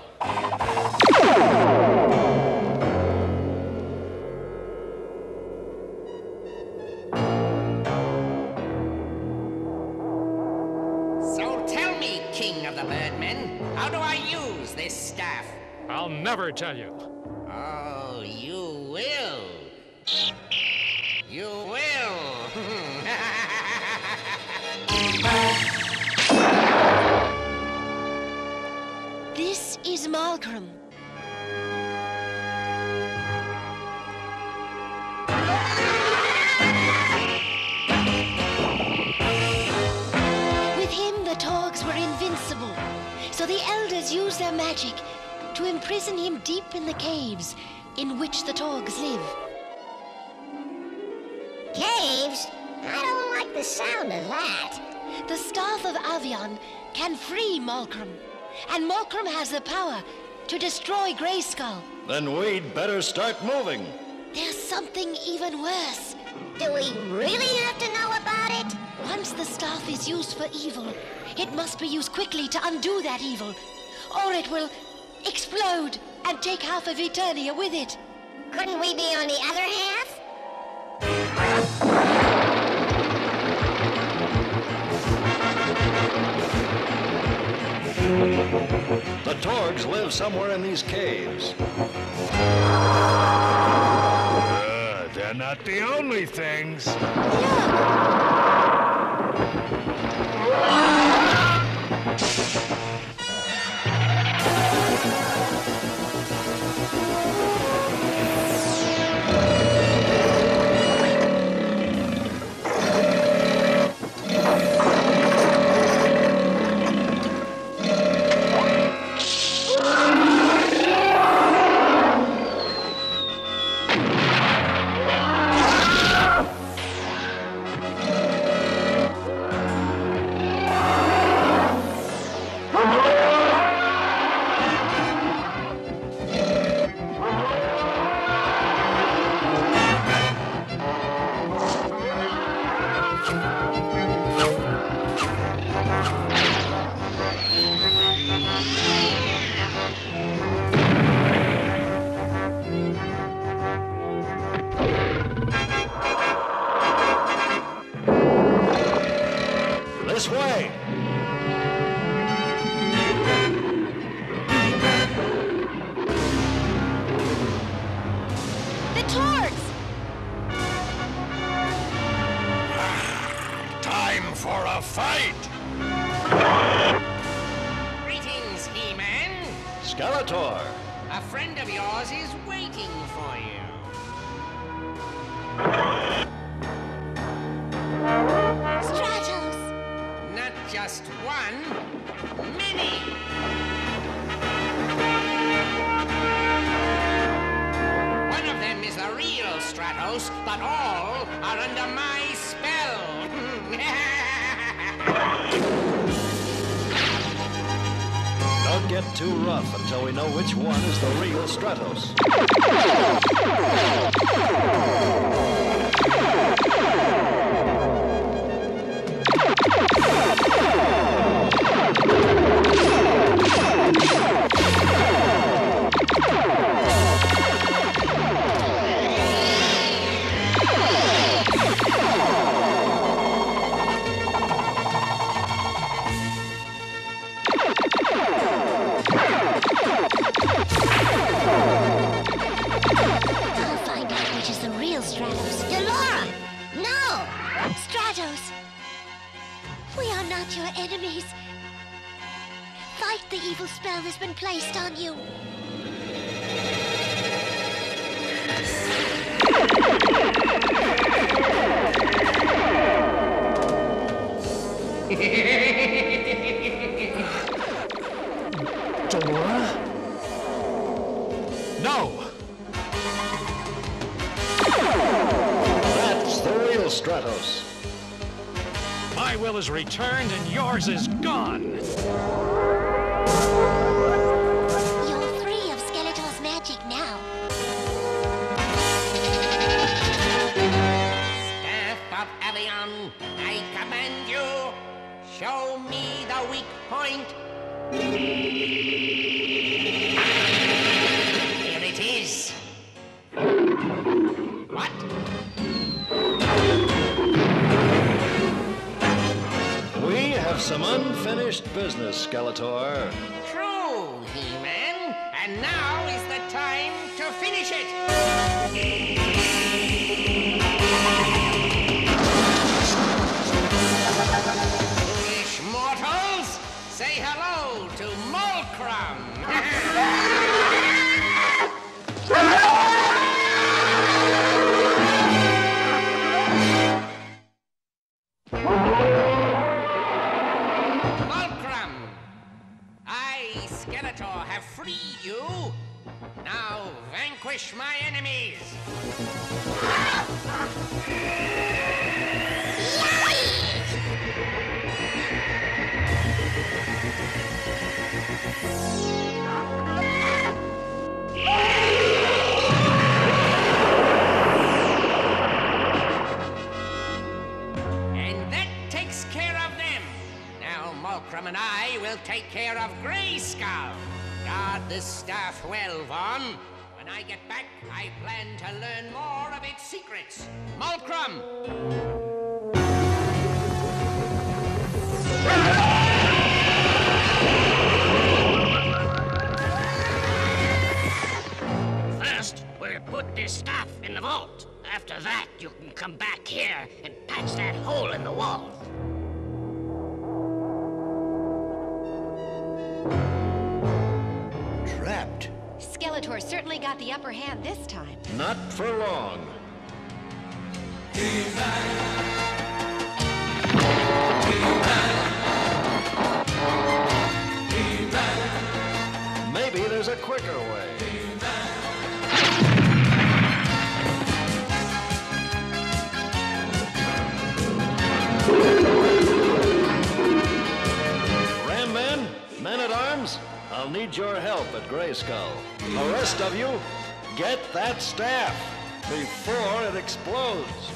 [SPEAKER 8] So tell me, King of the Birdmen, how do I use this staff?
[SPEAKER 2] I'll never tell you.
[SPEAKER 8] Oh, you will. You will.
[SPEAKER 21] This is Malcolm. With him, the Torgs were invincible, so the elders used their magic to imprison him deep in the caves in which the Torgs live.
[SPEAKER 4] Caves? I don't like the sound of that.
[SPEAKER 21] The Staff of Avion can free Malcolm, and Malcolm has the power to destroy Grayskull.
[SPEAKER 10] Then we'd better start moving.
[SPEAKER 21] There's something even worse.
[SPEAKER 4] Do we really have to know about it?
[SPEAKER 21] Once the staff is used for evil, it must be used quickly to undo that evil, or it will explode and take half of Eternia with it.
[SPEAKER 4] Couldn't we be on the other half?
[SPEAKER 10] The Torgs live somewhere in these caves.
[SPEAKER 17] They're not the only things.
[SPEAKER 10] This way!
[SPEAKER 21] The Torgs!
[SPEAKER 17] Time for a fight!
[SPEAKER 8] Greetings, He-Man.
[SPEAKER 10] Skeletor!
[SPEAKER 8] A friend of yours is waiting for you.
[SPEAKER 21] Stratos!
[SPEAKER 8] Not just one, many. One of them is the real Stratos, but all are under my spell.
[SPEAKER 10] Don't get too rough until we know which one is the real Stratos.
[SPEAKER 21] I'll find out which is the real Stratos.
[SPEAKER 4] Delora! No!
[SPEAKER 21] Stratos! We are not your enemies. Fight the evil spell that's been placed on you.
[SPEAKER 17] Delora? No!
[SPEAKER 10] That's the real Stratos.
[SPEAKER 17] My
[SPEAKER 2] My will is returned and yours is gone.
[SPEAKER 21] You're free of Skeletor's magic now.
[SPEAKER 8] Staff of Avion, I command you, show me the weak point. Here it is. What?
[SPEAKER 1] We have some unfinished business, Skeletor.
[SPEAKER 8] True, He-Man. And now is the time to finish it. Foolish mortals, say hello to Molcrum. Molcrum, I, Skeletor, have freed you. Now vanquish my enemies. And that takes care of them. Now Molcrum and I will take care of Grayskull. Guard this staff well, Vaughn. When I get back, I plan to learn more of its secrets. Molcrum!
[SPEAKER 18] First, we'll put this staff in the vault. After that, you can come back here and patch that hole in the wall.
[SPEAKER 10] Trapped.
[SPEAKER 12] Skeletor certainly got the upper hand this time.
[SPEAKER 1] Not for long. Maybe there's a quicker way. Ram Men, men-at-arms, I'll need your help at Grayskull. The rest of you, get that staff before it explodes.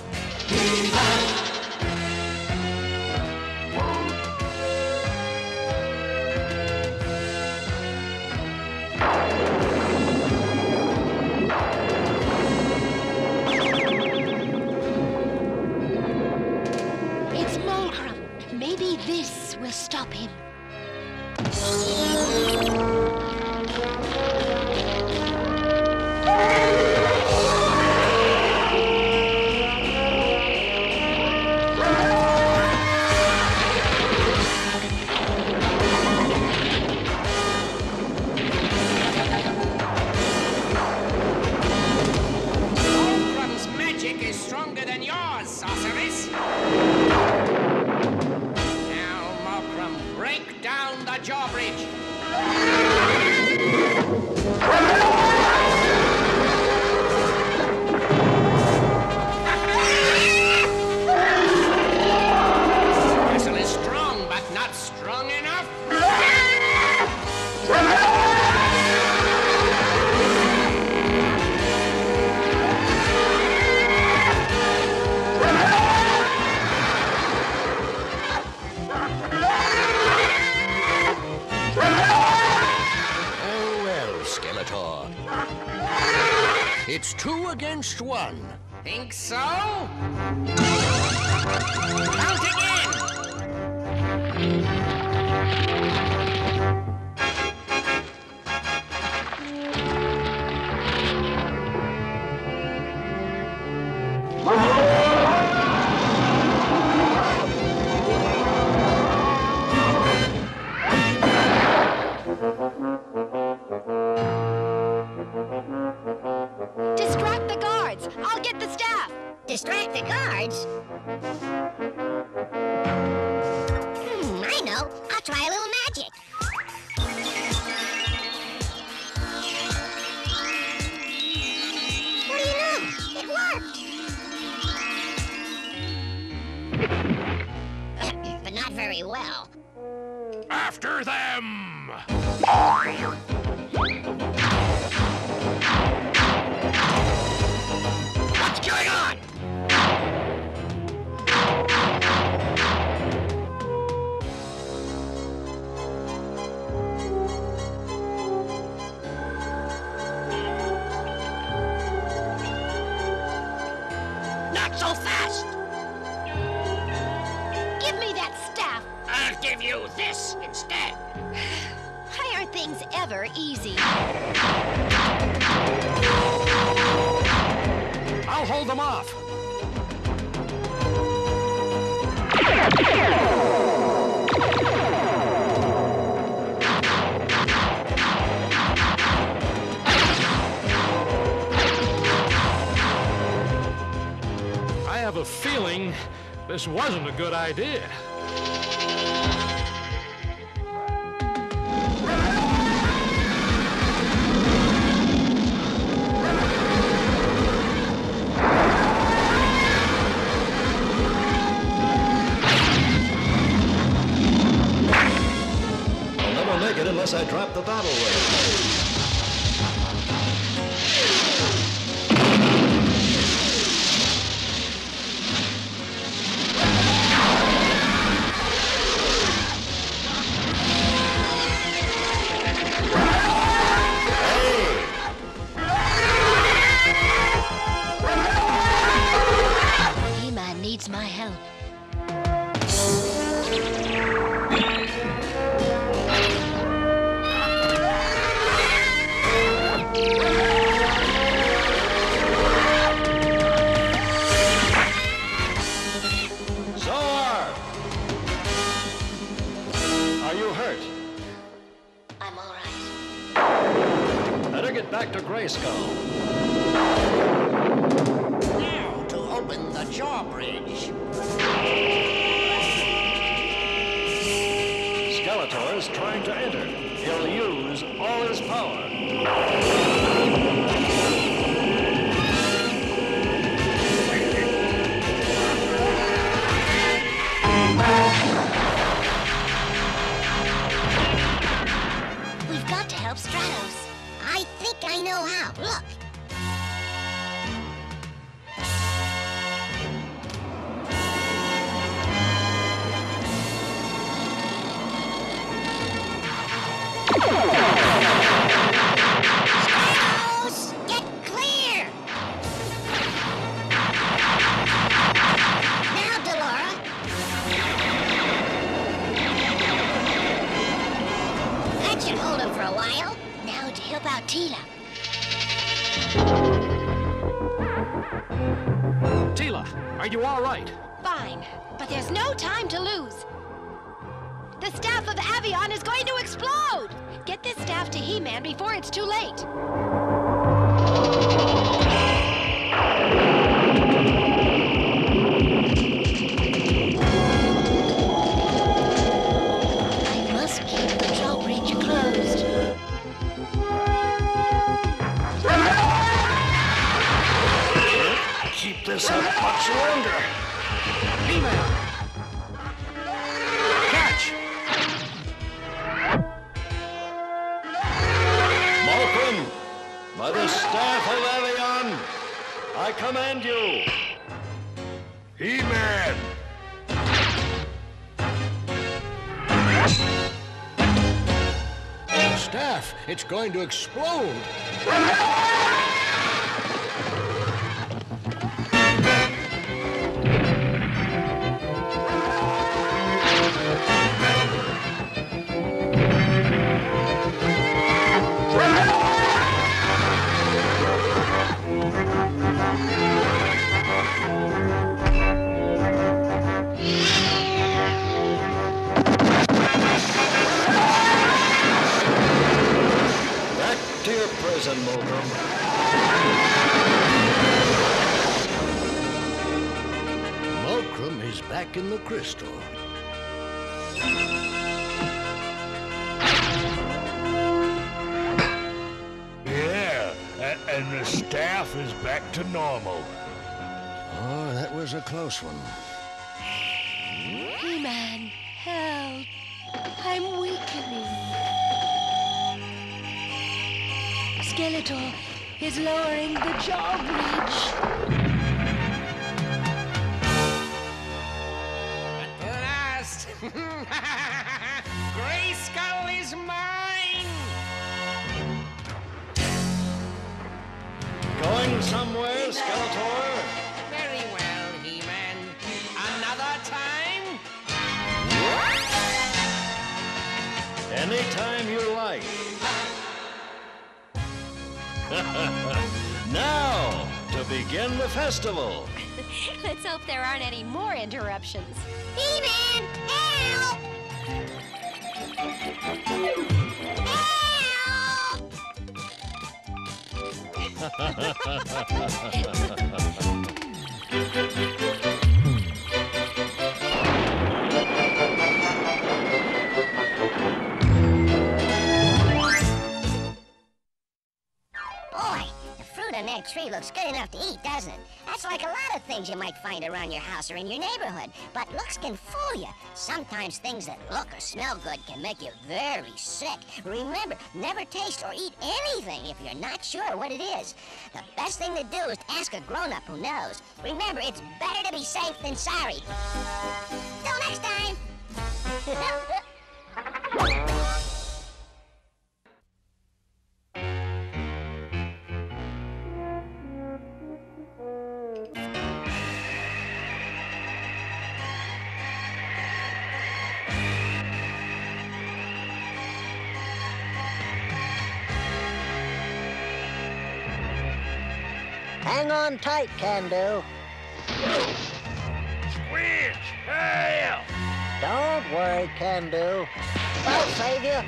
[SPEAKER 21] It's Molcrum. Maybe this will stop him.
[SPEAKER 8] Molcrum's magic is stronger than yours, sorceress. Now, Molcrum, break down the drawbridge. Castle is strong, but not strong enough.
[SPEAKER 16] Oh, well, Skeletor. It's 2 against 1.
[SPEAKER 8] Think so? Count again!
[SPEAKER 12] Distract the guards! I'll get the staff!
[SPEAKER 4] Distract the guards? I know. I'll try a little magic. What do you know? It worked. very well.
[SPEAKER 2] After them!
[SPEAKER 18] What's going on? Not so fast!
[SPEAKER 5] Give me that staff!
[SPEAKER 18] I'll give you this instead.
[SPEAKER 5] Why aren't things ever easy?
[SPEAKER 2] I'll hold them off. I have a feeling this wasn't a good idea.
[SPEAKER 10] I'll never make it unless I drop the battle ray.
[SPEAKER 5] He-Man needs my help.
[SPEAKER 10] Zor! Are you hurt?
[SPEAKER 21] I'm all right.
[SPEAKER 10] Better get back to Grayskull.
[SPEAKER 18] Now to open the drawbridge.
[SPEAKER 10] Skeletor is trying to enter. He'll use all his power.
[SPEAKER 4] We've got to help Stratos. I think I know how. Look. Stratos, get clear! Now, Delora. That should hold him for a while. Now to help out Teela.
[SPEAKER 2] Teela, are you all right?
[SPEAKER 5] Fine, but there's no time to lose. The staff of Avion is going to explode! Get this staff to He-Man before it's too late. I must keep the drawbridge closed.
[SPEAKER 17] Keep this up much longer.
[SPEAKER 2] He-Man! Catch!
[SPEAKER 10] Malcolm, by the staff of Avion, I command you.
[SPEAKER 17] He-Man!
[SPEAKER 16] The staff, it's going to explode.
[SPEAKER 10] Back to your prison, Malcolm.
[SPEAKER 16] Malcolm is back in the crystal.
[SPEAKER 17] Yeah, and the staff is back to normal.
[SPEAKER 16] Oh, that was a close one.
[SPEAKER 5] He-Man,
[SPEAKER 19] Help! I'm weakening. Skeletor is lowering the jaw bridge.
[SPEAKER 8] At last! Grayskull is mine!
[SPEAKER 1] Going somewhere, Skeletor?
[SPEAKER 8] Very well, He-Man. Another time?
[SPEAKER 1] Anytime you like. Now, to begin the festival.
[SPEAKER 22] Let's hope there aren't any more interruptions.
[SPEAKER 4] He-Man, help! Boy, the fruit on that tree looks good enough to eat, doesn't it? That's like a lot of things you might find around your house or in your neighborhood. But looks can fool you. Sometimes things that look or smell good can make you very sick. Remember, never taste or eat anything if you're not sure what it is. The best thing to do is to ask a grown-up who knows. Remember, it's better to be safe than sorry. Till next time!
[SPEAKER 11] Hang on tight, Can-Do.
[SPEAKER 17] Squinch! Help!
[SPEAKER 11] Don't worry, Can-Do. I'll save you.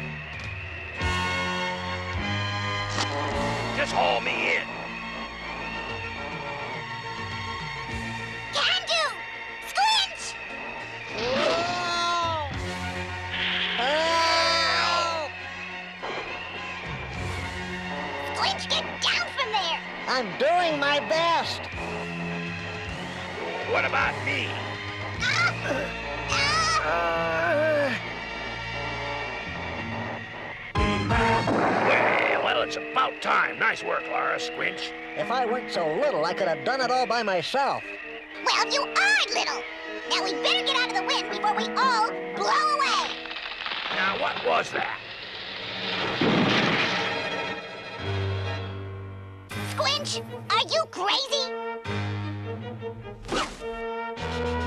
[SPEAKER 17] Just haul me in.
[SPEAKER 4] Can-Do! Squinch! Squinch, get down from there!
[SPEAKER 11] I'm doing my best.
[SPEAKER 17] What about me? Well, it's about time. Nice work, Laura. Squinch.
[SPEAKER 11] If I weren't so little, I could have done it all by myself.
[SPEAKER 4] Well, you are little. Now we better get out of the wind before we all blow away.
[SPEAKER 17] Now, what was that?
[SPEAKER 4] Squinch, are you crazy?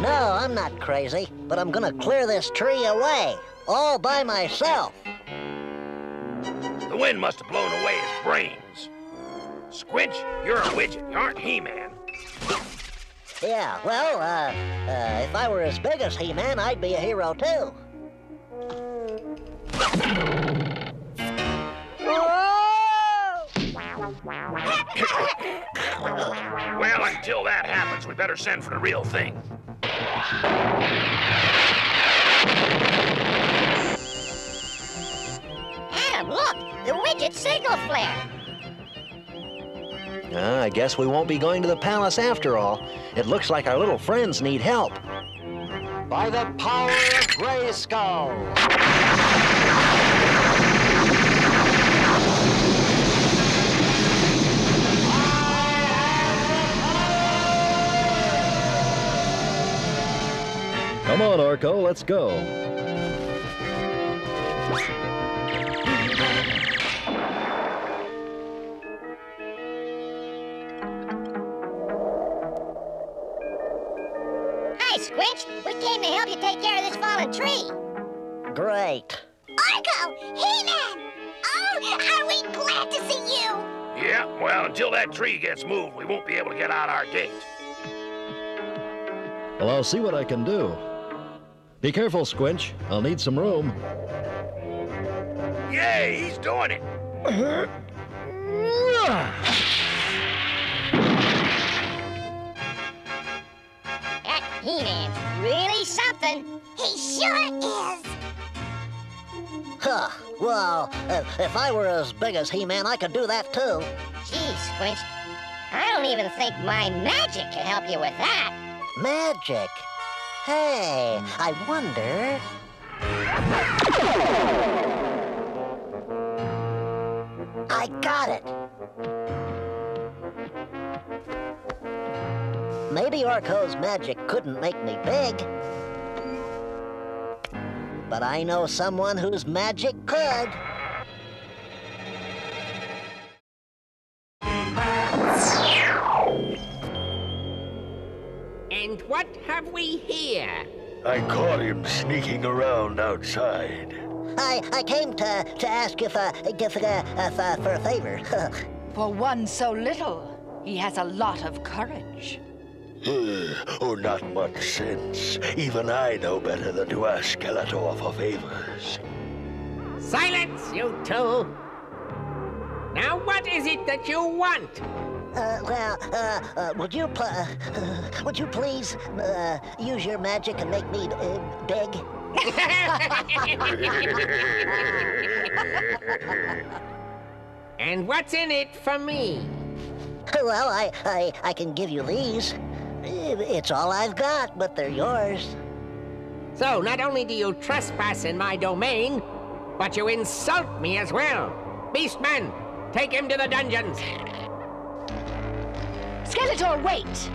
[SPEAKER 11] No, I'm not crazy, but I'm gonna clear this tree away, all by myself.
[SPEAKER 17] The wind must have blown away his brains. Squinch, you're a widget. You aren't He-Man.
[SPEAKER 11] Yeah, well, if I were as big as He-Man, I'd be a hero, too.
[SPEAKER 17] Well, until that happens, we better send for the real thing.
[SPEAKER 4] Adam, look! The widget signal flare!
[SPEAKER 6] I guess we won't be going to the palace after all. It looks like our little friends need help.
[SPEAKER 1] By the power of Grayskull!
[SPEAKER 10] Come on, Orko, let's go.
[SPEAKER 4] Hi, Squinch. We came to help you take care of this fallen tree.
[SPEAKER 11] Great.
[SPEAKER 4] Orko! He-Man! Oh, are we glad to see you?
[SPEAKER 17] Yeah, well, until that tree gets moved, we won't be able to get out our gate.
[SPEAKER 10] Well, I'll see what I can do. Be careful, Squinch. I'll need some room.
[SPEAKER 17] Yay, he's doing it.
[SPEAKER 4] That He-Man's really something. He sure is.
[SPEAKER 11] Huh. Well, if I were as big as He-Man, I could do that, too.
[SPEAKER 4] Gee, Squinch, I don't even think my magic can help you with that.
[SPEAKER 11] Magic? Hey, I wonder... I got it. Maybe Orko's magic couldn't make me big, but I know someone whose magic could.
[SPEAKER 8] And what have we here?
[SPEAKER 17] I caught him sneaking around outside.
[SPEAKER 11] I came to ask if for a favor.
[SPEAKER 5] For one so little, he has a lot of courage.
[SPEAKER 17] Oh, not much sense. Even I know better than to ask Skeletor for favors.
[SPEAKER 8] Silence, you two! Now what is it that you want?
[SPEAKER 11] Would you please use your magic and make me big?
[SPEAKER 8] And what's in it for me?
[SPEAKER 11] Well, I can give you these. It's all I've got, but they're yours.
[SPEAKER 8] So not only do you trespass in my domain, but you insult me as well. Beastman, take him to the dungeons.
[SPEAKER 5] Skeletor, wait!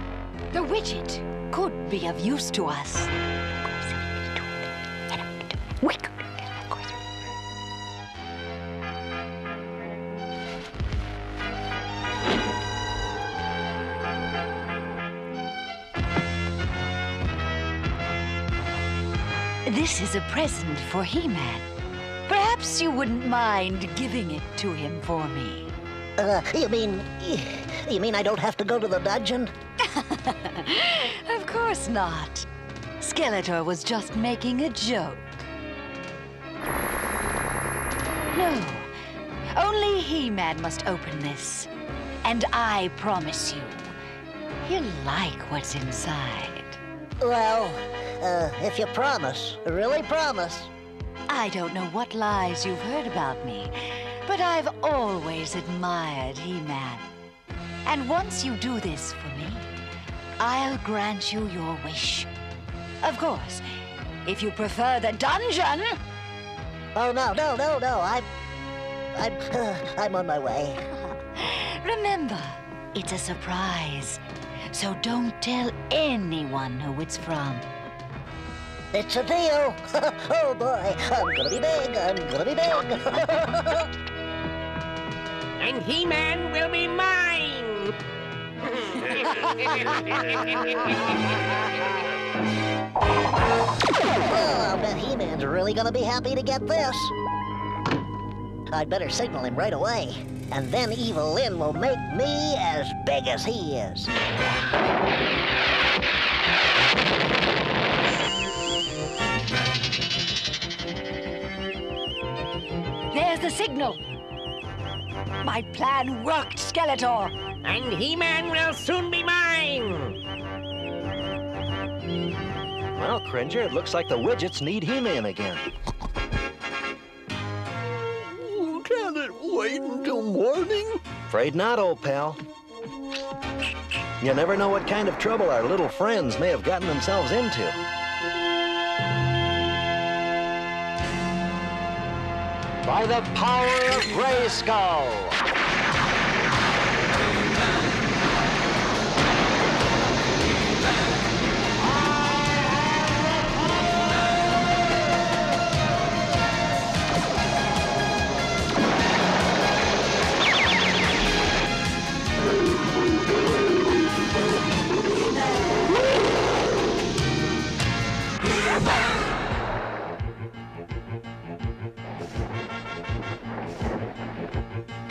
[SPEAKER 5] The widget could be of use to us. Wick! This is a present for He-Man. Perhaps you wouldn't mind giving it to him for me.
[SPEAKER 11] You mean I don't have to go to the dungeon?
[SPEAKER 5] Of course not. Skeletor was just making a joke. No, only He-Man must open this. And I promise you, he'll like what's inside.
[SPEAKER 11] Well, if you promise, really promise.
[SPEAKER 5] I don't know what lies you've heard about me, but I've always admired He-Man. And once you do this for me, I'll grant you your wish. Of course, if you prefer the dungeon...
[SPEAKER 11] Oh, no. I'm on my way.
[SPEAKER 5] Remember, it's a surprise. So don't tell anyone who it's from.
[SPEAKER 11] It's a deal. Oh, boy. I'm gonna be big.
[SPEAKER 8] And He-Man will be mine.
[SPEAKER 11] Well, I'll bet He-Man's really gonna be happy to get this. I'd better signal him right away, and then Evil Lyn will make me as big as he is.
[SPEAKER 5] There's the signal. My plan worked, Skeletor.
[SPEAKER 8] And He-Man will soon be mine.
[SPEAKER 1] Well, Cringer, it looks like the widgets need He-Man again.
[SPEAKER 14] Can it wait until morning?
[SPEAKER 1] Afraid not, old pal. You never know what kind of trouble our little friends may have gotten themselves into. By the power of Grayskull!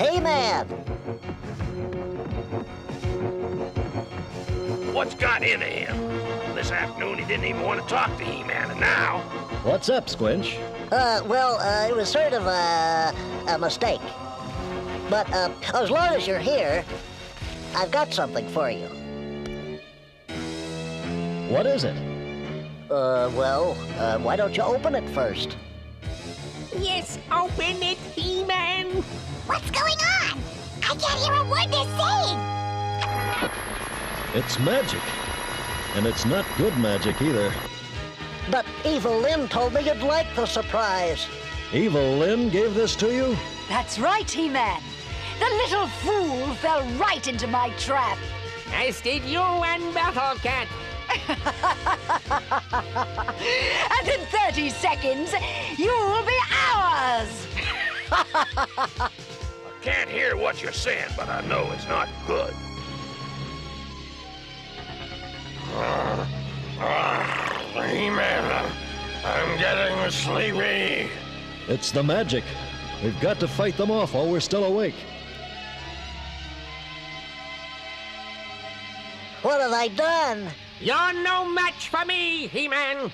[SPEAKER 11] He-Man!
[SPEAKER 17] What's got into him? This afternoon he didn't even want to talk to He-Man, and now...
[SPEAKER 1] What's up, Squinch?
[SPEAKER 11] It was sort of a mistake. But, as long as you're here, I've got something for you.
[SPEAKER 1] What is it?
[SPEAKER 11] Why don't you open it first?
[SPEAKER 8] Yes, open it, He-Man.
[SPEAKER 4] What's going on? I can't hear a word they're saying.
[SPEAKER 10] It's magic. And it's not good magic either.
[SPEAKER 7] But Evil Lynn told me you'd like the surprise.
[SPEAKER 10] Evil Lynn gave this to you?
[SPEAKER 5] That's right, He-Man. The little fool fell right into my trap.
[SPEAKER 8] As did you and Battle Cat.
[SPEAKER 5] And in 30 seconds, you'll be ours!
[SPEAKER 17] I can't hear what you're saying, but I know it's not good. He-Man, I'm getting sleepy.
[SPEAKER 10] It's the magic. We've got to fight them off while we're still awake.
[SPEAKER 7] What have I done?
[SPEAKER 8] You're no match for me, He-Man.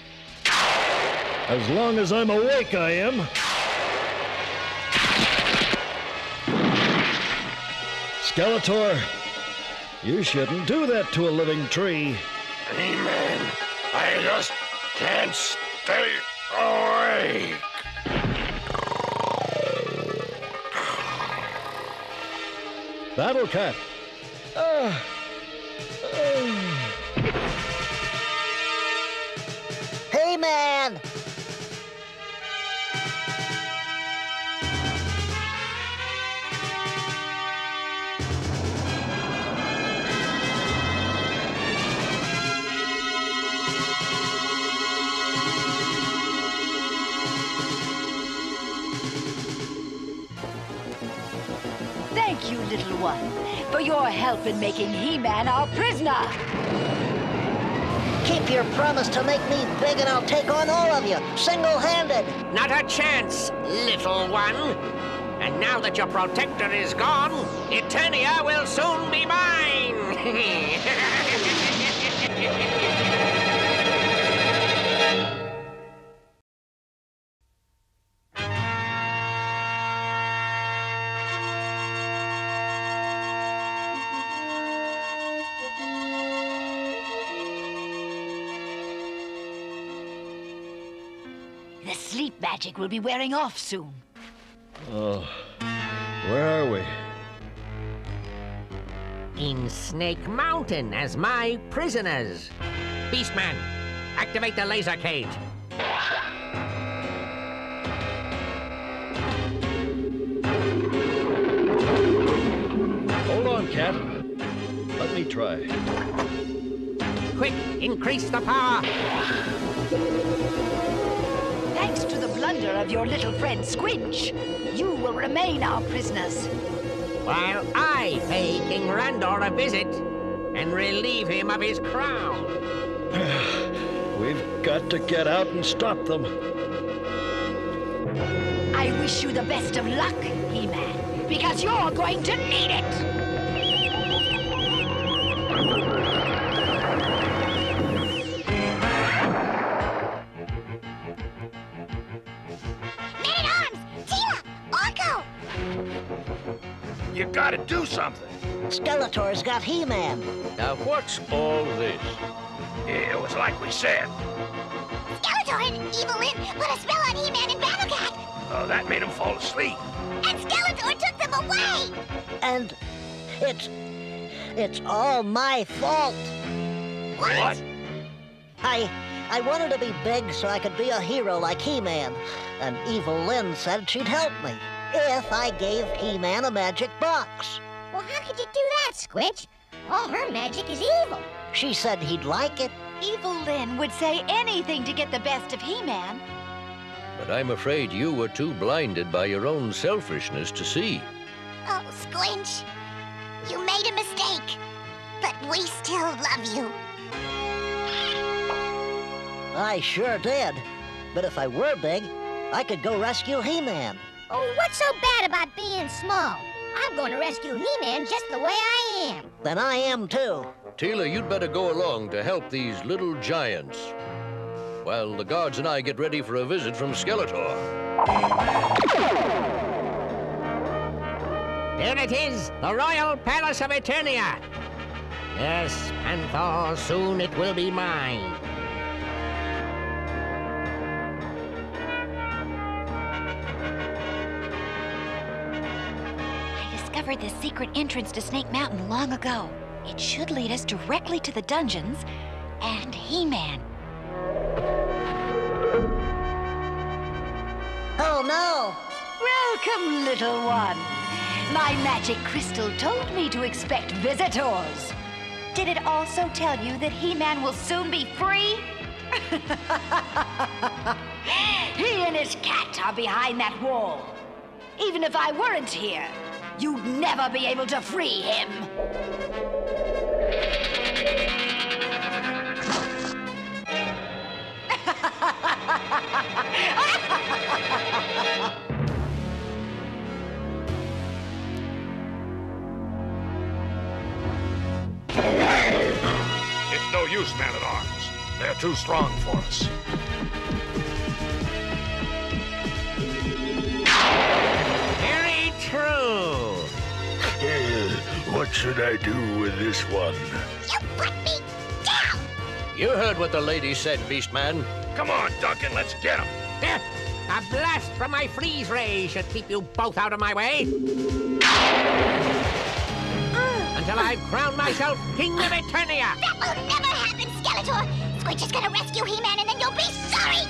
[SPEAKER 10] As long as I'm awake, I am. Skeletor, you shouldn't do that to a living tree.
[SPEAKER 17] He-Man, I just can't stay awake.
[SPEAKER 10] Battle Cat.
[SPEAKER 7] Hey, man!
[SPEAKER 5] Thank you, little one, for your help in making He-Man our prisoner.
[SPEAKER 7] Keep your promise to make me big and I'll take on all of you, single-handed.
[SPEAKER 8] Not a chance, little one. And now that your protector is gone, Eternia will soon be mine.
[SPEAKER 5] The sleep magic will be wearing off soon.
[SPEAKER 10] Oh, where are we?
[SPEAKER 8] In Snake Mountain as my prisoners. Beastman, activate the laser cage.
[SPEAKER 10] Hold on, Cat. Let me try.
[SPEAKER 8] Quick, increase the power.
[SPEAKER 5] Thanks to the blunder of your little friend Squinch, you will remain our prisoners.
[SPEAKER 8] While I pay King Randor a visit and relieve him of his crown.
[SPEAKER 10] We've got to get out and stop them.
[SPEAKER 5] I wish you the best of luck, He-Man, because you're going to need it.
[SPEAKER 17] You gotta do something.
[SPEAKER 7] Skeletor's got He-Man.
[SPEAKER 16] Now, what's all this?
[SPEAKER 17] It was like we said.
[SPEAKER 4] Skeletor and Evil Lynn put a spell on He-Man and Battle Cat.
[SPEAKER 17] Oh, that made him fall asleep.
[SPEAKER 4] And Skeletor took them away.
[SPEAKER 7] And it's all my fault.
[SPEAKER 17] What?
[SPEAKER 7] I wanted to be big so I could be a hero like He-Man. And Evil Lynn said she'd help me if I gave He-Man a magic box.
[SPEAKER 4] Well, how could you do that, Squitch? All her magic is evil.
[SPEAKER 7] She said he'd like it.
[SPEAKER 12] Evil Lynn would say anything to get the best of He-Man.
[SPEAKER 16] But I'm afraid you were too blinded by your own selfishness to see.
[SPEAKER 4] Oh, Squinch, you made a mistake. But we still love you.
[SPEAKER 7] I sure did. But if I were big, I could go rescue He-Man.
[SPEAKER 4] Oh, what's so bad about being small? I'm going to rescue He-Man just the way I am.
[SPEAKER 7] Then I am too.
[SPEAKER 16] Teela, you'd better go along to help these little giants, while the guards and I get ready for a visit from Skeletor.
[SPEAKER 8] There it is, the Royal Palace of Eternia. Yes, Panther, soon it will be mine.
[SPEAKER 12] I discovered this secret entrance to Snake Mountain long ago. It should lead us directly to the dungeons and He-Man.
[SPEAKER 5] Welcome, little one. My magic crystal told me to expect visitors.
[SPEAKER 12] Did it also tell you that He-Man will soon be free?
[SPEAKER 5] He and his cat are behind that wall. Even if I weren't here, you'd never be able to free him.
[SPEAKER 2] It's no use, man-at-arms. They're too strong for us.
[SPEAKER 8] Very true.
[SPEAKER 17] What should I do with this one?
[SPEAKER 21] You put me down!
[SPEAKER 16] You heard what the lady said, Beastman.
[SPEAKER 2] Come on, Duncan, let's get him.
[SPEAKER 8] A blast from my freeze ray should keep you both out of my way. Until I've crowned myself King of Eternia.
[SPEAKER 21] That will never happen, Skeletor! Squinch is gonna rescue He-Man and then you'll be sorry!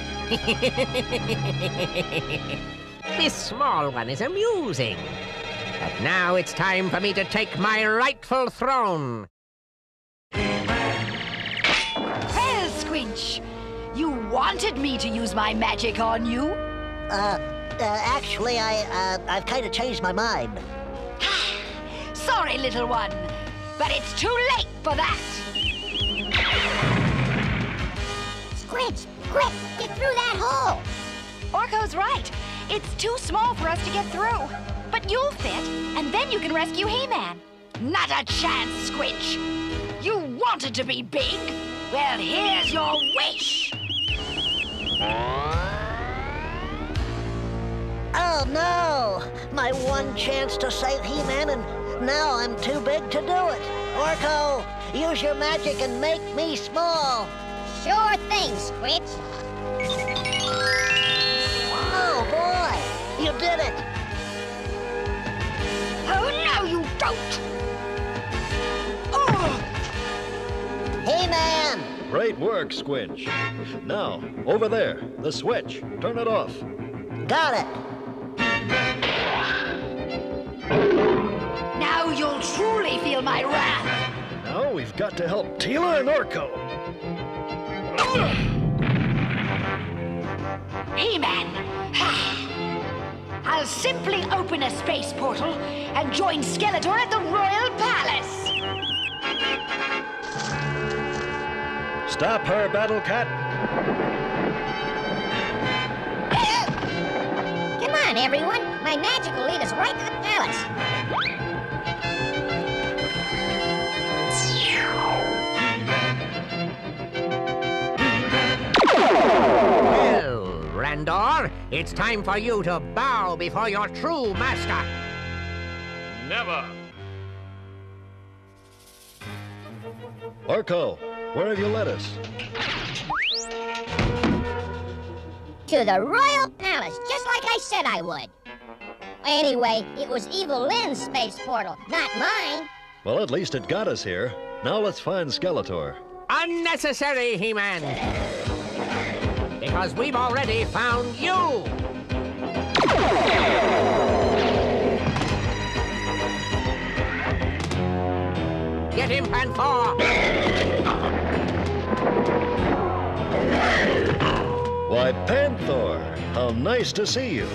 [SPEAKER 8] This small one is amusing. But now it's time for me to take my rightful throne.
[SPEAKER 5] Well, Squinch, you wanted me to use my magic on you?
[SPEAKER 7] Actually, I've kind of changed my mind.
[SPEAKER 5] Sorry, little one, but it's too late for that.
[SPEAKER 4] Squinch, quick, get through that hole.
[SPEAKER 12] Orko's right. It's too small for us to get through. But you'll fit, and then you can rescue He-Man.
[SPEAKER 5] Not a chance, Squinch. You wanted to be big. Well, here's your wish.
[SPEAKER 7] Oh, no! My one chance to save He-Man, and now I'm too big to do it. Orko, use your magic and make me small.
[SPEAKER 4] Sure thing, Squinch.
[SPEAKER 7] Oh, boy! You did it!
[SPEAKER 5] Oh, no, you don't!
[SPEAKER 7] He-Man!
[SPEAKER 10] Great work, Squinch. Now, over there, the switch. Turn it off.
[SPEAKER 7] Got it.
[SPEAKER 5] Now you'll truly feel my wrath.
[SPEAKER 10] Now we've got to help Teela and Orko.
[SPEAKER 5] He-Man, I'll simply open a space portal and join Skeletor at the Royal Palace.
[SPEAKER 10] Stop her, Battle Cat.
[SPEAKER 4] Come on, everyone. My magic will lead us right to the palace.
[SPEAKER 8] Well, Randor, it's time for you to bow before your true master.
[SPEAKER 2] Never.
[SPEAKER 10] Orko, where have you led us?
[SPEAKER 4] To the Royal Palace, just like I said I would. Anyway, it was Evil Lynn's space portal, not mine.
[SPEAKER 10] Well, at least it got us here. Now let's find Skeletor.
[SPEAKER 8] Unnecessary, He-Man. Because we've already found you. Get him, Panther!
[SPEAKER 10] Why, Panther, how nice to see you.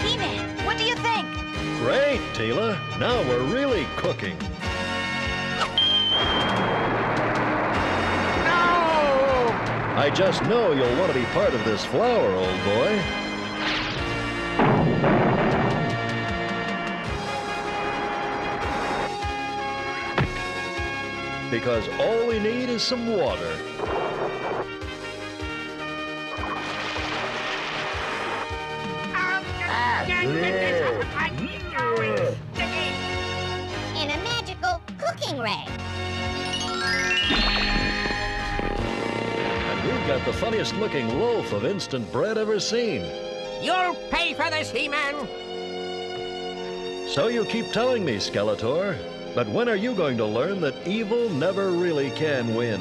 [SPEAKER 12] He-Man, what do you think?
[SPEAKER 10] Great, Teela. Now we're really cooking. I just know you'll want to be part of this flower, old boy. Because all we need is some water.
[SPEAKER 4] And a magical cooking ray.
[SPEAKER 10] We've got the funniest looking loaf of instant bread ever seen.
[SPEAKER 8] You'll pay for this, He-Man.
[SPEAKER 10] So you keep telling me, Skeletor. But when are you going to learn that evil never really can win?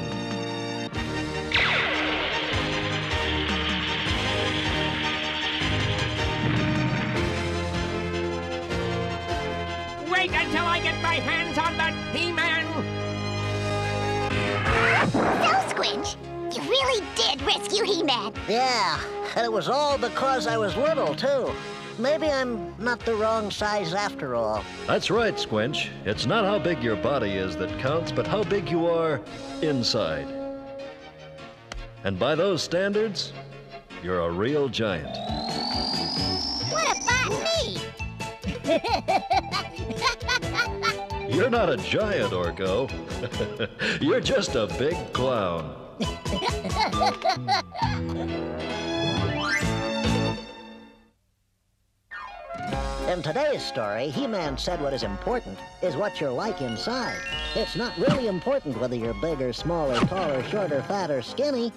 [SPEAKER 8] Wait until I get my hands on that He-Man!
[SPEAKER 21] So, Squinch, you really did rescue He-Man.
[SPEAKER 7] Yeah, and it was all because I was little, too. Maybe I'm not the wrong size after all.
[SPEAKER 10] That's right, Squinch. It's not how big your body is that counts, but how big you are inside. And by those standards, you're a real giant.
[SPEAKER 21] What about me?
[SPEAKER 10] You're not a giant, Orko. You're just a big clown.
[SPEAKER 7] In today's story, He-Man said what is important is what you're like inside. It's not really important whether you're big or small or tall or short or fat or skinny.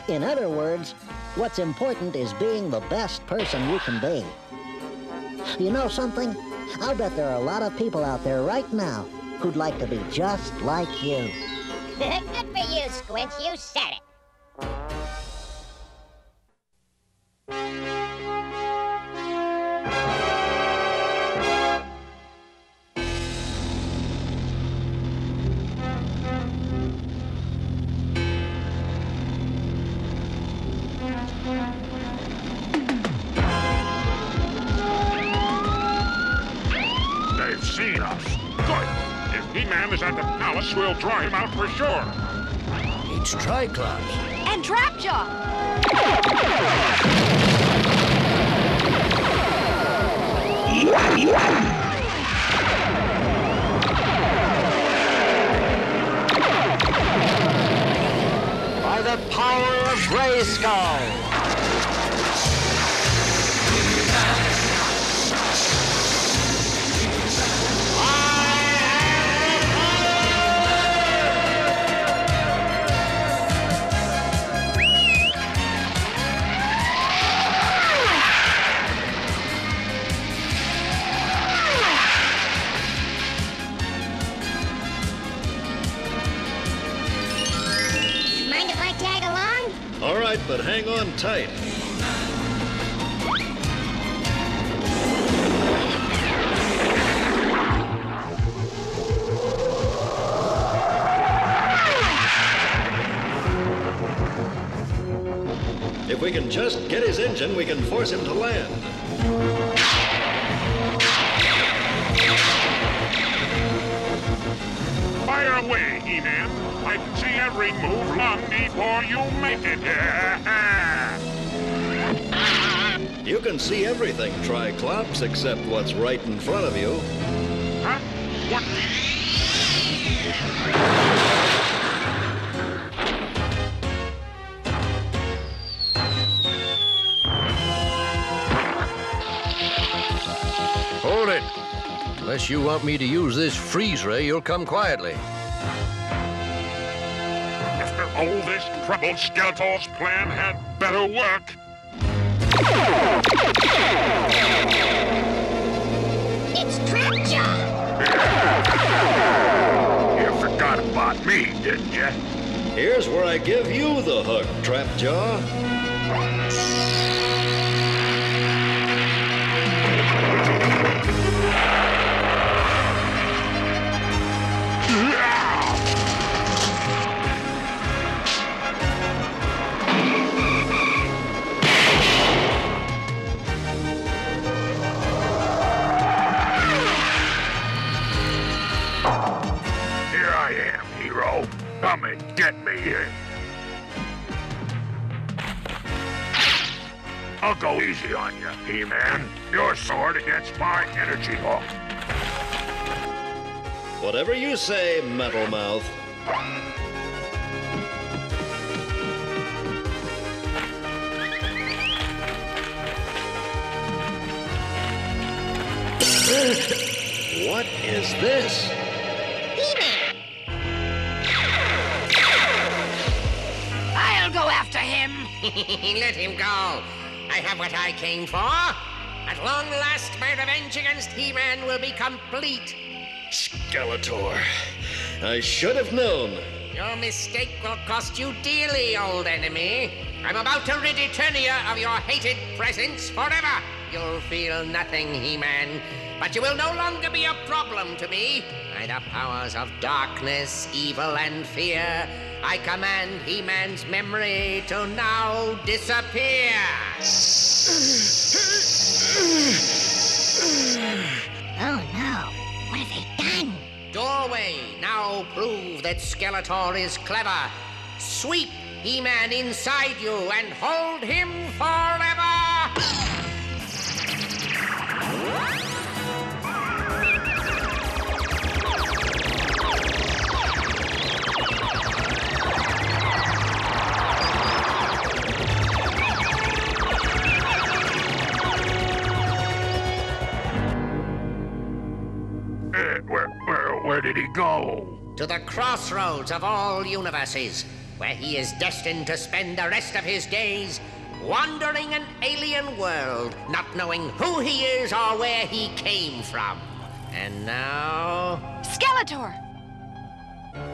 [SPEAKER 7] In other words, what's important is being the best person you can be. You know something? I'll bet there are a lot of people out there right now who'd like to be just like you.
[SPEAKER 4] Good for you, Squinch. You said it.
[SPEAKER 9] They've seen us. Good. If He-Man is at the palace, we'll draw him out for sure.
[SPEAKER 3] It's Triclops.
[SPEAKER 5] And Trapjaw!
[SPEAKER 1] By the power of Grayskull!
[SPEAKER 4] Mind if I tag along?
[SPEAKER 10] All right, but hang on tight. If we can just get his engine, we can force him to land.
[SPEAKER 9] Fire away, He-Man. I can see every move long before you make it.
[SPEAKER 10] You can see everything, Triclops, except what's right in front of you.
[SPEAKER 9] Huh? What?
[SPEAKER 16] Hold it. Unless you want me to use this freeze ray, you'll come quietly.
[SPEAKER 9] After all this trouble, Skeletor's plan had better work.
[SPEAKER 4] It's Trapjaw!
[SPEAKER 9] You forgot about me, didn't you?
[SPEAKER 10] Here's where I give you the hook, Trapjaw.
[SPEAKER 9] Here I am, hero. Come and get me here. I'll go easy on you, He-Man. Your sword against my energy hook.
[SPEAKER 10] Whatever you say, Metal Mouth. What is this?
[SPEAKER 8] I'll go after him. Let him go. I have what I came for. At long last, my revenge against He-Man will be complete.
[SPEAKER 10] Skeletor, I should have known.
[SPEAKER 8] Your mistake will cost you dearly, old enemy. I'm about to rid Eternia of your hated presence forever. You'll feel nothing, He-Man, but you will no longer be a problem to me. By the powers of darkness, evil, and fear, I command He-Man's memory to now disappear.
[SPEAKER 4] Oh no, what have they done?
[SPEAKER 8] Doorway, now prove that Skeletor is clever. Sweep He-Man inside you and hold him forever!
[SPEAKER 9] Where did he go?
[SPEAKER 8] To the crossroads of all universes, where he is destined to spend the rest of his days wandering an alien world, not knowing who he is or where he came from. And now...
[SPEAKER 5] Skeletor!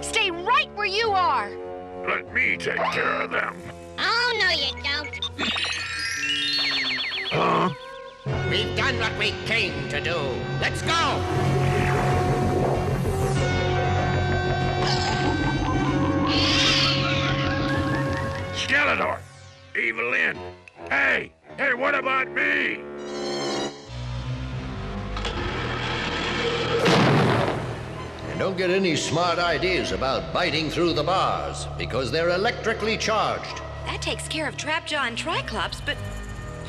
[SPEAKER 5] Stay right where you are!
[SPEAKER 9] Let me take care of them.
[SPEAKER 4] Oh, no you don't.
[SPEAKER 9] Huh?
[SPEAKER 8] We've done what we came to do. Let's go!
[SPEAKER 9] Skeletor! Evelyn! Hey, what about me?
[SPEAKER 16] And don't get any smart ideas about biting through the bars, because they're electrically charged.
[SPEAKER 12] That takes care of Trapjaw and Triclops, but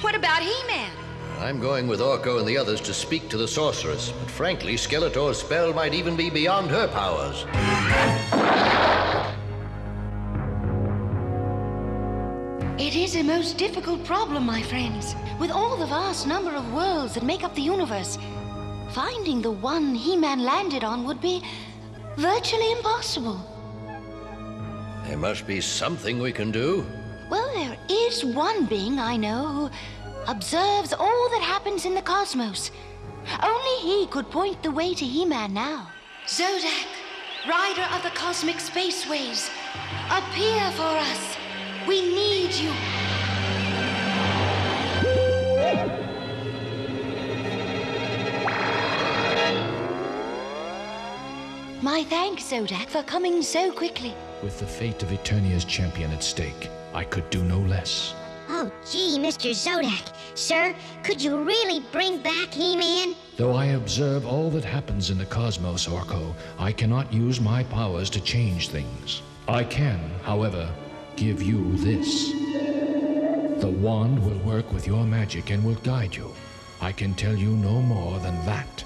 [SPEAKER 12] what about He-Man?
[SPEAKER 16] I'm going with Orko and the others to speak to the sorceress, but frankly, Skeletor's spell might even be beyond her powers.
[SPEAKER 19] It is a most difficult problem, my friends. With all the vast number of worlds that make up the universe, finding the one He-Man landed on would be virtually impossible.
[SPEAKER 16] There must be something we can do.
[SPEAKER 19] Well, there is one being I know who observes all that happens in the cosmos. Only he could point the way to He-Man now. Zodak, rider of the cosmic spaceways, appear for us. We need you. My thanks, Zodak, for coming so quickly.
[SPEAKER 15] With the fate of Eternia's champion at stake, I could do no less.
[SPEAKER 4] Oh, gee, Mr. Zodak. Sir, could you really bring back He-Man?
[SPEAKER 15] Though I observe all that happens in the cosmos, Orko, I cannot use my powers to change things. I can, however, give you this. The wand will work with your magic and will guide you. I can tell you no more than that.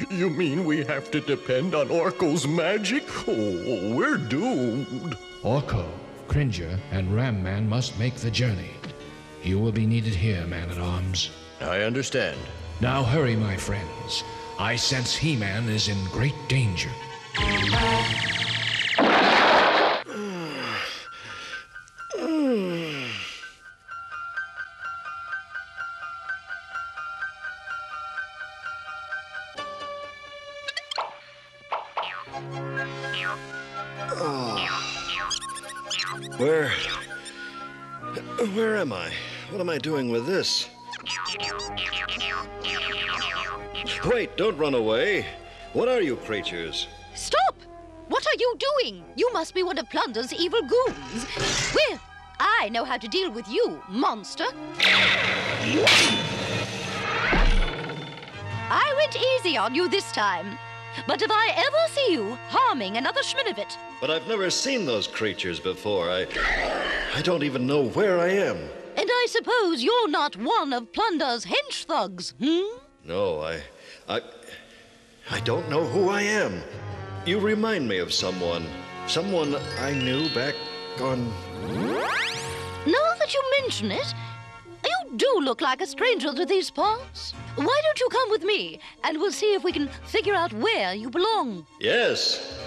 [SPEAKER 14] You mean we have to depend on Orko's magic? Oh, we're doomed.
[SPEAKER 15] Orko, Cringer, and Ram-Man must make the journey. You will be needed here, Man-at-Arms.
[SPEAKER 16] I understand.
[SPEAKER 15] Now hurry, my friends. I sense He-Man is in great danger.
[SPEAKER 10] Where am I? What am I doing with this? Wait, don't run away. What are you creatures?
[SPEAKER 5] Stop! What are you doing? You must be one of Plunder's evil goons. Well, I know how to deal with you, monster. I went easy on you this time. But if I ever see you harming another Schminovit...
[SPEAKER 10] But I've never seen those creatures before. I don't even know where I am.
[SPEAKER 5] And I suppose you're not one of Plunder's hench thugs,
[SPEAKER 10] No, I don't know who I am. You remind me of someone. Someone I knew back on...
[SPEAKER 5] Now that you mention it, you do look like a stranger to these parts. Why don't you come with me, and we'll see if we can figure out where you belong.
[SPEAKER 10] Yes.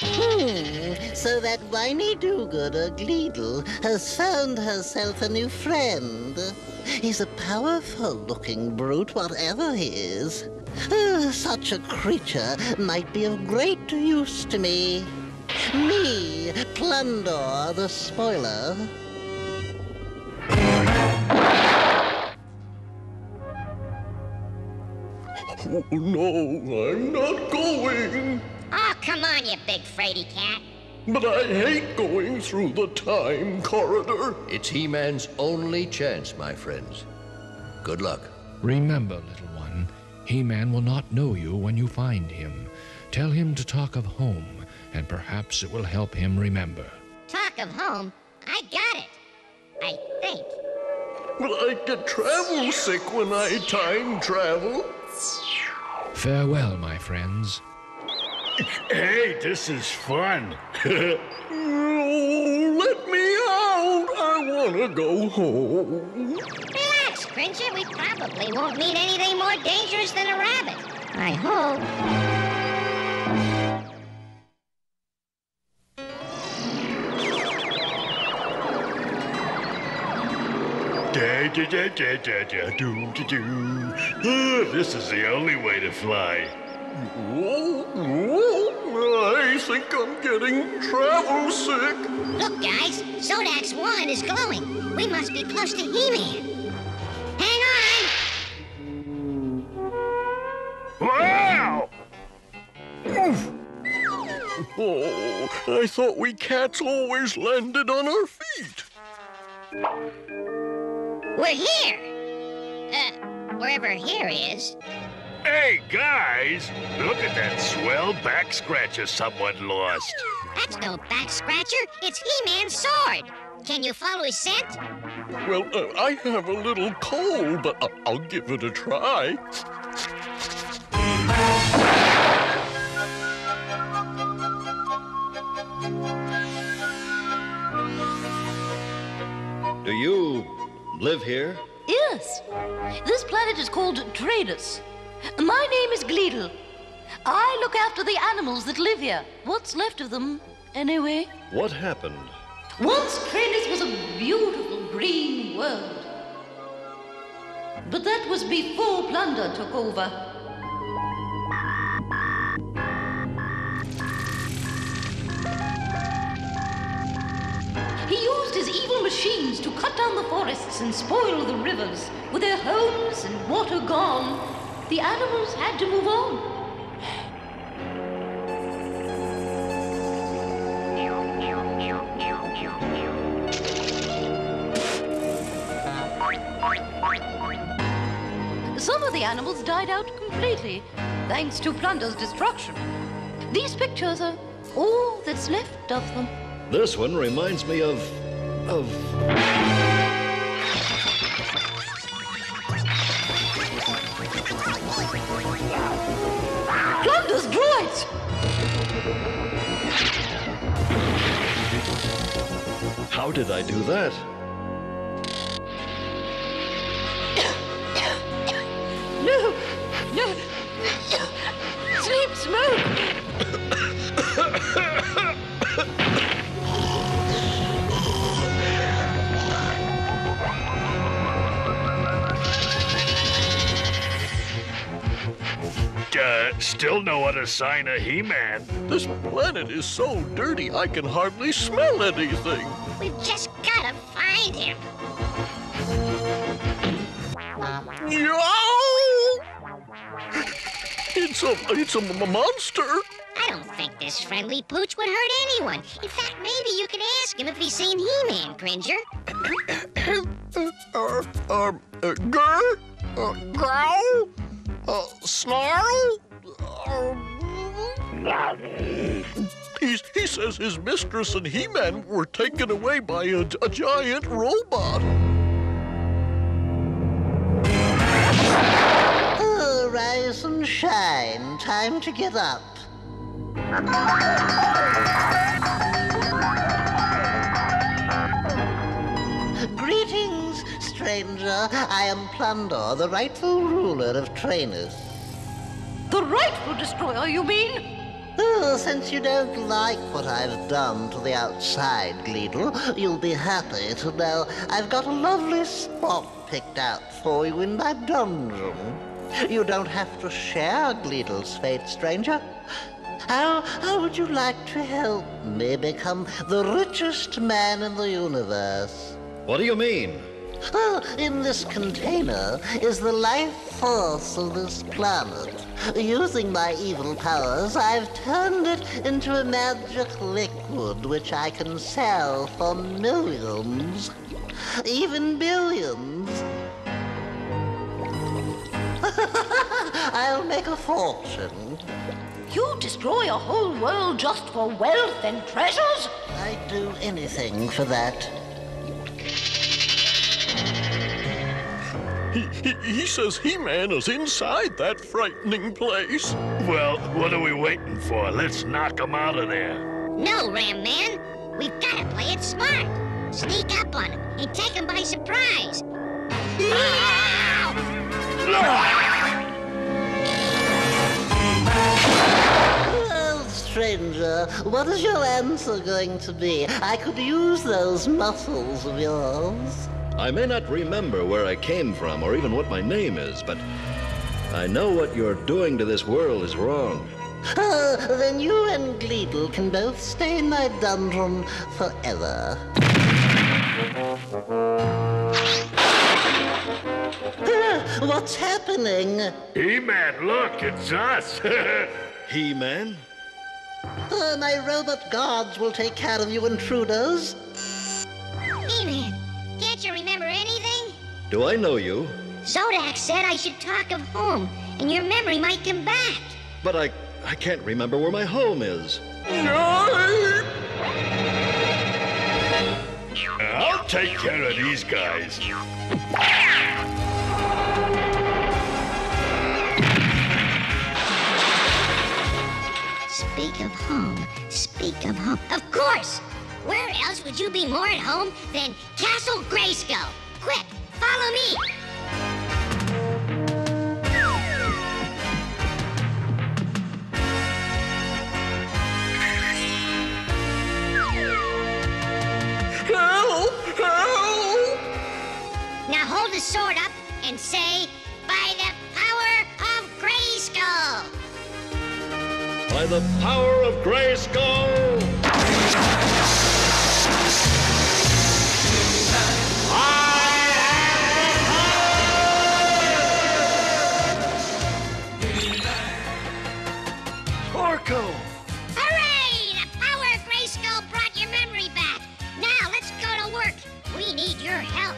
[SPEAKER 7] So that whiny do-gooder Gleedle has found herself a new friend. He's a powerful-looking brute, whatever he is. Such a creature might be of great use to me. Me, Plundor the Spoiler.
[SPEAKER 14] Oh, no, I'm not going.
[SPEAKER 4] Oh, come on, you big fraidy cat.
[SPEAKER 14] But I hate going through the time corridor.
[SPEAKER 3] It's He-Man's only chance, my friends. Good luck.
[SPEAKER 15] Remember, little one, He-Man will not know you when you find him. Tell him to talk of home, and perhaps it will help him remember.
[SPEAKER 4] Talk of home? I got it. I think.
[SPEAKER 14] But I get travel sick when I time travel.
[SPEAKER 15] Farewell, my friends.
[SPEAKER 17] Hey, this is fun.
[SPEAKER 14] Oh, let me out. I want to go home.
[SPEAKER 4] Relax, Cringer. We probably won't meet anything more dangerous than a rabbit. I hope.
[SPEAKER 17] This is the only way to fly.
[SPEAKER 14] I think I'm getting travel sick.
[SPEAKER 4] Look, guys, Zodak's wand is glowing. We must be close to He-Man. Hang on!
[SPEAKER 14] Wow! Oof. Oh, I thought we cats always landed on our feet.
[SPEAKER 4] We're here! Wherever here is.
[SPEAKER 17] Hey, guys! Look at that swell back scratcher someone lost.
[SPEAKER 4] That's no back scratcher. It's He-Man's sword. Can you follow his scent?
[SPEAKER 14] Well, I have a little cold, but I'll give it a try.
[SPEAKER 10] Do you live here?
[SPEAKER 13] Yes. This planet is called Trainus. My name is Gleedle. I look after the animals that live here. What's left of them, anyway.
[SPEAKER 10] What happened?
[SPEAKER 13] Once Trainus was a beautiful green world. But that was before Plunder took over. He used his evil machines to cut down the forests and spoil the rivers. With their homes and water gone, the animals had to move on. Some of the animals died out completely, thanks to Plunder's destruction. These pictures are all that's left of them.
[SPEAKER 10] This one reminds me of...
[SPEAKER 13] Plunder's droids!
[SPEAKER 10] How did I do that?
[SPEAKER 13] No! No! Sleep smoke!
[SPEAKER 17] Still no other sign of He-Man.
[SPEAKER 14] This planet is so dirty I can hardly smell anything.
[SPEAKER 4] We've just gotta find him.
[SPEAKER 14] It's a monster.
[SPEAKER 4] I don't think this friendly pooch would hurt anyone. In fact, maybe you could ask him if he's seen He-Man, Cringer.
[SPEAKER 14] Grr? Growl? Snarl? He says his mistress and He-Man were taken away by a giant robot.
[SPEAKER 7] Oh, rise and shine. Time to get up. Greetings, stranger. I am Plunder, the rightful ruler of Trainus.
[SPEAKER 13] The rightful destroyer, you mean?
[SPEAKER 7] Oh, since you don't like what I've done to the outside, Gleedle, you'll be happy to know I've got a lovely spot picked out for you in my dungeon. You don't have to share Gleedle's fate, stranger. How would you like to help me become the richest man in the universe?
[SPEAKER 10] What do you mean?
[SPEAKER 7] Well, in this container is the life force of this planet. Using my evil powers, I've turned it into a magic liquid which I can sell for millions, even billions. I'll make a fortune.
[SPEAKER 13] You destroy a whole world just for wealth and treasures?
[SPEAKER 7] I'd do anything for that.
[SPEAKER 14] He says He-Man is inside that frightening place.
[SPEAKER 17] Well, what are we waiting for? Let's knock him out of there.
[SPEAKER 4] No, Ram Man. We've got to play it smart. Sneak up on him and take him by surprise.
[SPEAKER 7] Well, stranger, what is your answer going to be? I could use those muscles of yours.
[SPEAKER 10] I may not remember where I came from or even what my name is, but I know what you're doing to this world is wrong.
[SPEAKER 7] Then you and Gleedle can both stay in my dungeon forever. What's happening?
[SPEAKER 17] He-Man, look, it's us.
[SPEAKER 10] He-Man?
[SPEAKER 7] My robot guards will take care of you intruders.
[SPEAKER 4] He-Man, can't you remember anything?
[SPEAKER 10] Do I know you?
[SPEAKER 4] Zodak said I should talk of home, and your memory might come back.
[SPEAKER 10] But I can't remember where my home is.
[SPEAKER 17] I'll take care of these guys.
[SPEAKER 4] Speak of home, speak of home. Of course! Where else would you be more at home than Castle Grayskull? Quick, follow me!
[SPEAKER 14] Help! Help!
[SPEAKER 4] Now hold the sword up and say, by the power of Grayskull!
[SPEAKER 10] By the power of Grayskull!
[SPEAKER 17] Orko!
[SPEAKER 4] Hooray! The power of Grayskull brought your memory back. Now let's go to work. We need your help.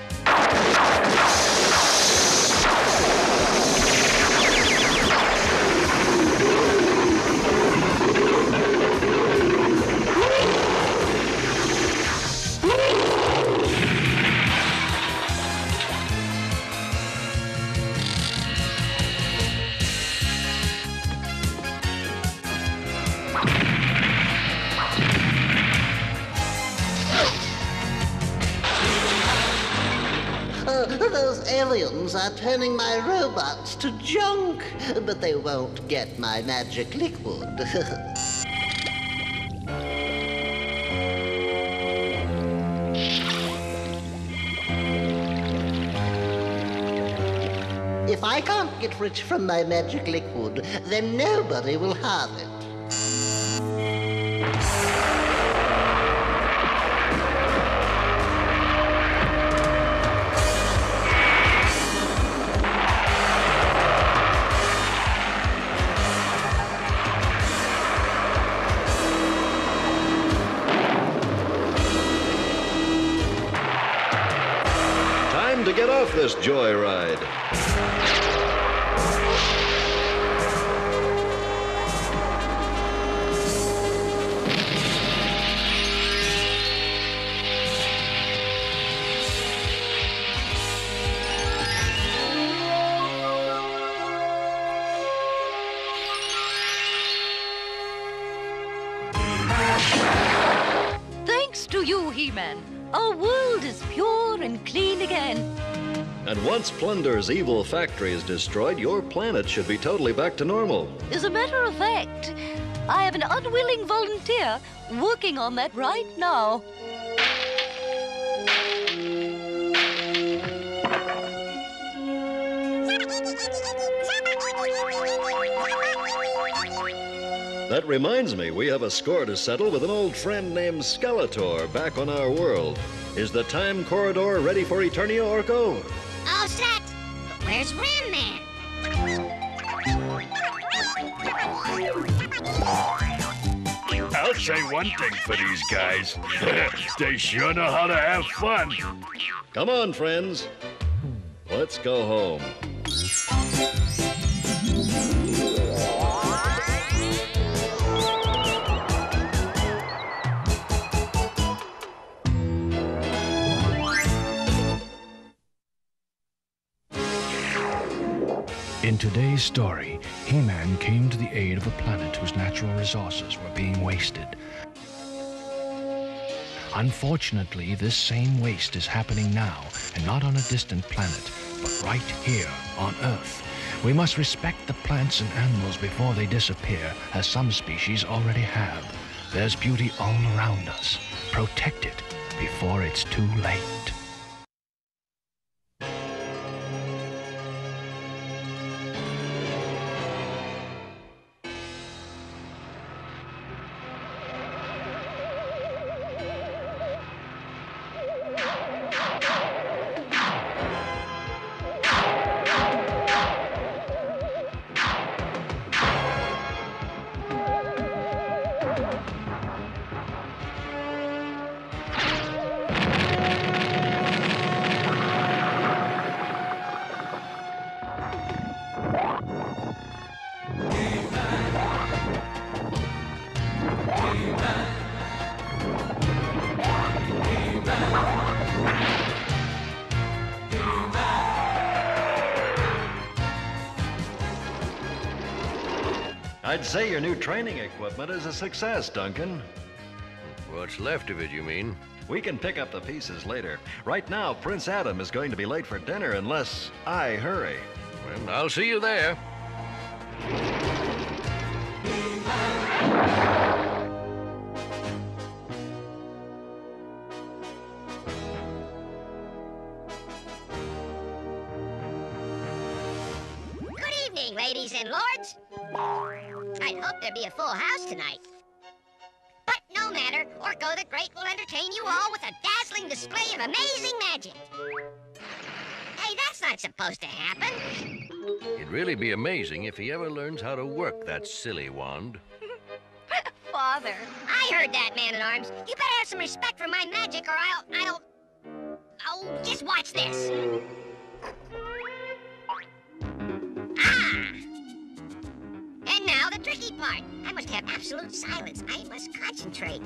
[SPEAKER 7] Those aliens are turning my robots to junk, but they won't get my magic liquid. If I can't get rich from my magic liquid, then nobody will have it.
[SPEAKER 10] Time to get off this joyride.
[SPEAKER 13] Thanks to you, He-Man, our world is pure and clean again.
[SPEAKER 10] And once Plunder's evil factory is destroyed, your planet should be totally back to normal.
[SPEAKER 13] As a matter of fact,
[SPEAKER 18] I have an unwilling volunteer working on that right now.
[SPEAKER 10] That reminds me, we have a score to settle with an old friend named Skeletor back on our world. Is the time corridor ready for Eternia, Orko?
[SPEAKER 4] All set. But where's Ram Man?
[SPEAKER 17] I'll say one thing for these guys. They sure know how to have fun.
[SPEAKER 10] Come on, friends. Let's go home.
[SPEAKER 15] In today's story, He-Man came to the aid of a planet whose natural resources were being wasted. Unfortunately, this same waste is happening now, and not on a distant planet, but right here on Earth. We must respect the plants and animals before they disappear, as some species already have. There's beauty all around us. Protect it before it's too late.
[SPEAKER 10] I'd say your new training equipment is a success, Duncan.
[SPEAKER 16] What's left of it, you mean?
[SPEAKER 10] We can pick up the pieces later. Right now, Prince Adam is going to be late for dinner unless I hurry.
[SPEAKER 16] Well, I'll see you there.
[SPEAKER 4] Good evening, ladies and lords. I'd hope there'd be a full house tonight. But no matter, Orko the Great will entertain you all with a dazzling display of amazing magic. Hey, that's not supposed to happen.
[SPEAKER 16] It'd really be amazing if he ever learns how to work that silly wand.
[SPEAKER 4] Father. I heard that, Man-at-Arms. You better have some respect for my magic or I'll... Oh, just watch this. Ah! And now the tricky part. I must have absolute silence. I must concentrate.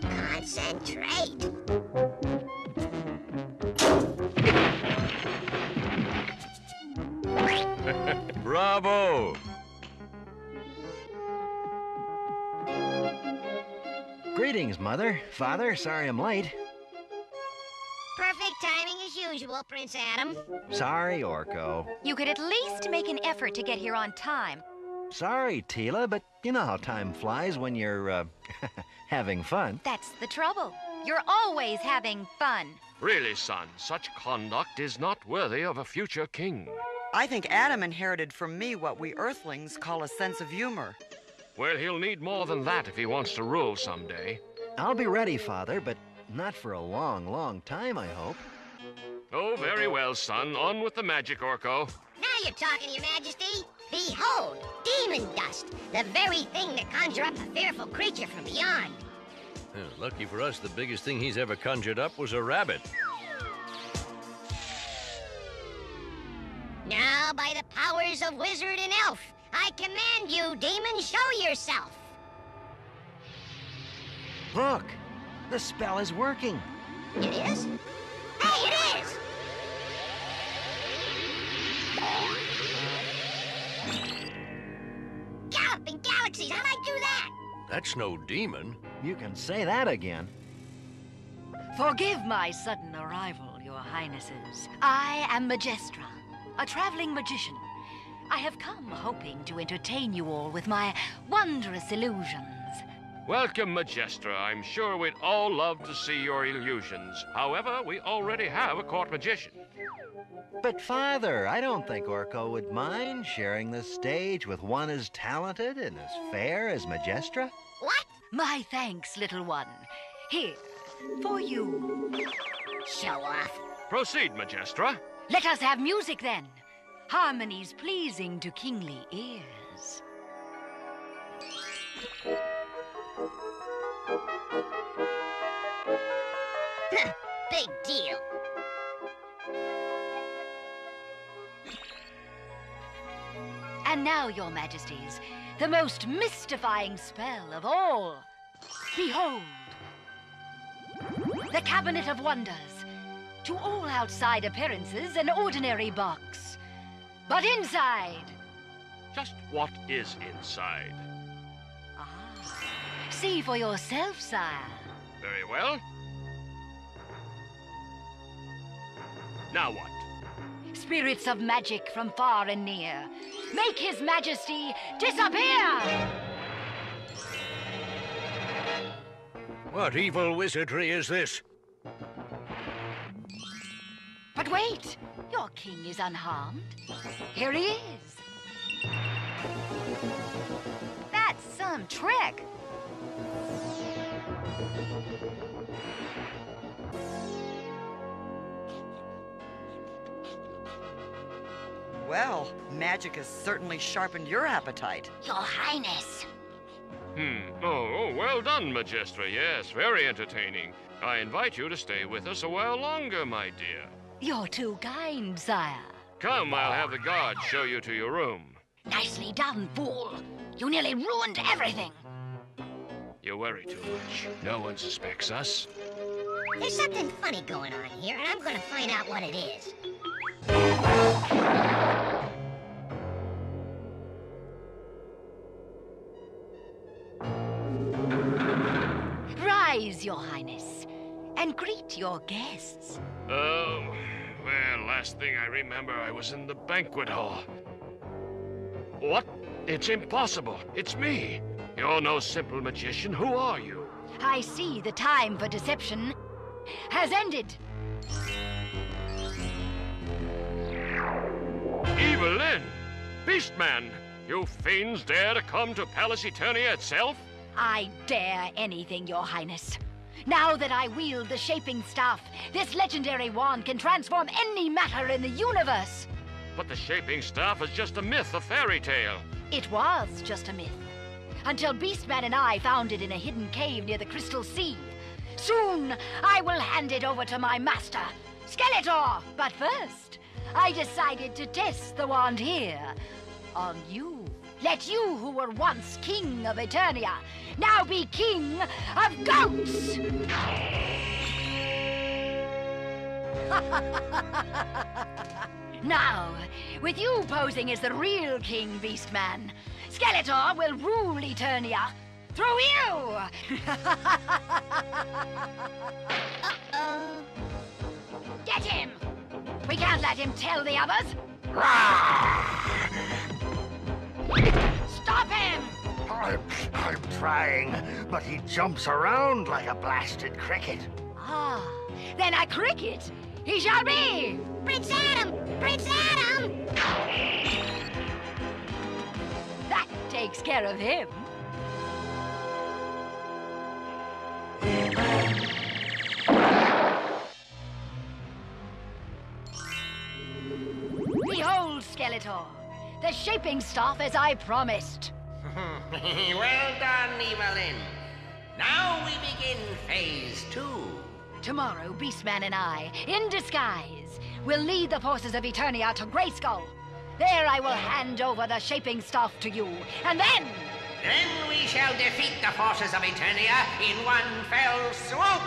[SPEAKER 4] Concentrate.
[SPEAKER 16] Bravo!
[SPEAKER 6] Greetings, Mother. Father, sorry I'm late.
[SPEAKER 4] Perfect timing as usual, Prince Adam.
[SPEAKER 6] Sorry, Orko.
[SPEAKER 22] You could at least make an effort to get here on time.
[SPEAKER 6] Sorry, Teela, but you know how time flies when you're, having fun.
[SPEAKER 22] That's the trouble. You're always having fun.
[SPEAKER 2] Really, son, such conduct is not worthy of a future king.
[SPEAKER 20] I think Adam inherited from me what we Earthlings call a sense of humor.
[SPEAKER 2] Well, he'll need more than that if he wants to rule someday.
[SPEAKER 6] I'll be ready, Father, but not for a long, long time, I hope.
[SPEAKER 2] Oh, very well, son. On with the magic, Orko.
[SPEAKER 4] Now you're talking, Your Majesty. Behold, demon dust, the very thing to conjure up a fearful creature from beyond.
[SPEAKER 16] Lucky for us, the biggest thing he's ever conjured up was a rabbit.
[SPEAKER 4] Now, by the powers of wizard and elf, I command you, demon, show yourself.
[SPEAKER 6] Look, the spell is working.
[SPEAKER 4] It is? Hey, it is! Galloping galaxies, how'd I do that?
[SPEAKER 16] That's no demon.
[SPEAKER 6] You can say that again.
[SPEAKER 18] Forgive my sudden arrival, Your Highnesses. I am Majestra, a traveling magician.
[SPEAKER 22] I have come hoping to entertain you all with my wondrous illusions.
[SPEAKER 2] Welcome, Majestra. I'm sure we'd all love to see your illusions. However, we already have a court magician.
[SPEAKER 6] But, Father, I don't think Orko would mind sharing the stage with one as talented and as fair as Majestra.
[SPEAKER 22] What? My thanks, little one. Here, for you.
[SPEAKER 4] Show off.
[SPEAKER 2] Proceed, Majestra.
[SPEAKER 22] Let us have music, then. Harmonies pleasing to kingly ears.
[SPEAKER 4] Big deal.
[SPEAKER 22] And now, your majesties, the most mystifying spell of all. Behold, the Cabinet of Wonders. To all outside appearances, an ordinary box. But inside...
[SPEAKER 2] Just what is inside?
[SPEAKER 22] See for yourself, sire.
[SPEAKER 2] Very well. Now what?
[SPEAKER 22] Spirits of magic from far and near. Make His Majesty disappear!
[SPEAKER 16] What evil wizardry is this?
[SPEAKER 22] But wait! Your king is unharmed. Here he is. That's some trick.
[SPEAKER 20] Well, magic has certainly sharpened your appetite.
[SPEAKER 4] Your Highness.
[SPEAKER 2] Oh, well done, Majestra. Yes, very entertaining. I invite you to stay with us a while longer, my dear.
[SPEAKER 22] You're too kind, sire.
[SPEAKER 2] Come, I'll have the guards show you to your room.
[SPEAKER 22] Nicely done, fool. You nearly ruined everything.
[SPEAKER 2] You worry too much. No one suspects us.
[SPEAKER 4] There's something funny going on here, and I'm gonna find out what it is.
[SPEAKER 22] Rise, your highness, and greet your guests.
[SPEAKER 2] Oh, well, last thing I remember, I was in the banquet hall. What? It's impossible. It's me. You're no simple magician. Who are you?
[SPEAKER 22] I see the time for deception has ended.
[SPEAKER 2] Evelyn! Beastman! You fiends dare to come to Palace Eternia itself?
[SPEAKER 22] I dare anything, your highness. Now that I wield the shaping staff, this legendary wand can transform any matter in the universe.
[SPEAKER 2] But the shaping staff is just a myth, a fairy tale.
[SPEAKER 22] It was just a myth. Until Beastman and I found it in a hidden cave near the Crystal Sea. Soon, I will hand it over to my master, Skeletor. But first, I decided to test the wand here on you. Let you who were once king of Eternia now be king of goats! Now, with you posing as the real King Beastman, Skeletor will rule Eternia through you!
[SPEAKER 4] Uh-oh.
[SPEAKER 22] Get him! We can't let him tell the others! Stop him!
[SPEAKER 17] I'm trying, but he jumps around like a blasted cricket.
[SPEAKER 22] Ah, then a cricket he shall be!
[SPEAKER 4] Prince Adam! Prince Adam!
[SPEAKER 22] That takes care of him. Behold, Skeletor, the shaping staff as I promised.
[SPEAKER 8] Well done, Evelyn. Now we begin phase 2.
[SPEAKER 22] Tomorrow, Beastman and I, in disguise, will lead the forces of Eternia to Grayskull. There I will hand over the shaping staff to you, and then...
[SPEAKER 8] Then we shall defeat the forces of Eternia in one fell swoop!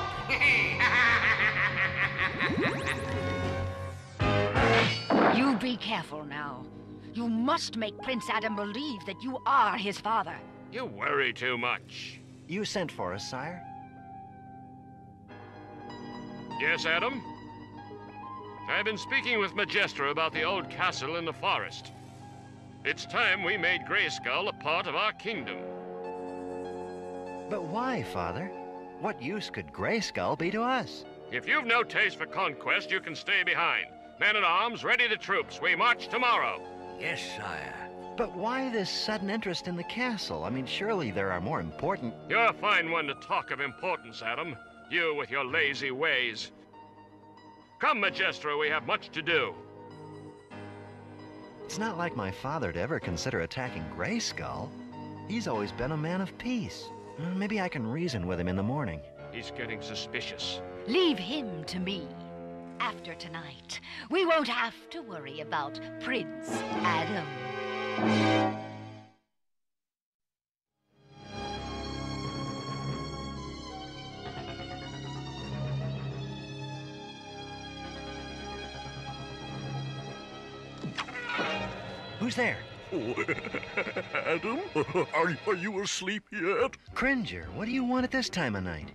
[SPEAKER 22] You be careful now. You must make Prince Adam believe that you are his father.
[SPEAKER 2] You worry too much.
[SPEAKER 6] You sent for us, sire?
[SPEAKER 2] Yes, Adam? I've been speaking with Majestra about the old castle in the forest. It's time we made Grayskull a part of our kingdom.
[SPEAKER 6] But why, Father? What use could Grayskull be to us?
[SPEAKER 2] If you've no taste for conquest, you can stay behind. Men-at-arms, ready the troops. We march tomorrow.
[SPEAKER 6] Yes, sire. But why this sudden interest in the castle? I mean, surely there are more important...
[SPEAKER 2] You're a fine one to talk of importance, Adam. You with your lazy ways. Come, Majestra, we have much to do.
[SPEAKER 6] It's not like my father to ever consider attacking Grayskull. He's always been a man of peace. Maybe I can reason with him in the morning.
[SPEAKER 2] He's getting suspicious.
[SPEAKER 22] Leave him to me. After tonight, we won't have to worry about Prince Adam.
[SPEAKER 6] Who's there?
[SPEAKER 14] Adam, are you asleep yet?
[SPEAKER 6] Cringer, what do you want at this time of night?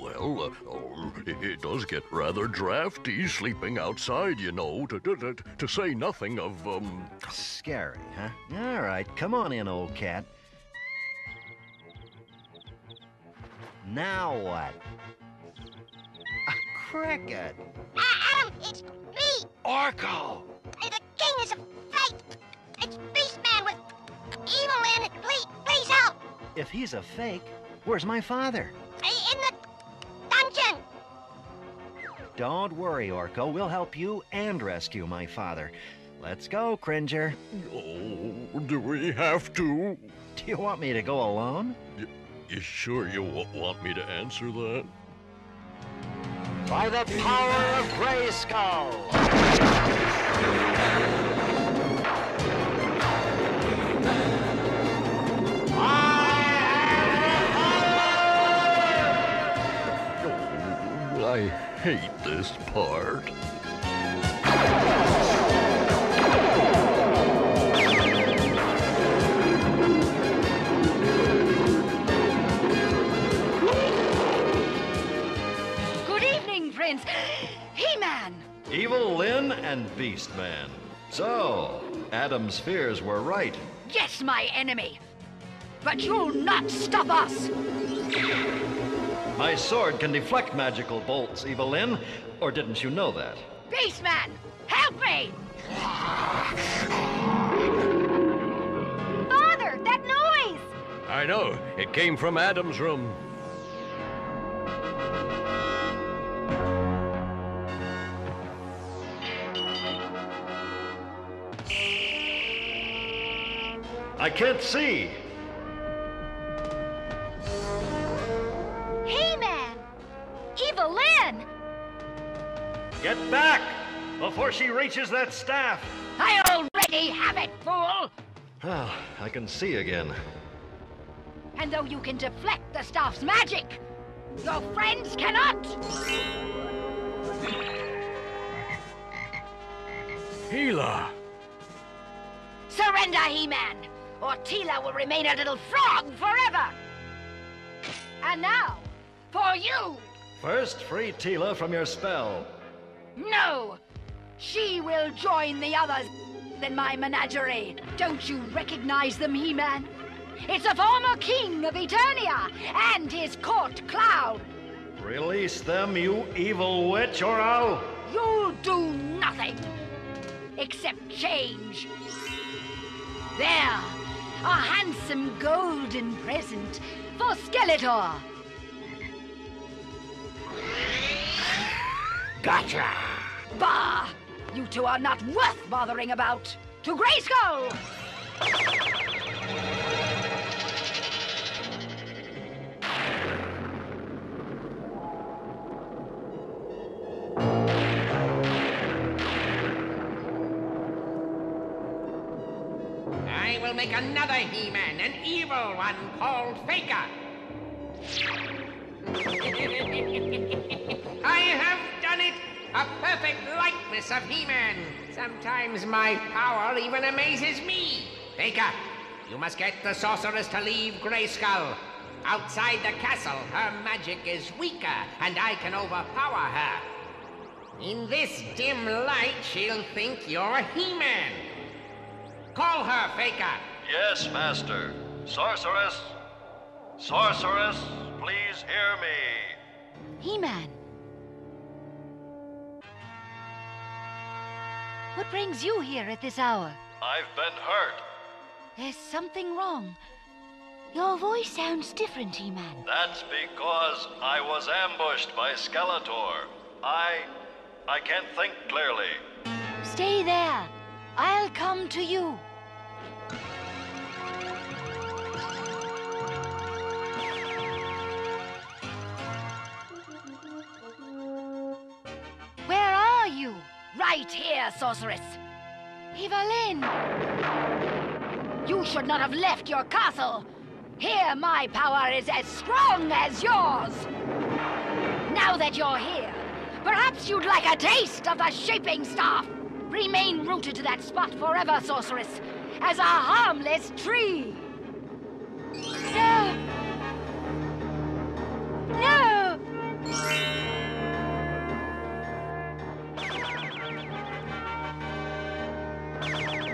[SPEAKER 14] Well, it does get rather drafty sleeping outside, you know, to say nothing of,
[SPEAKER 6] Scary, huh? All right, come on in, old cat. Now what? A cricket.
[SPEAKER 4] Adam, it's me!
[SPEAKER 6] Orko!
[SPEAKER 4] The king is a fake! It's Beastman with evil in it! Please help!
[SPEAKER 6] If he's a fake, where's my father?
[SPEAKER 4] In the dungeon!
[SPEAKER 6] Don't worry, Orko. We'll help you and rescue my father. Let's go, Cringer.
[SPEAKER 14] Oh, do we have to?
[SPEAKER 6] Do you want me to go alone?
[SPEAKER 14] You sure you want me to answer that?
[SPEAKER 1] By the power of Grayskull!
[SPEAKER 14] I hate this part.
[SPEAKER 22] Good evening, Prince. He-Man!
[SPEAKER 10] Evil Lyn and Beastman. So, Adam's fears were right.
[SPEAKER 22] Yes, my enemy. But you'll not stop us.
[SPEAKER 10] My sword can deflect magical bolts, Evil Lyn. Or didn't you know that?
[SPEAKER 22] Beastman, help me!
[SPEAKER 12] Father, that noise!
[SPEAKER 16] I know. It came from Adam's room.
[SPEAKER 10] I can't see.
[SPEAKER 12] He-Man! Evil Lyn!
[SPEAKER 10] Get back before she reaches that staff.
[SPEAKER 22] I already have it, fool!
[SPEAKER 10] Ah, I can see again.
[SPEAKER 22] And though you can deflect the staff's magic, your friends cannot!
[SPEAKER 16] Teela!
[SPEAKER 22] Surrender, He-Man, or Teela will remain a little frog forever! And now, for you!
[SPEAKER 10] First, free Teela from your spell.
[SPEAKER 22] No! She will join the others in my menagerie. Don't you recognize them, He-Man? It's a former king of Eternia and his court clown.
[SPEAKER 10] Release them, you evil witch, or I'll...
[SPEAKER 22] You'll do nothing except change. There, a handsome golden present for Skeletor.
[SPEAKER 16] Gotcha!
[SPEAKER 22] Bah! You two are not worth bothering about. To Grayskull!
[SPEAKER 8] I will make another He-Man, an evil one called Faker. I have done it! A perfect likeness of He-Man. Sometimes my power even amazes me. Faker, you must get the sorceress to leave Grayskull. Outside the castle, her magic is weaker, and I can overpower her. In this dim light, she'll think you're He-Man. Call her, Faker.
[SPEAKER 10] Yes, Master. Sorceress! Sorceress, please hear me.
[SPEAKER 22] He-Man. What brings you here at this hour?
[SPEAKER 10] I've been hurt.
[SPEAKER 22] There's something wrong. Your voice sounds different, He-Man.
[SPEAKER 10] That's because I was ambushed by Skeletor. I can't think clearly.
[SPEAKER 22] Stay there. I'll come to you. Where are you? Right here, sorceress. Evelyn! You should not have left your castle. Here, my power is as strong as yours. Now that you're here, perhaps you'd like a taste of the shaping staff. Remain rooted to that spot forever, sorceress, as a harmless tree. No! No!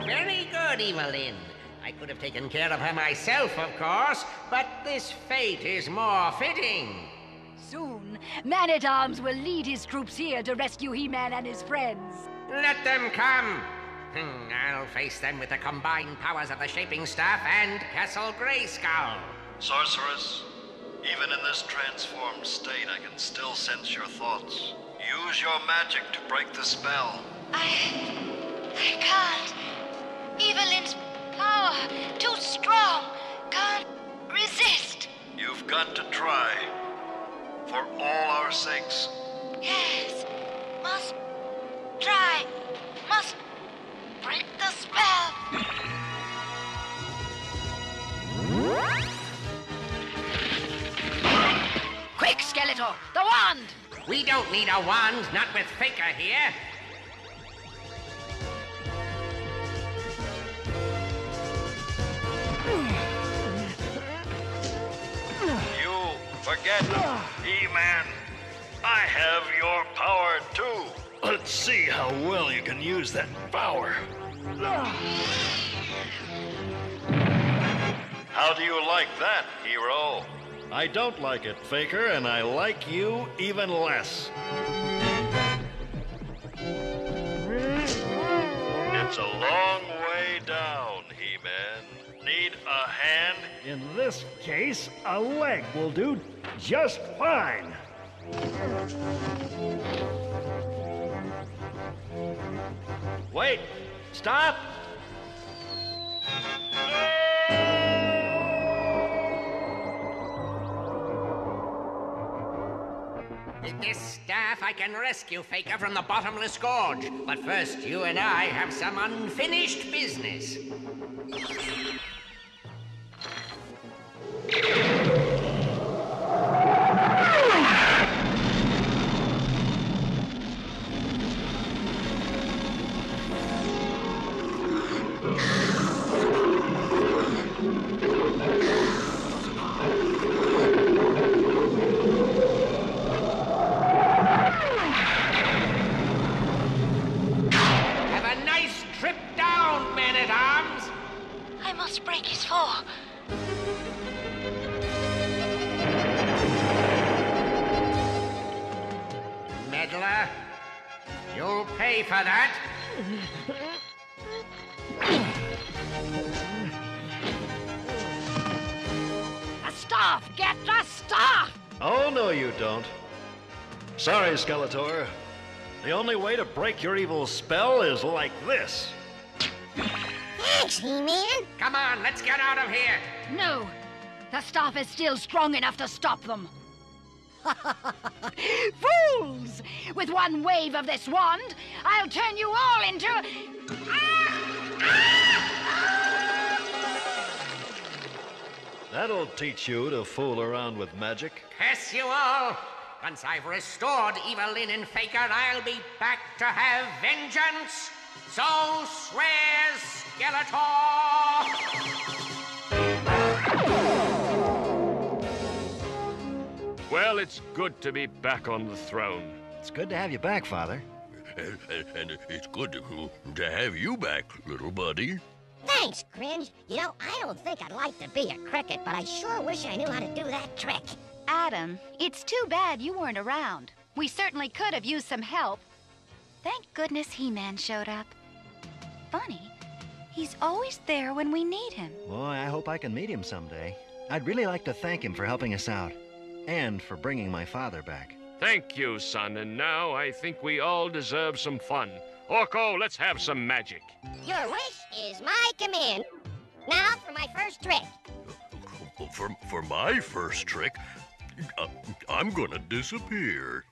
[SPEAKER 8] Very good, Evelyn. I could have taken care of her myself, of course, but this fate is more fitting.
[SPEAKER 22] Soon, Man-at-Arms will lead his troops here to rescue He-Man and his friends.
[SPEAKER 8] Let them come. I'll face them with the combined powers of the Shaping Staff and Castle Grayskull.
[SPEAKER 10] Sorceress, even in this transformed state, I can still sense your thoughts. Use your magic to break the spell.
[SPEAKER 19] I can't. Evelyn's power, too strong. Can't resist.
[SPEAKER 10] You've got to try. For all our sakes.
[SPEAKER 19] Yes. Must try. Must break the spell.
[SPEAKER 22] Quick, Skeletor! The wand!
[SPEAKER 8] We don't need a wand, not with Faker here.
[SPEAKER 10] You forget, He-Man. I have your power too. Let's see how well you can use that power. How do you like that, hero? I don't like it, Faker, and I like you even less. It's a long way down, He-Man. Need a hand?
[SPEAKER 17] In this case, a leg will do just fine. Wait! Stop!
[SPEAKER 8] With this staff, I can rescue Faker from the bottomless gorge. But first, you and I have some unfinished business.
[SPEAKER 19] Break his fall.
[SPEAKER 8] Meddler, you'll pay for that.
[SPEAKER 22] The staff! Get the staff!
[SPEAKER 10] Oh, no, you don't. Sorry, Skeletor. The only way to break your evil spell is like this.
[SPEAKER 4] Thanks, He-Man.
[SPEAKER 8] Come on, let's get out of here.
[SPEAKER 22] No, the staff is still strong enough to stop them. Fools! With one wave of this wand, I'll turn you all into...
[SPEAKER 10] That'll teach you to fool around with magic.
[SPEAKER 8] Curse you all! Once I've restored Evelyn and Faker, I'll be back to have vengeance. So swears Skeletor!
[SPEAKER 2] Well, it's good to be back on the throne.
[SPEAKER 6] It's good to have you back, Father.
[SPEAKER 11] And it's good to have you back, little buddy.
[SPEAKER 4] Thanks, Cringe. You know, I don't think I'd like to be a cricket, but I sure wish I knew how to do that trick.
[SPEAKER 22] Adam, it's too bad you weren't around. We certainly could have used some help. Thank goodness He-Man showed up. Funny, he's always there when we need him.
[SPEAKER 21] Boy, I hope I can meet him someday. I'd really like to thank him for helping us out, and for bringing my father back.
[SPEAKER 2] Thank you, son, and now I think we all deserve some fun. Orko, let's have some magic.
[SPEAKER 4] Your wish is my command. Now for my first trick.
[SPEAKER 11] For my first trick, I'm gonna disappear.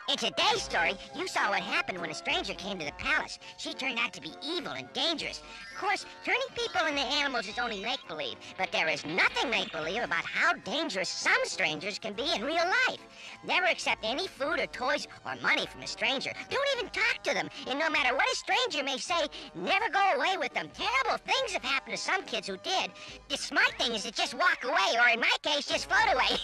[SPEAKER 4] In today's story, you saw what happened when a stranger came to the palace. She turned out to be evil and dangerous. Of course, turning people into animals is only make-believe, but there is nothing make-believe about how dangerous some strangers can be in real life. Never accept any food or toys or money from a stranger. Don't even talk to them. And no matter what a stranger may say, never go away with them. Terrible things have happened to some kids who did. The smart thing is to just walk away, or in my case, just float away.